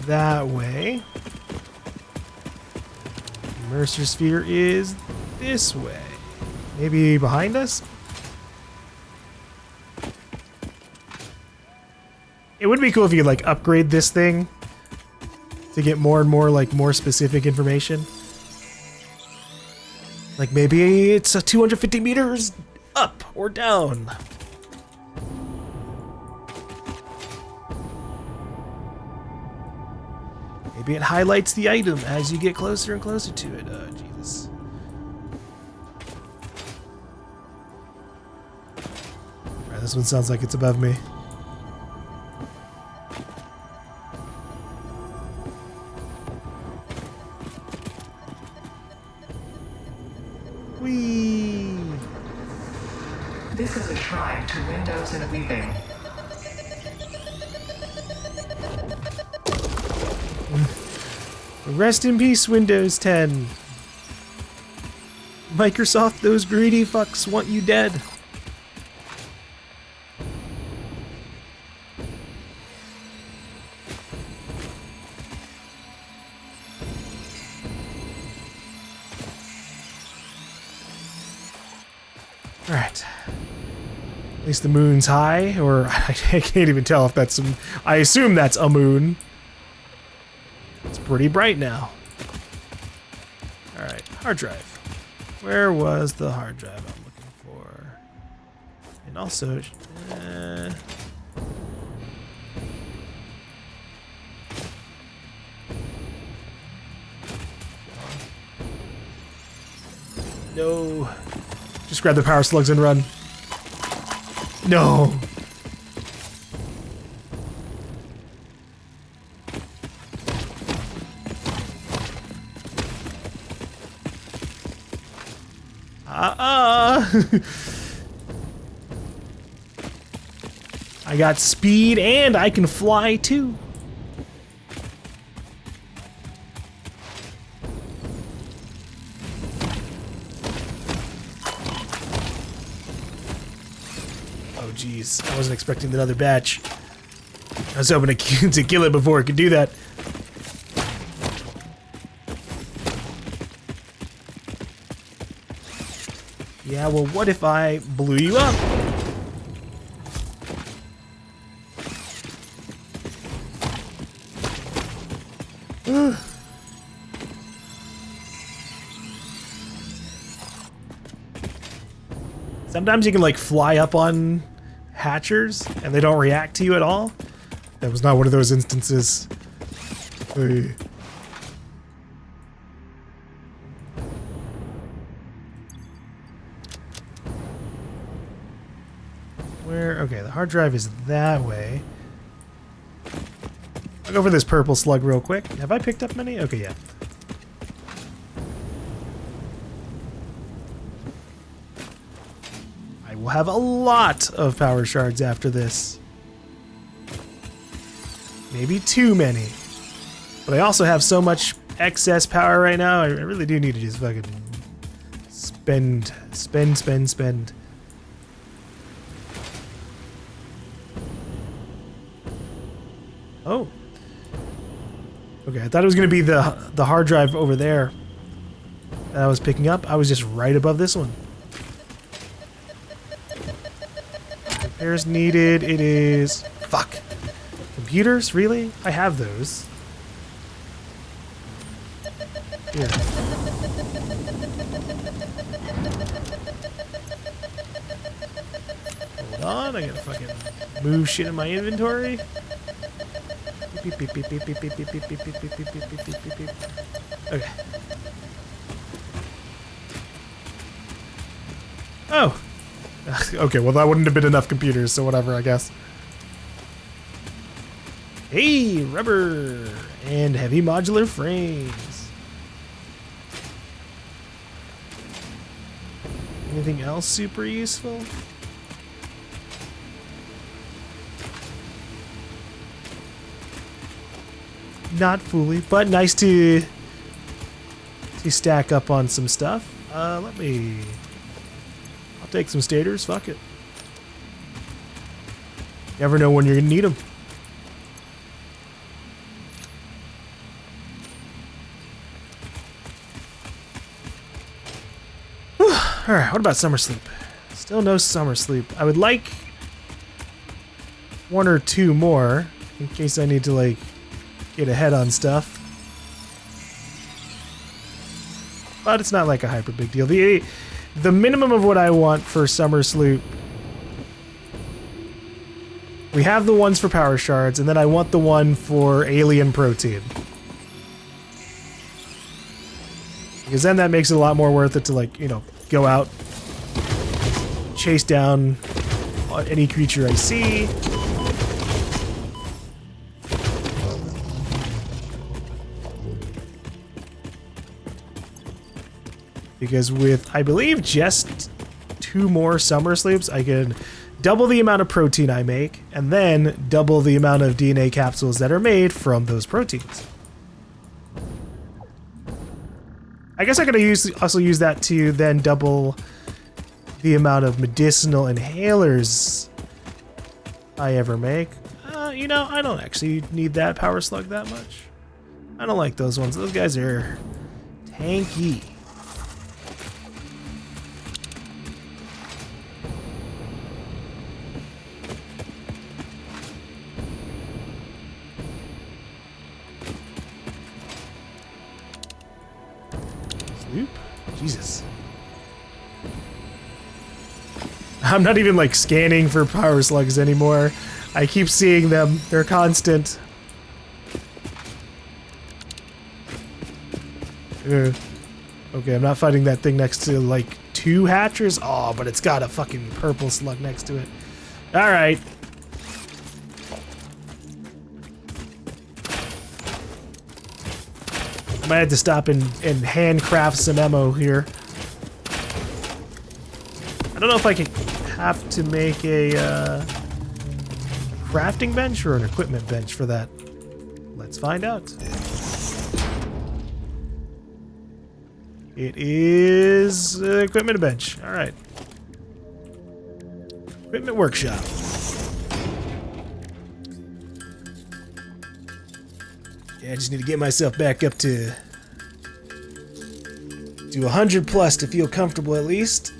[SPEAKER 1] that way. Mercer Sphere is this way. Maybe behind us? It would be cool if you could like upgrade this thing to get more and more like more specific information. Like maybe it's a 250 meters up or down. Maybe it highlights the item as you get closer and closer to it. Oh, Jesus. Alright, this one sounds like it's above me. Whee!
[SPEAKER 3] This is a shrine to windows and weaving.
[SPEAKER 1] Rest in peace, Windows 10. Microsoft, those greedy fucks want you dead. Alright. At least the moon's high, or I can't even tell if that's I assume that's a moon. It's pretty bright now. Alright, hard drive. Where was the hard drive I'm looking for? And also, no. Just grab the power slugs and run. No. I got speed and I can fly too. Oh geez, I wasn't expecting another batch. I was hoping to kill it before it could do that. Yeah, well, what if I blew you up? Sometimes you can, like, fly up on hatchers, and they don't react to you at all. That was not one of those instances. Hey. Where? Okay, the hard drive is that way. I'll go for this purple slug real quick. Have I picked up many? Okay, yeah. I will have a lot of power shards after this. Maybe too many. But I also have so much excess power right now, I really do need to just fucking spend. Oh. Okay, I thought it was going to be the hard drive over there that I was picking up. I was just right above this one. Repairs needed. It is... Fuck. Computers? Really? I have those. Here. Hold on, I gotta fucking move shit in my inventory. Okay. Oh. Okay, well that wouldn't have been enough computers, so whatever, I guess. Hey, rubber and heavy modular frames. Anything else super useful? Not fully, but nice to stack up on some stuff. I'll take some stators, fuck it. Never know when you're gonna need them. Alright, what about summer sleep? Still no summer sleep. I would like one or two more in case I need to like get ahead on stuff. But it's not like a hyper big deal. The minimum of what I want for summer sleep. We have the ones for power shards, and then I want the one for alien protein. Because then that makes it a lot more worth it to, like, you know, go out, chase down any creature I see. Because with, I believe, just 2 more summer sleeps, I can double the amount of protein I make, and then double the amount of DNA capsules that are made from those proteins. I guess I could also use that to then double the amount of medicinal inhalers I ever make. You know, I don't actually need that power slug that much. I don't like those ones. Those guys are tanky. Jesus. I'm not even like scanning for power slugs anymore. I keep seeing them. They're constant. Okay, I'm not fighting that thing next to like 2 hatchers. Oh, but it's got a fucking purple slug next to it. Alright. Might have to stop and handcraft some ammo here. I don't know if I have to make a crafting bench or an equipment bench for that. Let's find out. It is equipment bench. All right. Equipment workshop. I just need to get myself back up to 100 plus to feel comfortable at least.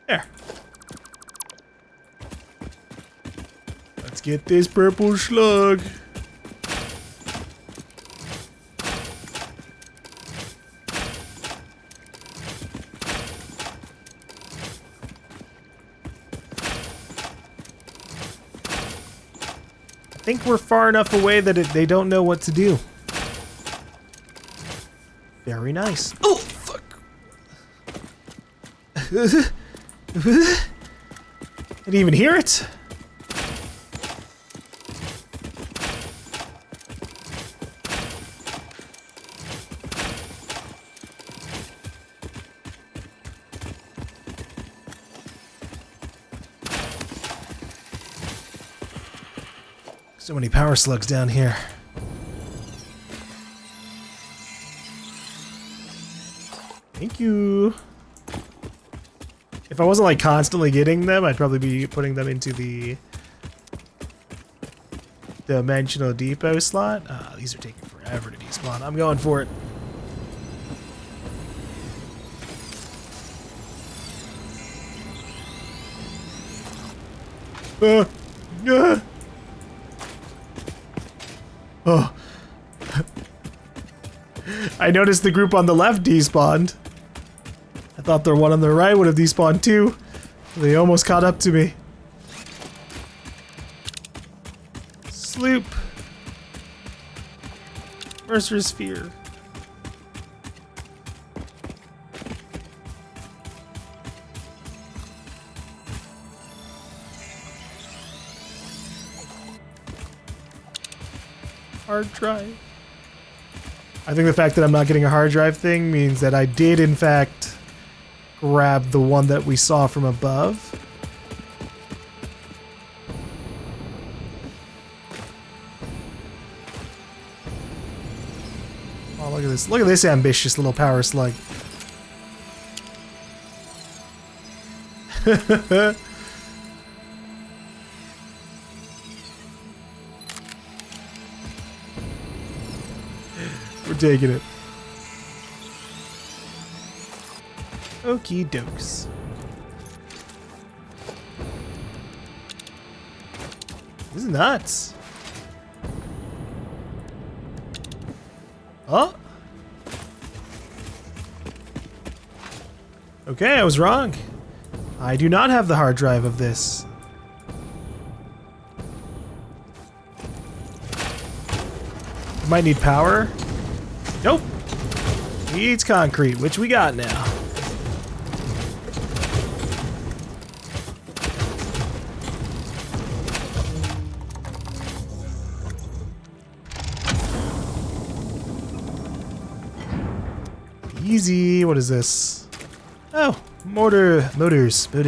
[SPEAKER 1] There. Let's get this purple slug. I think we're far enough away that they don't know what to do. Very nice. Oh, fuck. I didn't even hear it. So many power slugs down here. Thank you. If I wasn't like constantly getting them, I'd probably be putting them into the dimensional depot slot. These are taking forever to despawn. I'm going for it. Oh. I noticed the group on the left despawned. I thought the one on the right would have despawned too. They almost caught up to me. Sloop. Mercer's Sphere. Hard drive. I think the fact that I'm not getting a hard drive thing means that I did in fact grab the one that we saw from above. Oh, look at this. Look at this ambitious little power slug. We're taking it. Okie dokes. This is nuts. Oh. Okay, I was wrong. I do not have the hard drive of this. Might need power. Nope. Needs concrete, which we got now. Easy. What is this? Oh, motors. We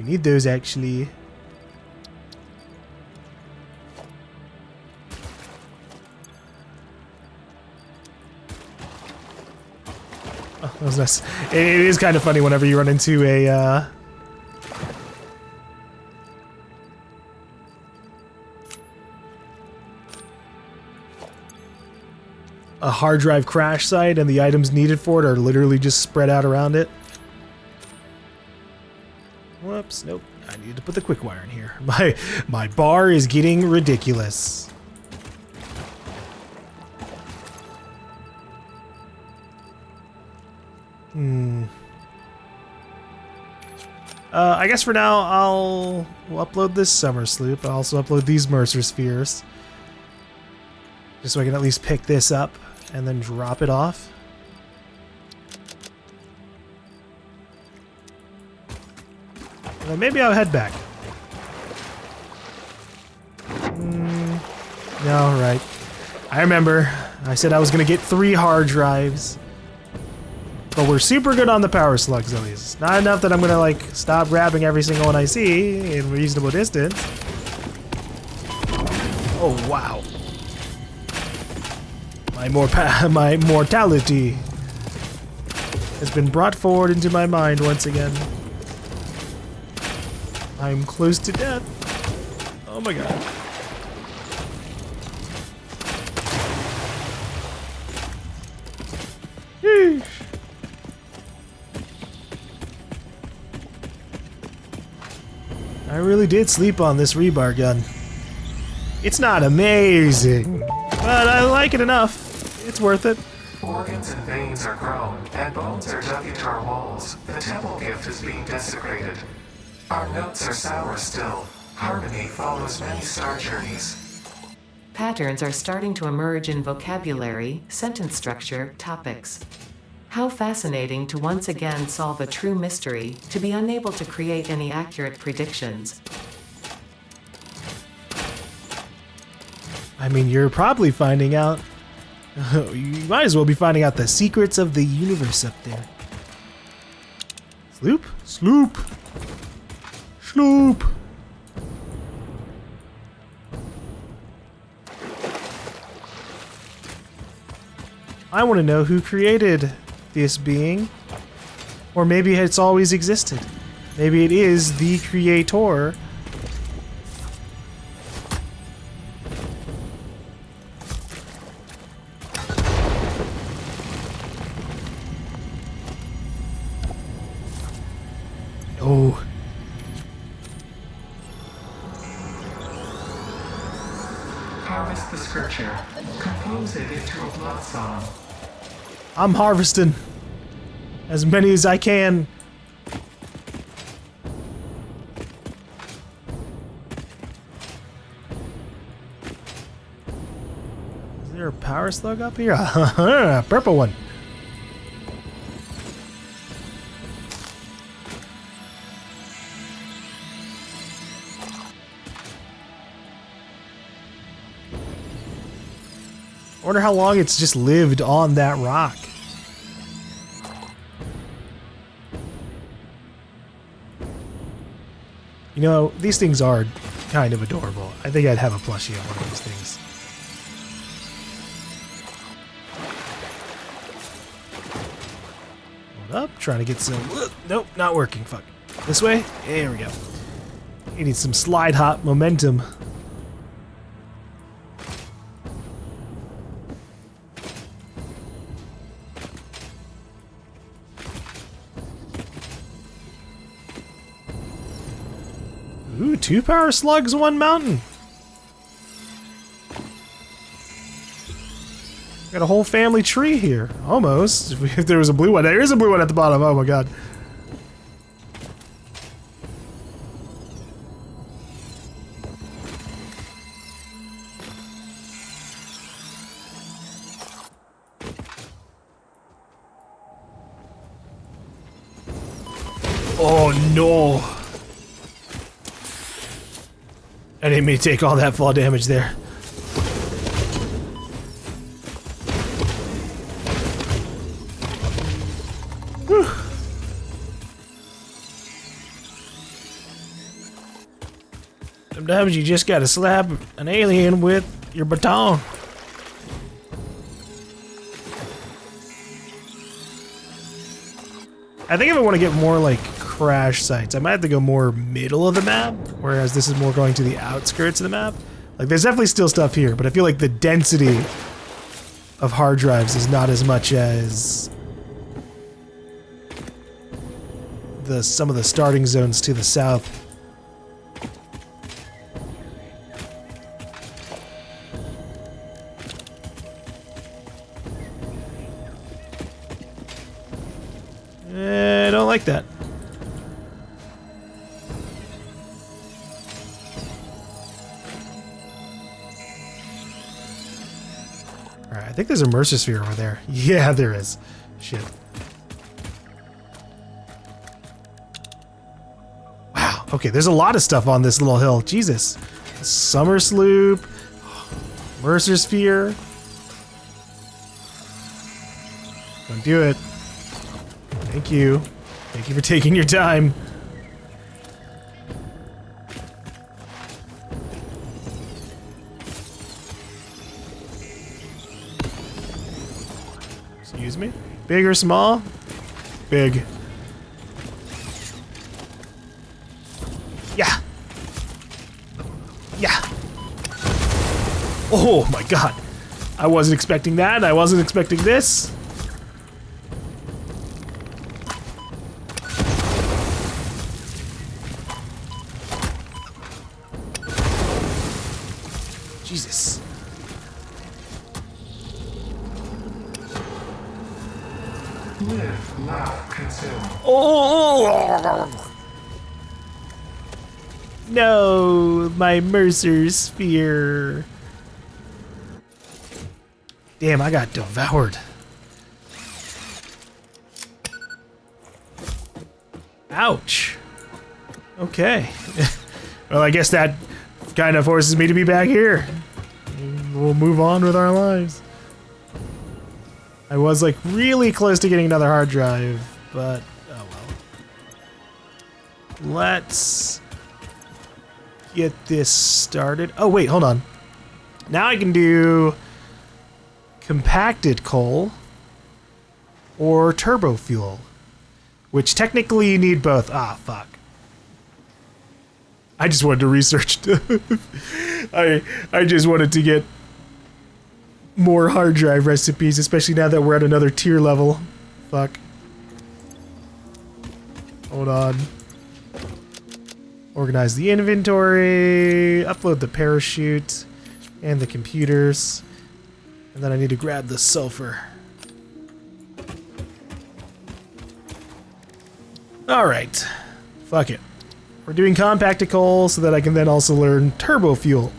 [SPEAKER 1] need those actually. Oh, that was nice. It is kind of funny whenever you run into a hard drive crash site and the items needed for it are literally just spread out around it. Whoops, nope. I need to put the quick wire in here. My bar is getting ridiculous. I guess for now I'll upload this summer sloop. I'll also upload these Mercer spheres. Just so I can at least pick this up and then drop it off. And then maybe I'll head back. No, right. I remember. I said I was going to get 3 hard drives. But we're super good on the power slugs, at least. Not enough that I'm going to, like, stop grabbing every single one I see in reasonable distance. Oh, wow. My mortality has been brought forward into my mind once again. I'm close to death. Oh my god. Yeesh. I really did sleep on this rebar gun. It's not amazing, but I like it enough. It's worth it.
[SPEAKER 3] Organs and veins are grown, and bones are dug into our walls. The temple gift is being desecrated. Our notes are sour still. Harmony follows many star journeys.
[SPEAKER 2] Patterns are starting to emerge in vocabulary, sentence structure, topics. How fascinating to once again solve a true mystery, to be unable to create any accurate predictions.
[SPEAKER 1] I mean, you're probably finding out. You might as well be finding out the secrets of the universe up there. Sloop? Sloop! Sloop! I want to know who created this being. Or maybe it's always existed. Maybe it is the creator. Oh.
[SPEAKER 3] Harvest the scripture. Compose it into a blood song.
[SPEAKER 1] I'm harvesting as many as I can. there a power slug up here? Purple one. I wonder how long it's just lived on that rock. You know, these things are kind of adorable. I think I'd have a plushie of one of these things. Hold up, trying to get some... Nope, not working. Fuck. This way? There we go. You need some slide hop momentum. Ooh, 2 power slugs, 1 mountain. Got a whole family tree here. Almost. If there was a blue one. There is a blue one at the bottom. Oh my god. Oh no. I didn't mean to take all that fall damage there. Whew. Sometimes you just gotta slap an alien with your baton. I think if I want to get more like crash sites, I might have to go more middle of the map, whereas this is more going to the outskirts of the map. Like there's definitely still stuff here, but I feel like the density of hard drives is not as much as some of the starting zones to the south. I don't like that. Alright, I think there's a Mercer sphere over there. Yeah, there is. Shit. Wow, okay, there's a lot of stuff on this little hill. Jesus. Summer Sloop. Mercer sphere. Don't do it. Thank you. Thank you for taking your time. Excuse me? Big or small? Big. Yeah. Yeah. Oh my god. I wasn't expecting that. I wasn't expecting this. Jesus.
[SPEAKER 3] Live, laugh, consume.
[SPEAKER 1] Oh! No, my Mercer sphere. Damn, I got devoured. Ouch. Okay. Well, I guess that kind of forces me to be back here. We'll move on with our lives. I was like really close to getting another hard drive, but oh well. Let's get this started. Oh wait, hold on. Now I can do compacted coal or turbo fuel, which technically you need both. Ah, fuck. I just wanted to research. I just wanted to get more hard drive recipes, especially now that we're at another tier level. Fuck. Hold on. Organize the inventory, upload the parachute and the computers, and then I need to grab the sulfur. Alright. Fuck it. We're doing compacted coal so that I can then also learn turbo fuel.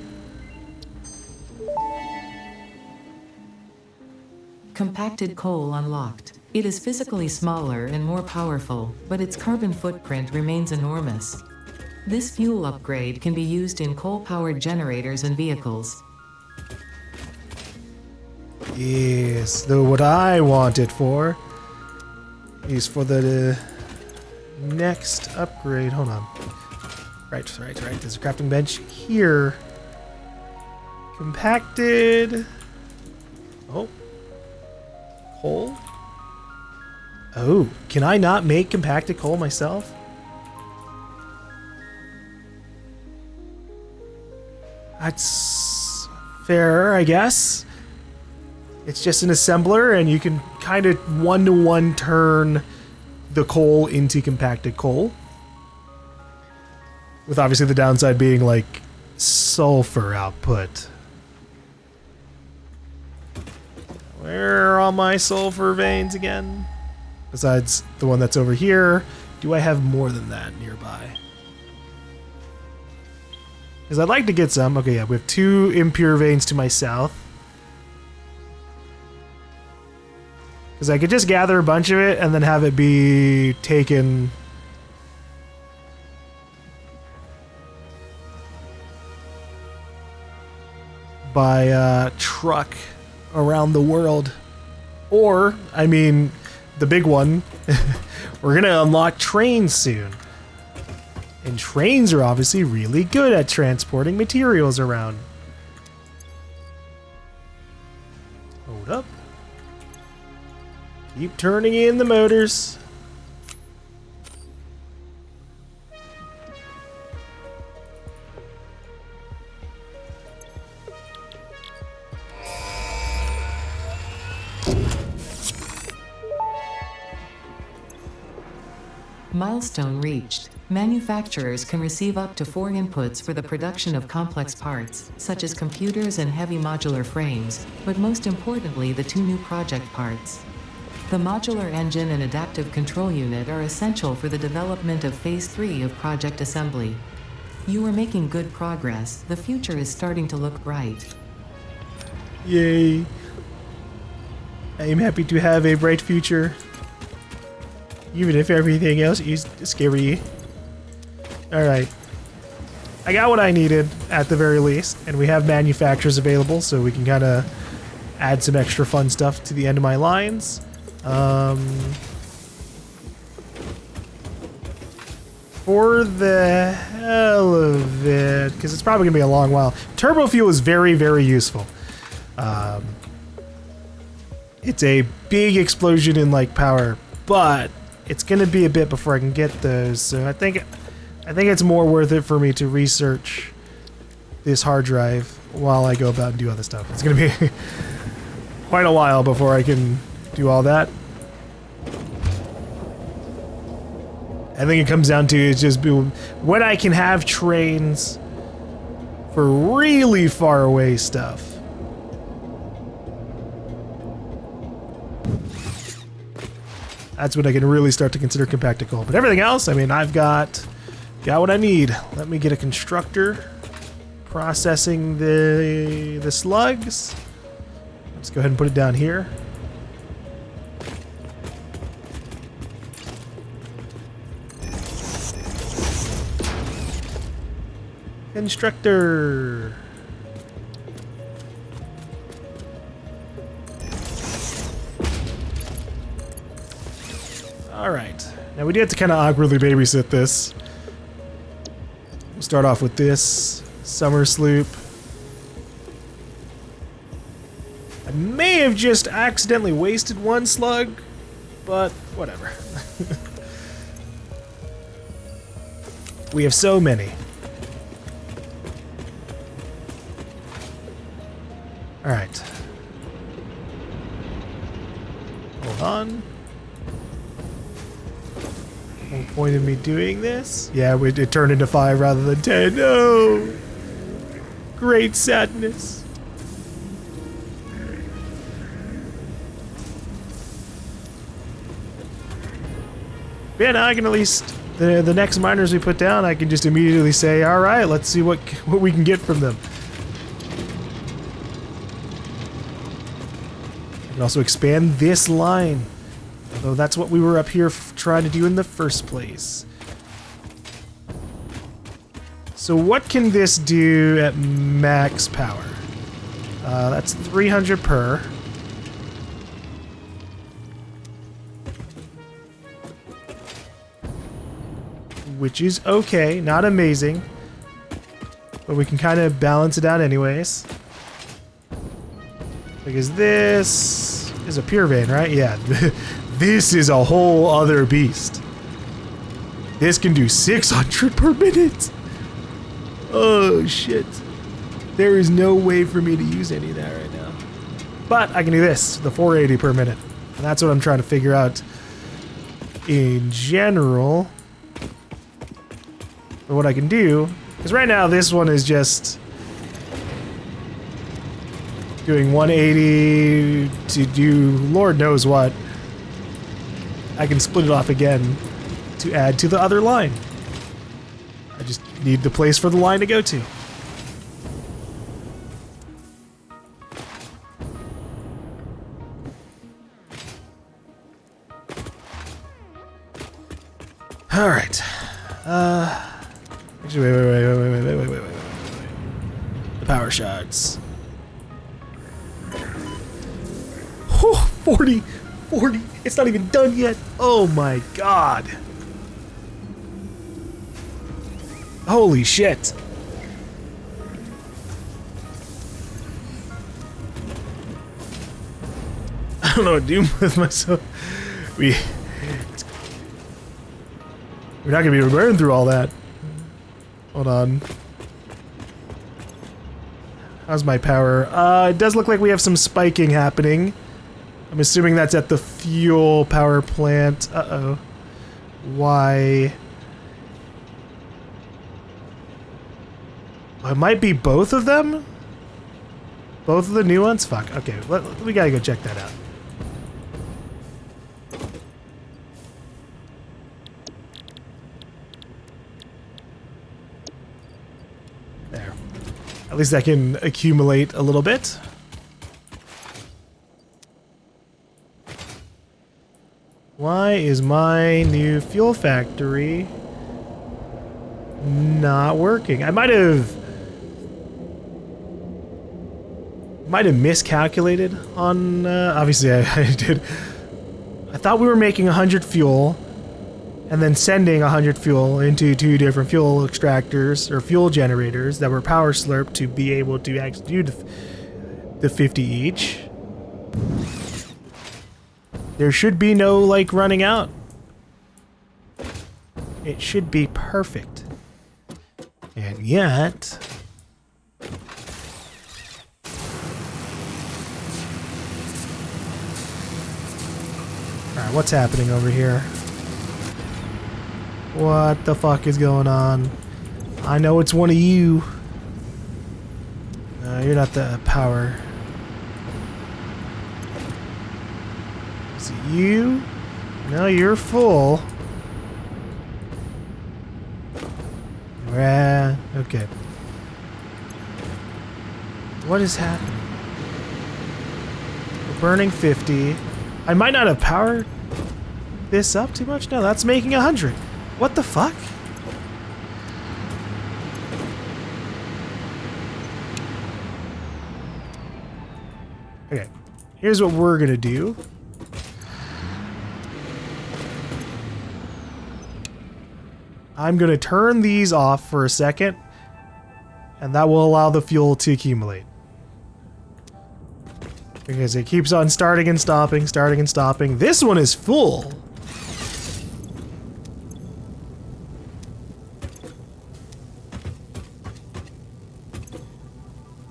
[SPEAKER 2] Compacted coal unlocked. It is physically smaller and more powerful, but its carbon footprint remains enormous. This fuel upgrade can be used in coal-powered generators and vehicles.
[SPEAKER 1] Yes, though what I want it for is for the next upgrade. Hold on. Right. There's a crafting bench here. Compacted. Oh. Coal? Oh, can I not make compacted coal myself? That's fair, I guess. It's just an assembler, and you can kind of one-to-one turn the coal into compacted coal. With obviously the downside being like sulfur output. Where are all my sulfur veins again? Besides the one that's over here, do I have more than that nearby? Because I'd like to get some. Okay, yeah, we have 2 impure veins to my south. Because I could just gather a bunch of it and then have it be taken by truck around the world. Or, I mean, the big one, we're going to unlock trains soon. And trains are obviously really good at transporting materials around. Hold up. Keep turning in the motors.
[SPEAKER 2] Milestone reached. Manufacturers can receive up to 4 inputs for the production of complex parts, such as computers and heavy modular frames, but most importantly the 2 new project parts. The modular engine and adaptive control unit are essential for the development of Phase 3 of Project Assembly. You are making good progress. The future is starting to look bright.
[SPEAKER 1] Yay. I am happy to have a bright future. Even if everything else is scary. Alright. I got what I needed, at the very least, and we have manufacturers available, so we can kind of add some extra fun stuff to the end of my lines. For the hell of it, because it's probably going to be a long while. Turbo fuel is very, very useful. It's a big explosion in like power, but it's going to be a bit before I can get those. So I think it's more worth it for me to research this hard drive while I go about and do other stuff. It's going to be quite a while before I can do all that. I think it comes down to is just when I can have trains for really far away stuff. That's when I can really start to consider compacted coal. But everything else, I mean, I've got what I need. Let me get a constructor processing the slugs. Let's go ahead and put it down here. Constructor. Alright. Now we do have to kind of awkwardly babysit this. We'll start off with this summer sloop. I may have just accidentally wasted one slug, but whatever. We have so many. Alright. Hold on. Whole point of me doing this? Yeah, it turned into 5 rather than 10. No! Great sadness. Yeah, now I can at least, the next miners we put down, I can just immediately say, alright, let's see what we can get from them. can also expand this line. Although that's what we were up here trying to do in the first place. So what can this do at max power? That's 300 per. Which is okay, not amazing. But we can kind of balance it out anyways. Because this is a pure vein, right? Yeah, this is a whole other beast. This can do 600 per minute. Oh, shit. There is no way for me to use any of that right now. But I can do this, the 480 per minute. And that's what I'm trying to figure out in general. But what I can do, because right now this one is just doing 180 to do Lord knows what. I can split it off again to add to the other line. I just need the place for the line to go to. All right. Actually, wait. The power shots. Oh, 40. It's not even done yet. Oh my god. Holy shit. I don't know what to do with myself. We're not gonna be able to burn through all that. Hold on. How's my power? It does look like we have some spiking happening. I'm assuming that's at the fuel power plant. Uh-oh. Why? It might be both of them? Both of the new ones? Fuck. Okay, we gotta go check that out. There. At least I can accumulate a little bit. Why is my new fuel factory not working? I might have miscalculated on, obviously I did. I thought we were making 100 fuel and then sending 100 fuel into 2 different fuel extractors or fuel generators that were power slurped to be able to actually do the 50 each. There should be no, like, running out. It should be perfect. And yet... Alright, what's happening over here? What the fuck is going on? I know it's one of you. No, you're not the power. Is it you? No, you're full. Okay. What is happening? We're burning 50. I might not have powered this up too much. No, that's making 100. What the fuck? Okay, here's what we're gonna do. I'm gonna turn these off for a second, and that will allow the fuel to accumulate. Because it keeps on starting and stopping, starting and stopping. This one is full.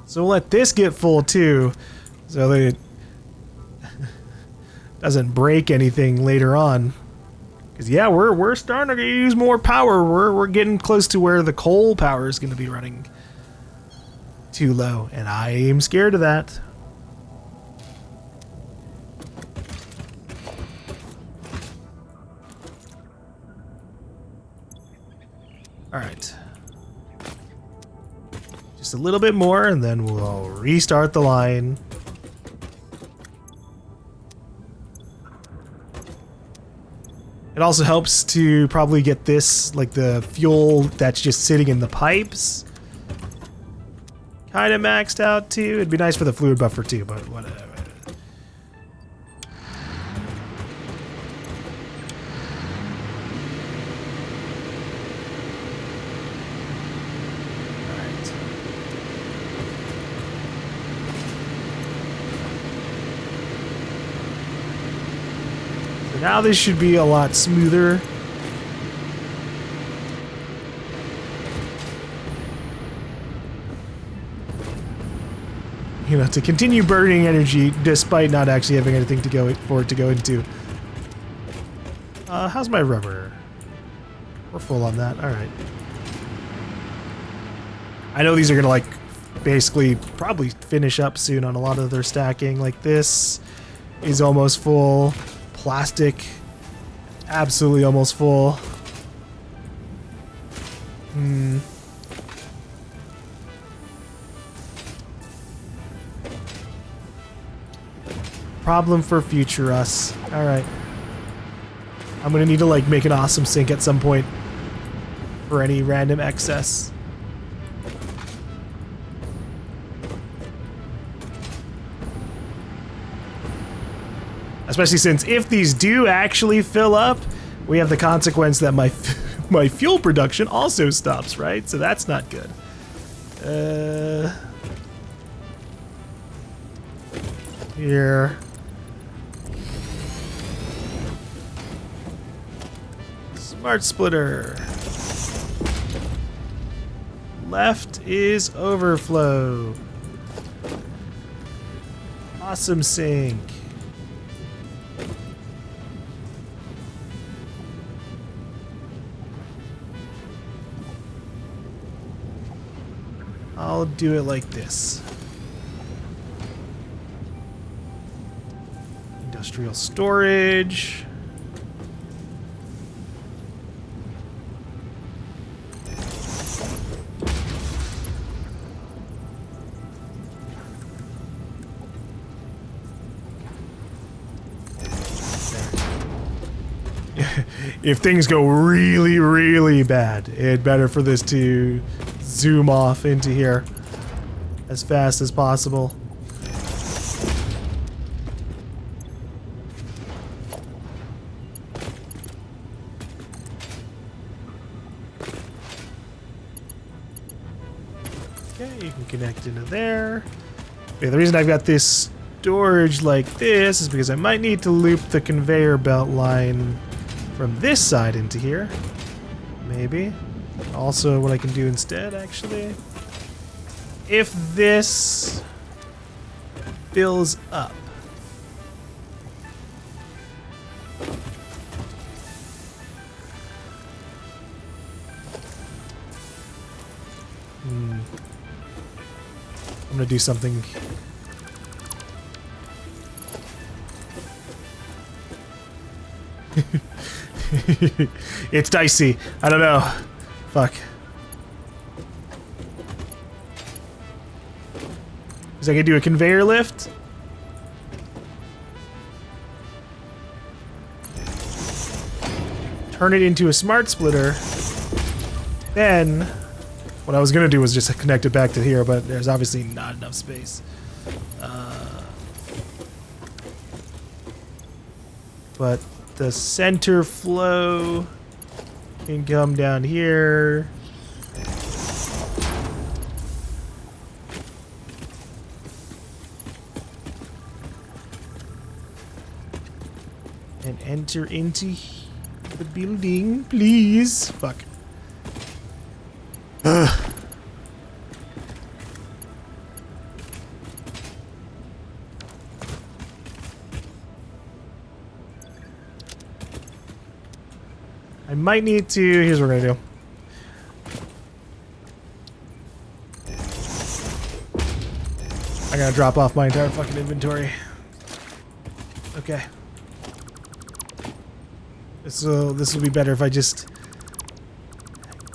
[SPEAKER 1] So we'll let this get full too, so that it doesn't break anything later on. Because yeah, we're starting to use more power. We're getting close to where the coal power is going to be running too low, and I am scared of that. All right. Just a little bit more, and then we'll restart the line. It also helps to probably get this, like the fuel that's just sitting in the pipes, kind of maxed out too. It'd be nice for the fluid buffer too, but whatever. Now this should be a lot smoother. You know, to continue burning energy despite not actually having anything to go for it to go into. How's my rubber? We're full on that. All right. I know these are gonna like basically probably finish up soon on a lot of their stacking. Like this is almost full. Plastic, absolutely almost full. Problem for future us. All right. I'm gonna need to like make an awesome sink at some point for any random excess. Especially since if these do actually fill up, we have the consequence that my my fuel production also stops, right? So that's not good. Here. Smart splitter. Left is overflow. Awesome sink. I'll do it like this. Industrial storage. If things go really, really bad, it's better for this to zoom off into here as fast as possible. Okay, you can connect into there. Okay, the reason I've got this storage like this is because I might need to loop the conveyor belt line from this side into here. Maybe. Also, what I can do instead, actually, if this fills up, I'm gonna do something. It's dicey. I don't know. Fuck. Is I can do a conveyor lift? Turn it into a smart splitter. Then, what I was gonna do was just connect it back to here, but there's obviously not enough space. But the center flow can come down here. And enter into the building, please. Fuck. Ugh. I might need to. Here's what we're gonna do. I gotta drop off my entire fucking inventory. Okay. This will be better if I just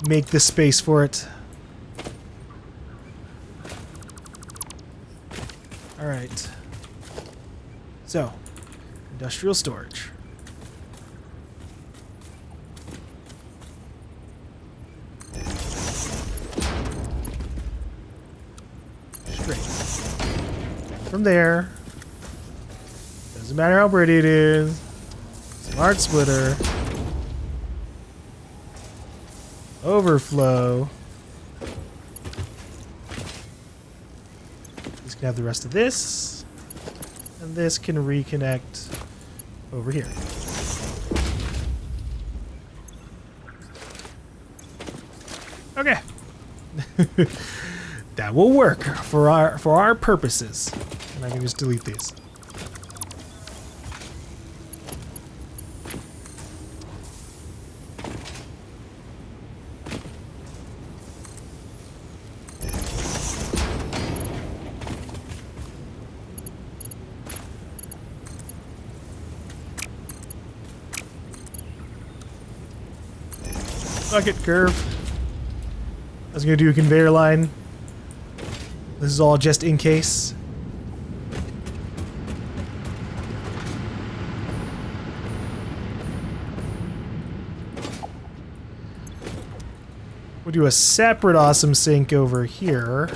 [SPEAKER 1] make the space for it. All right. So, industrial storage. Great. From there, doesn't matter how pretty it is. Smart splitter. Overflow. Just gonna have the rest of this. And this can reconnect over here. Okay. That will work for our purposes. And I can just delete these. Fuck it, curve. I was gonna do a conveyor line. This is all just in case. We'll do a separate awesome sink over here.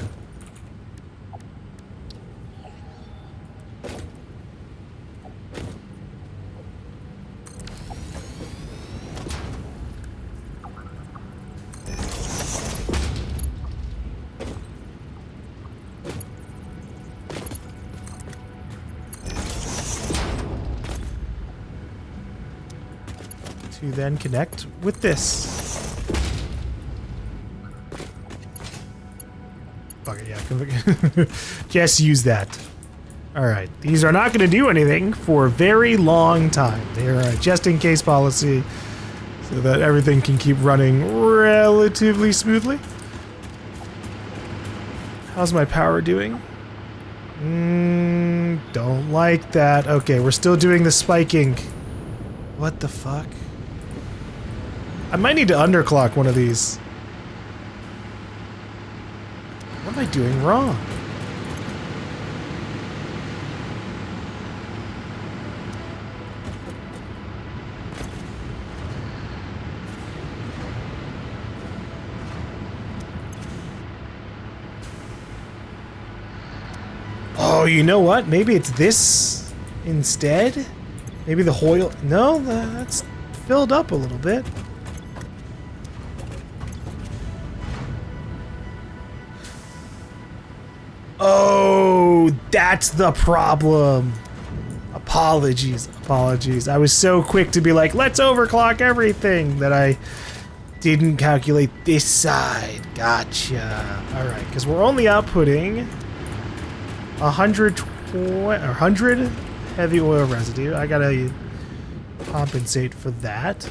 [SPEAKER 1] To then connect with this. Fuck it, yeah. Just use that. Alright, these are not going to do anything for a very long time. They are a just-in-case policy so that everything can keep running relatively smoothly. How's my power doing? Don't like that. Okay, we're still doing the spiking. What the fuck? I might need to underclock one of these. What am I doing wrong? Oh, you know what? Maybe it's this instead? Maybe the Hoyle... No, that's filled up a little bit. Oh, that's the problem. Apologies. I was so quick to be like, let's overclock everything that I didn't calculate this side. Gotcha. All right, because we're only outputting 100 heavy oil residue. I gotta compensate for that.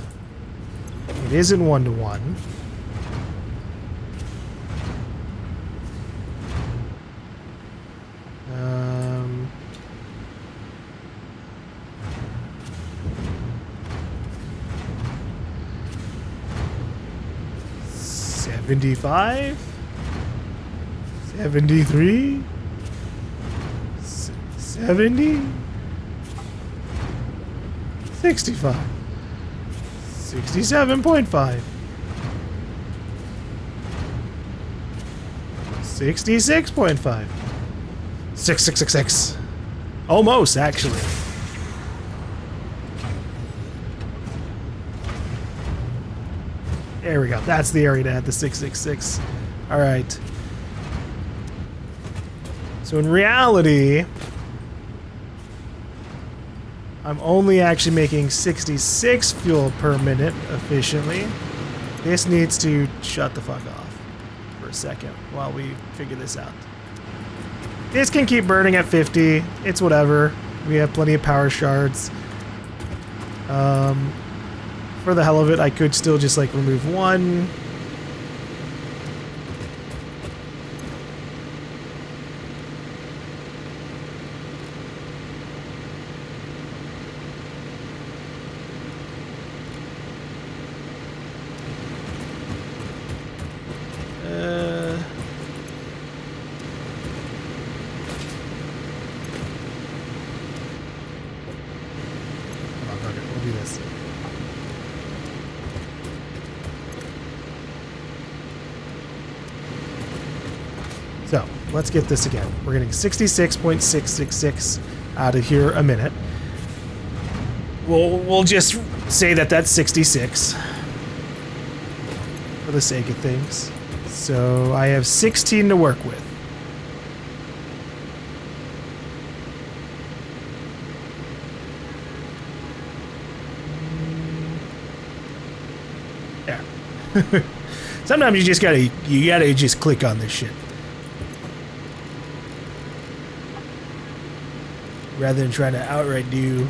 [SPEAKER 1] It isn't 1-to-1. 75, 73, 70, 65, 67.5, 66.5, 6666. Almost, actually. There we go. That's the area to add the 666. All right. So in reality, I'm only actually making 66 fuel per minute efficiently. This needs to shut the fuck off for a second while we figure this out. This can keep burning at 50. It's whatever. We have plenty of power shards. For the hell of it, I could still just like remove one. We'll do this. So, let's get this again. We're getting 66.666 out of here a minute. We'll just say that that's 66 for the sake of things. So I have 16 to work with. There. Sometimes you gotta just click on this shit. Rather than trying to outright do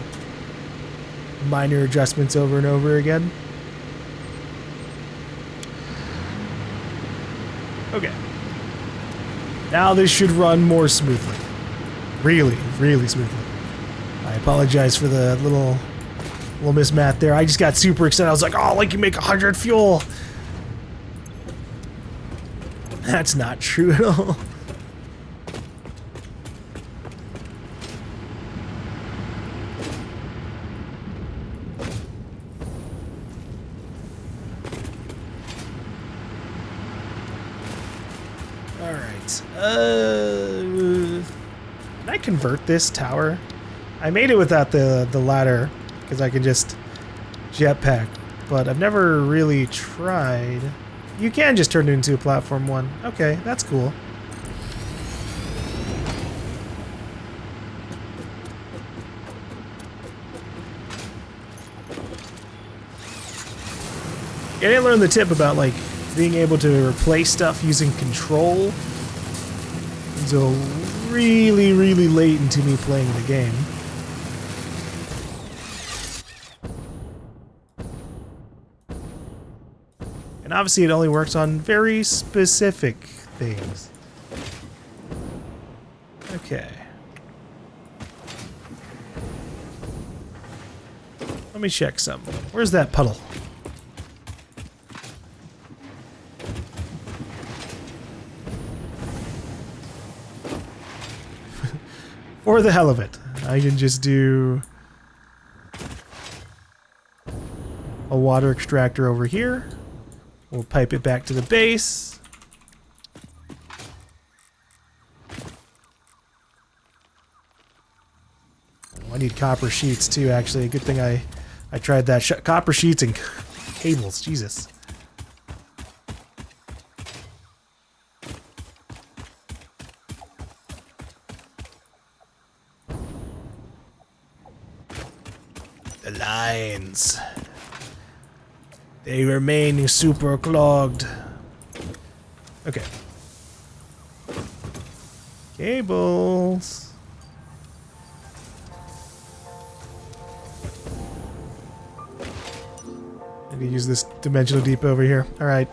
[SPEAKER 1] minor adjustments over and over again. Okay. Now this should run more smoothly. Really, really smoothly. I apologize for the little mismatch there. I just got super excited. I was like, oh, like you make 100 fuel. That's not true at all. Can I convert this tower? I made it without the ladder because I can just jetpack, but I've never really tried. You can just turn it into a platform one. Okay, that's cool. I didn't learn the tip about like being able to replace stuff using control until really, really late into me playing the game. And obviously it only works on very specific things. Okay. Let me check something. Where's that puddle? For the hell of it, I can just do a water extractor over here. We'll pipe it back to the base. Oh, I need copper sheets too, actually. Good thing I tried that. Copper sheets and cables, Jesus. The lines. They remain super clogged. Okay. Cables. I can use this dimensional depot over here. Alright.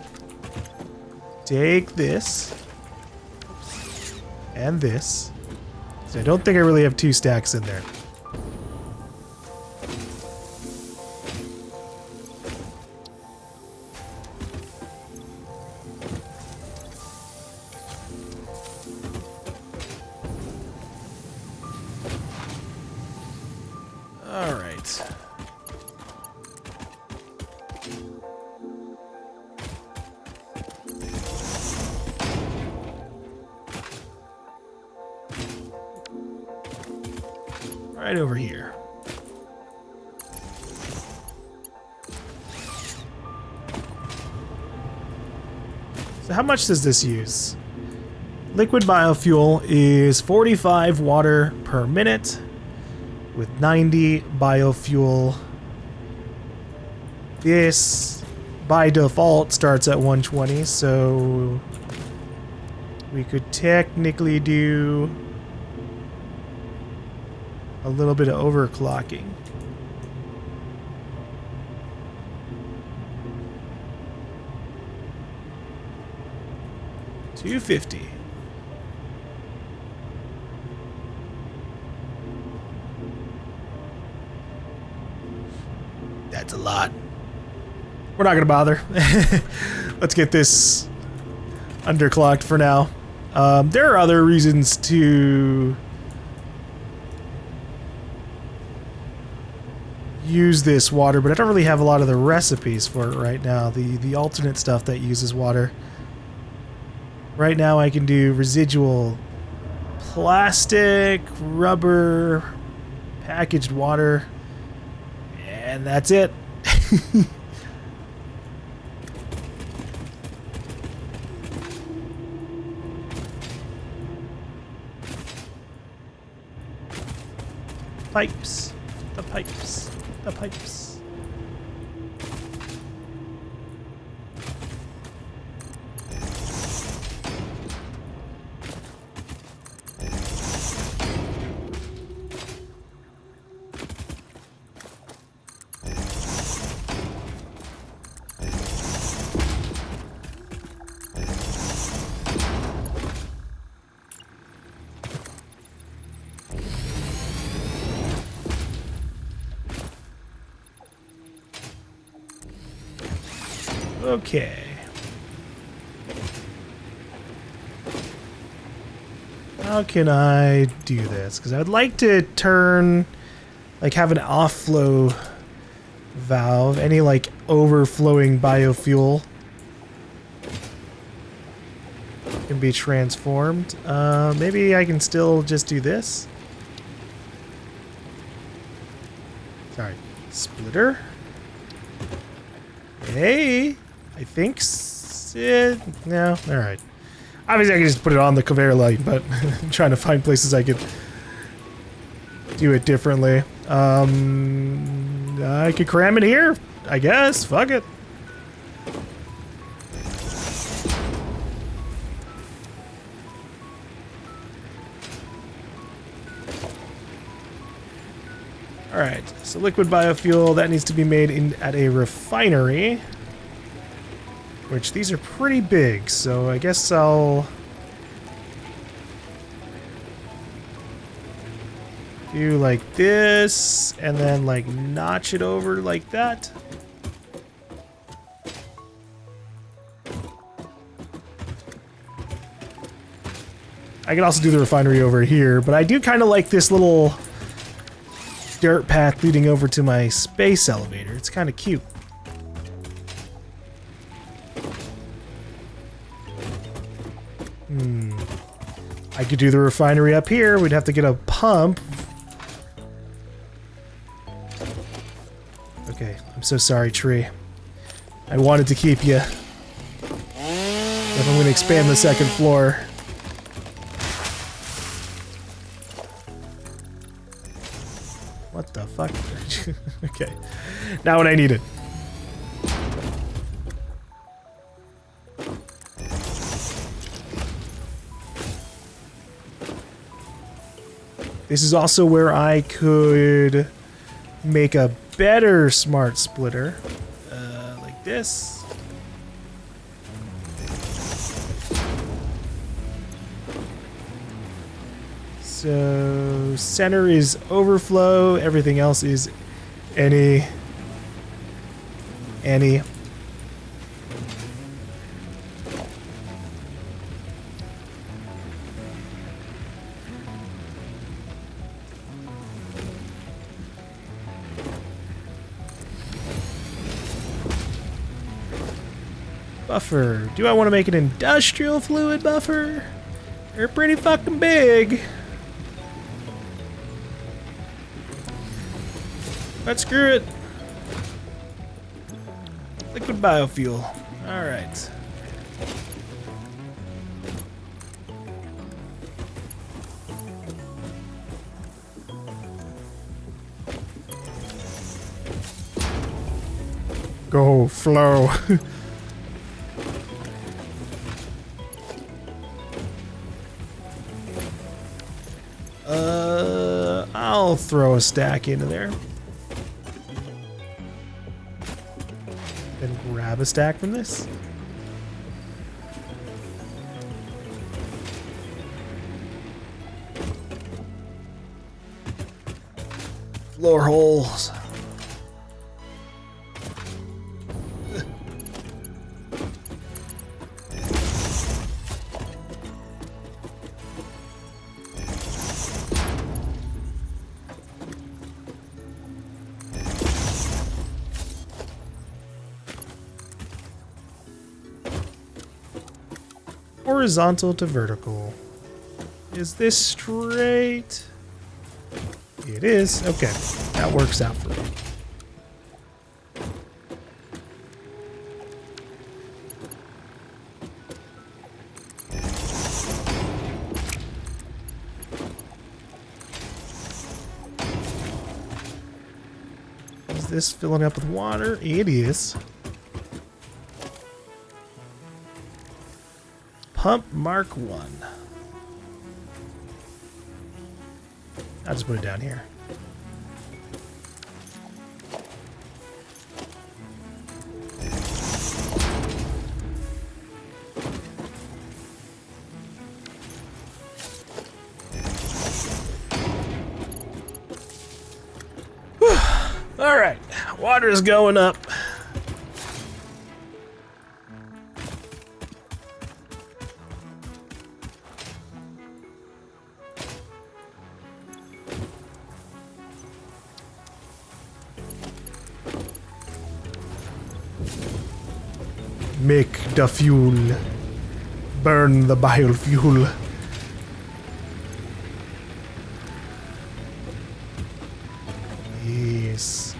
[SPEAKER 1] Take this. And this. So I don't think I really have 2 stacks in there. Alright. Right over here. So how much does this use? Liquid biofuel is 45 water per minute. With 90 biofuel. This, by default, starts at 120, so we could technically do a little bit of overclocking. $250. That's a lot. We're not gonna bother. Let's get this underclocked for now. There are other reasons to use this water, but I don't really have a lot of the recipes for it right now. The alternate stuff that uses water. Right now I can do residual plastic, rubber, packaged water, and that's it. Pipes, the pipes, the pipes. Okay. How can I do this? Because I would like to turn, like, have an off-flow valve, any, like, overflowing biofuel can be transformed. Maybe I can still just do this. Sorry. Splitter. Hey, I think no, all right. Obviously, I can just put it on the conveyor line, but I'm trying to find places I could do it differently. I could cram it here, I guess. Fuck it. All right, so liquid biofuel that needs to be made at a refinery. Which these are pretty big, so I guess I'll do like this and then like notch it over like that. I can also do the refinery over here, but I do kind of like this little dirt path leading over to my space elevator. It's kind of cute. I could do the refinery up here. We'd have to get a pump. Okay, I'm so sorry, tree. I wanted to keep you. But I'm going to expand the second floor. What the fuck? Okay, now when I need it. This is also where I could make a better smart splitter, like this. So center is overflow, everything else is any. Buffer. Do I want to make an industrial fluid buffer? They're pretty fucking big. But screw it. Liquid biofuel. Alright. Go, flow. I'll throw a stack into there. Then grab a stack from this. Floor holes. horizontal to vertical. Is this straight? It is. Okay, that works out for me. Is this filling up with water? It is. Pump Mark 1. I'll just put it down here. All right, water's going up. Make the fuel. Burn the biofuel. Yes.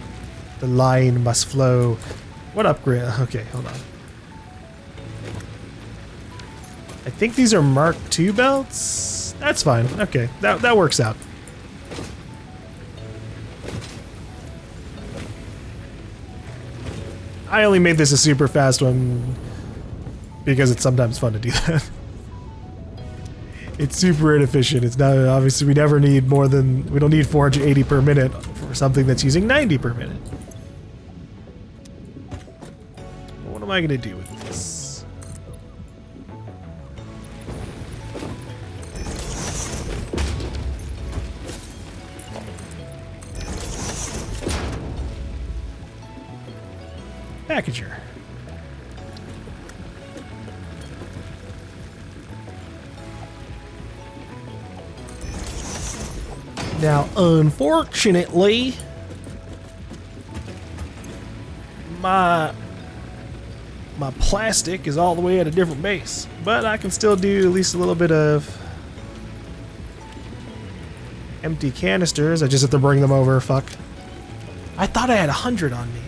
[SPEAKER 1] The line must flow. What upgrade? Okay, hold on. I think these are Mark II belts? That's fine. Okay, that works out. I only made this a super fast one because it's sometimes fun to do that. It's super inefficient. It's not, obviously we never need more than, we don't need 480 per minute for something that's using 90 per minute. What am I gonna do with this? Packager. Now, unfortunately, my plastic is all the way at a different base, but I can still do at least a little bit of empty canisters. I just have to bring them over. Fuck. I thought I had 100 on me.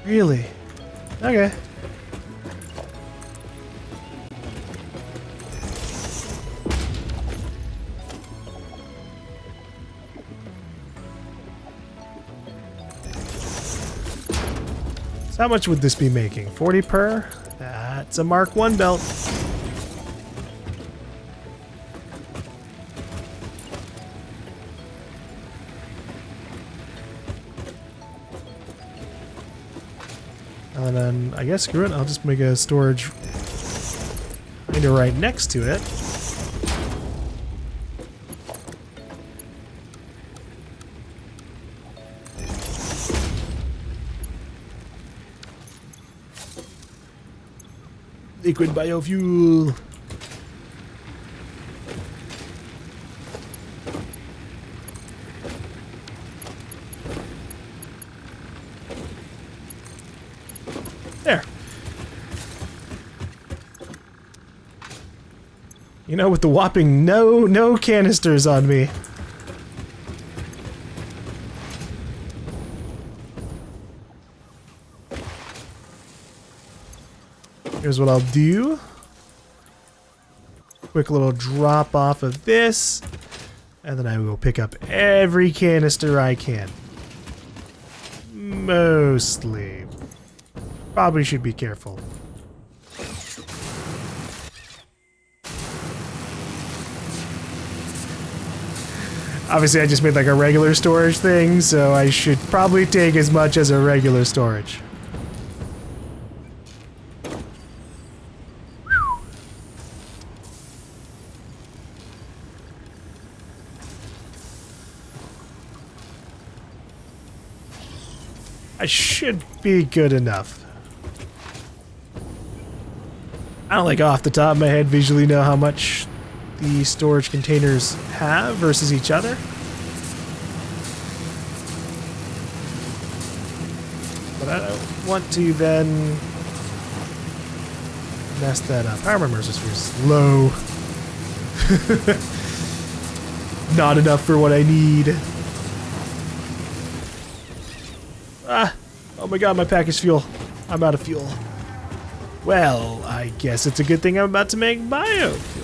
[SPEAKER 1] Really? Okay. So how much would this be making? 40 per? That's a Mark 1 belt. And then, I guess, screw it, I'll just make a storage kind of right next to it. Liquid biofuel. There. You know, with the whopping no canisters on me. Here's what I'll do. Quick little drop off of this. And then I will pick up every canister I can. Mostly. Probably should be careful. Obviously, I just made like a regular storage thing, so I should probably take as much as a regular storage. I should be good enough. I don't like off the top of my head visually know how much the storage containers have versus each other. But want to then mess that up. Power resistor is low. Not enough for what I need. Ah! Oh my god, my package fuel. I'm out of fuel. Well, I guess it's a good thing I'm about to make biofuel.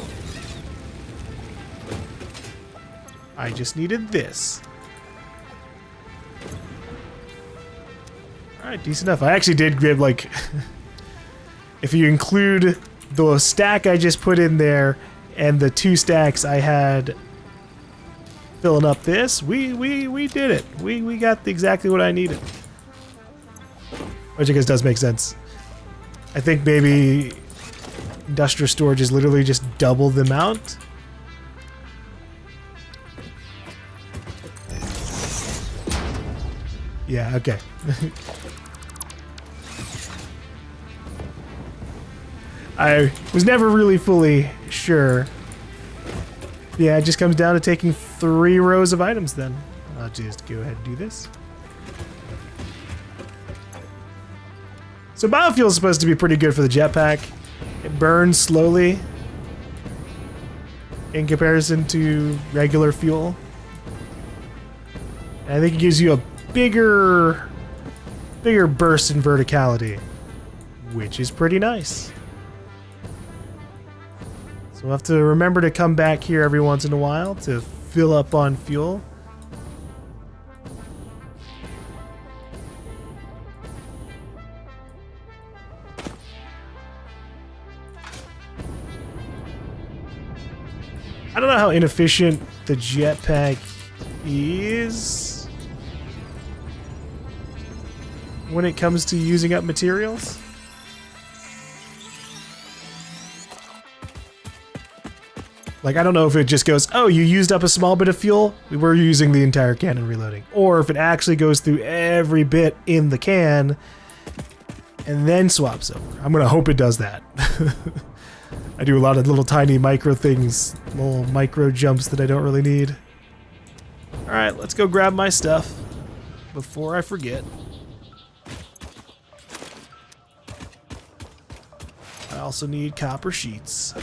[SPEAKER 1] I just needed this. Alright, decent enough. I actually did grab, like... if you include the stack I just put in there and the 2 stacks I had filling up this, we did it. We got exactly what I needed. Which I guess does make sense. I think maybe industrial storage is literally just double the amount. Yeah, okay. I was never really fully sure. Yeah, it just comes down to taking 3 rows of items then. I'll just go ahead and do this. So biofuel is supposed to be pretty good for the jetpack. It burns slowly in comparison to regular fuel. And I think it gives you a bigger burst in verticality, which is pretty nice. So we'll have to remember to come back here every once in a while to fill up on fuel. I don't know how inefficient the jetpack is when it comes to using up materials. Like, I don't know if it just goes, oh, you used up a small bit of fuel, we're using the entire can and reloading. Or if it actually goes through every bit in the can and then swaps over. I'm gonna hope it does that. I do a lot of little tiny micro things, little micro jumps that I don't really need. Alright, let's go grab my stuff before I forget. I also need copper sheets.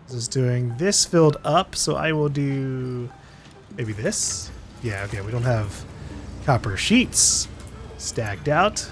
[SPEAKER 1] This is doing this filled up, so I will do maybe this. Yeah, okay, we don't have copper sheets stacked out.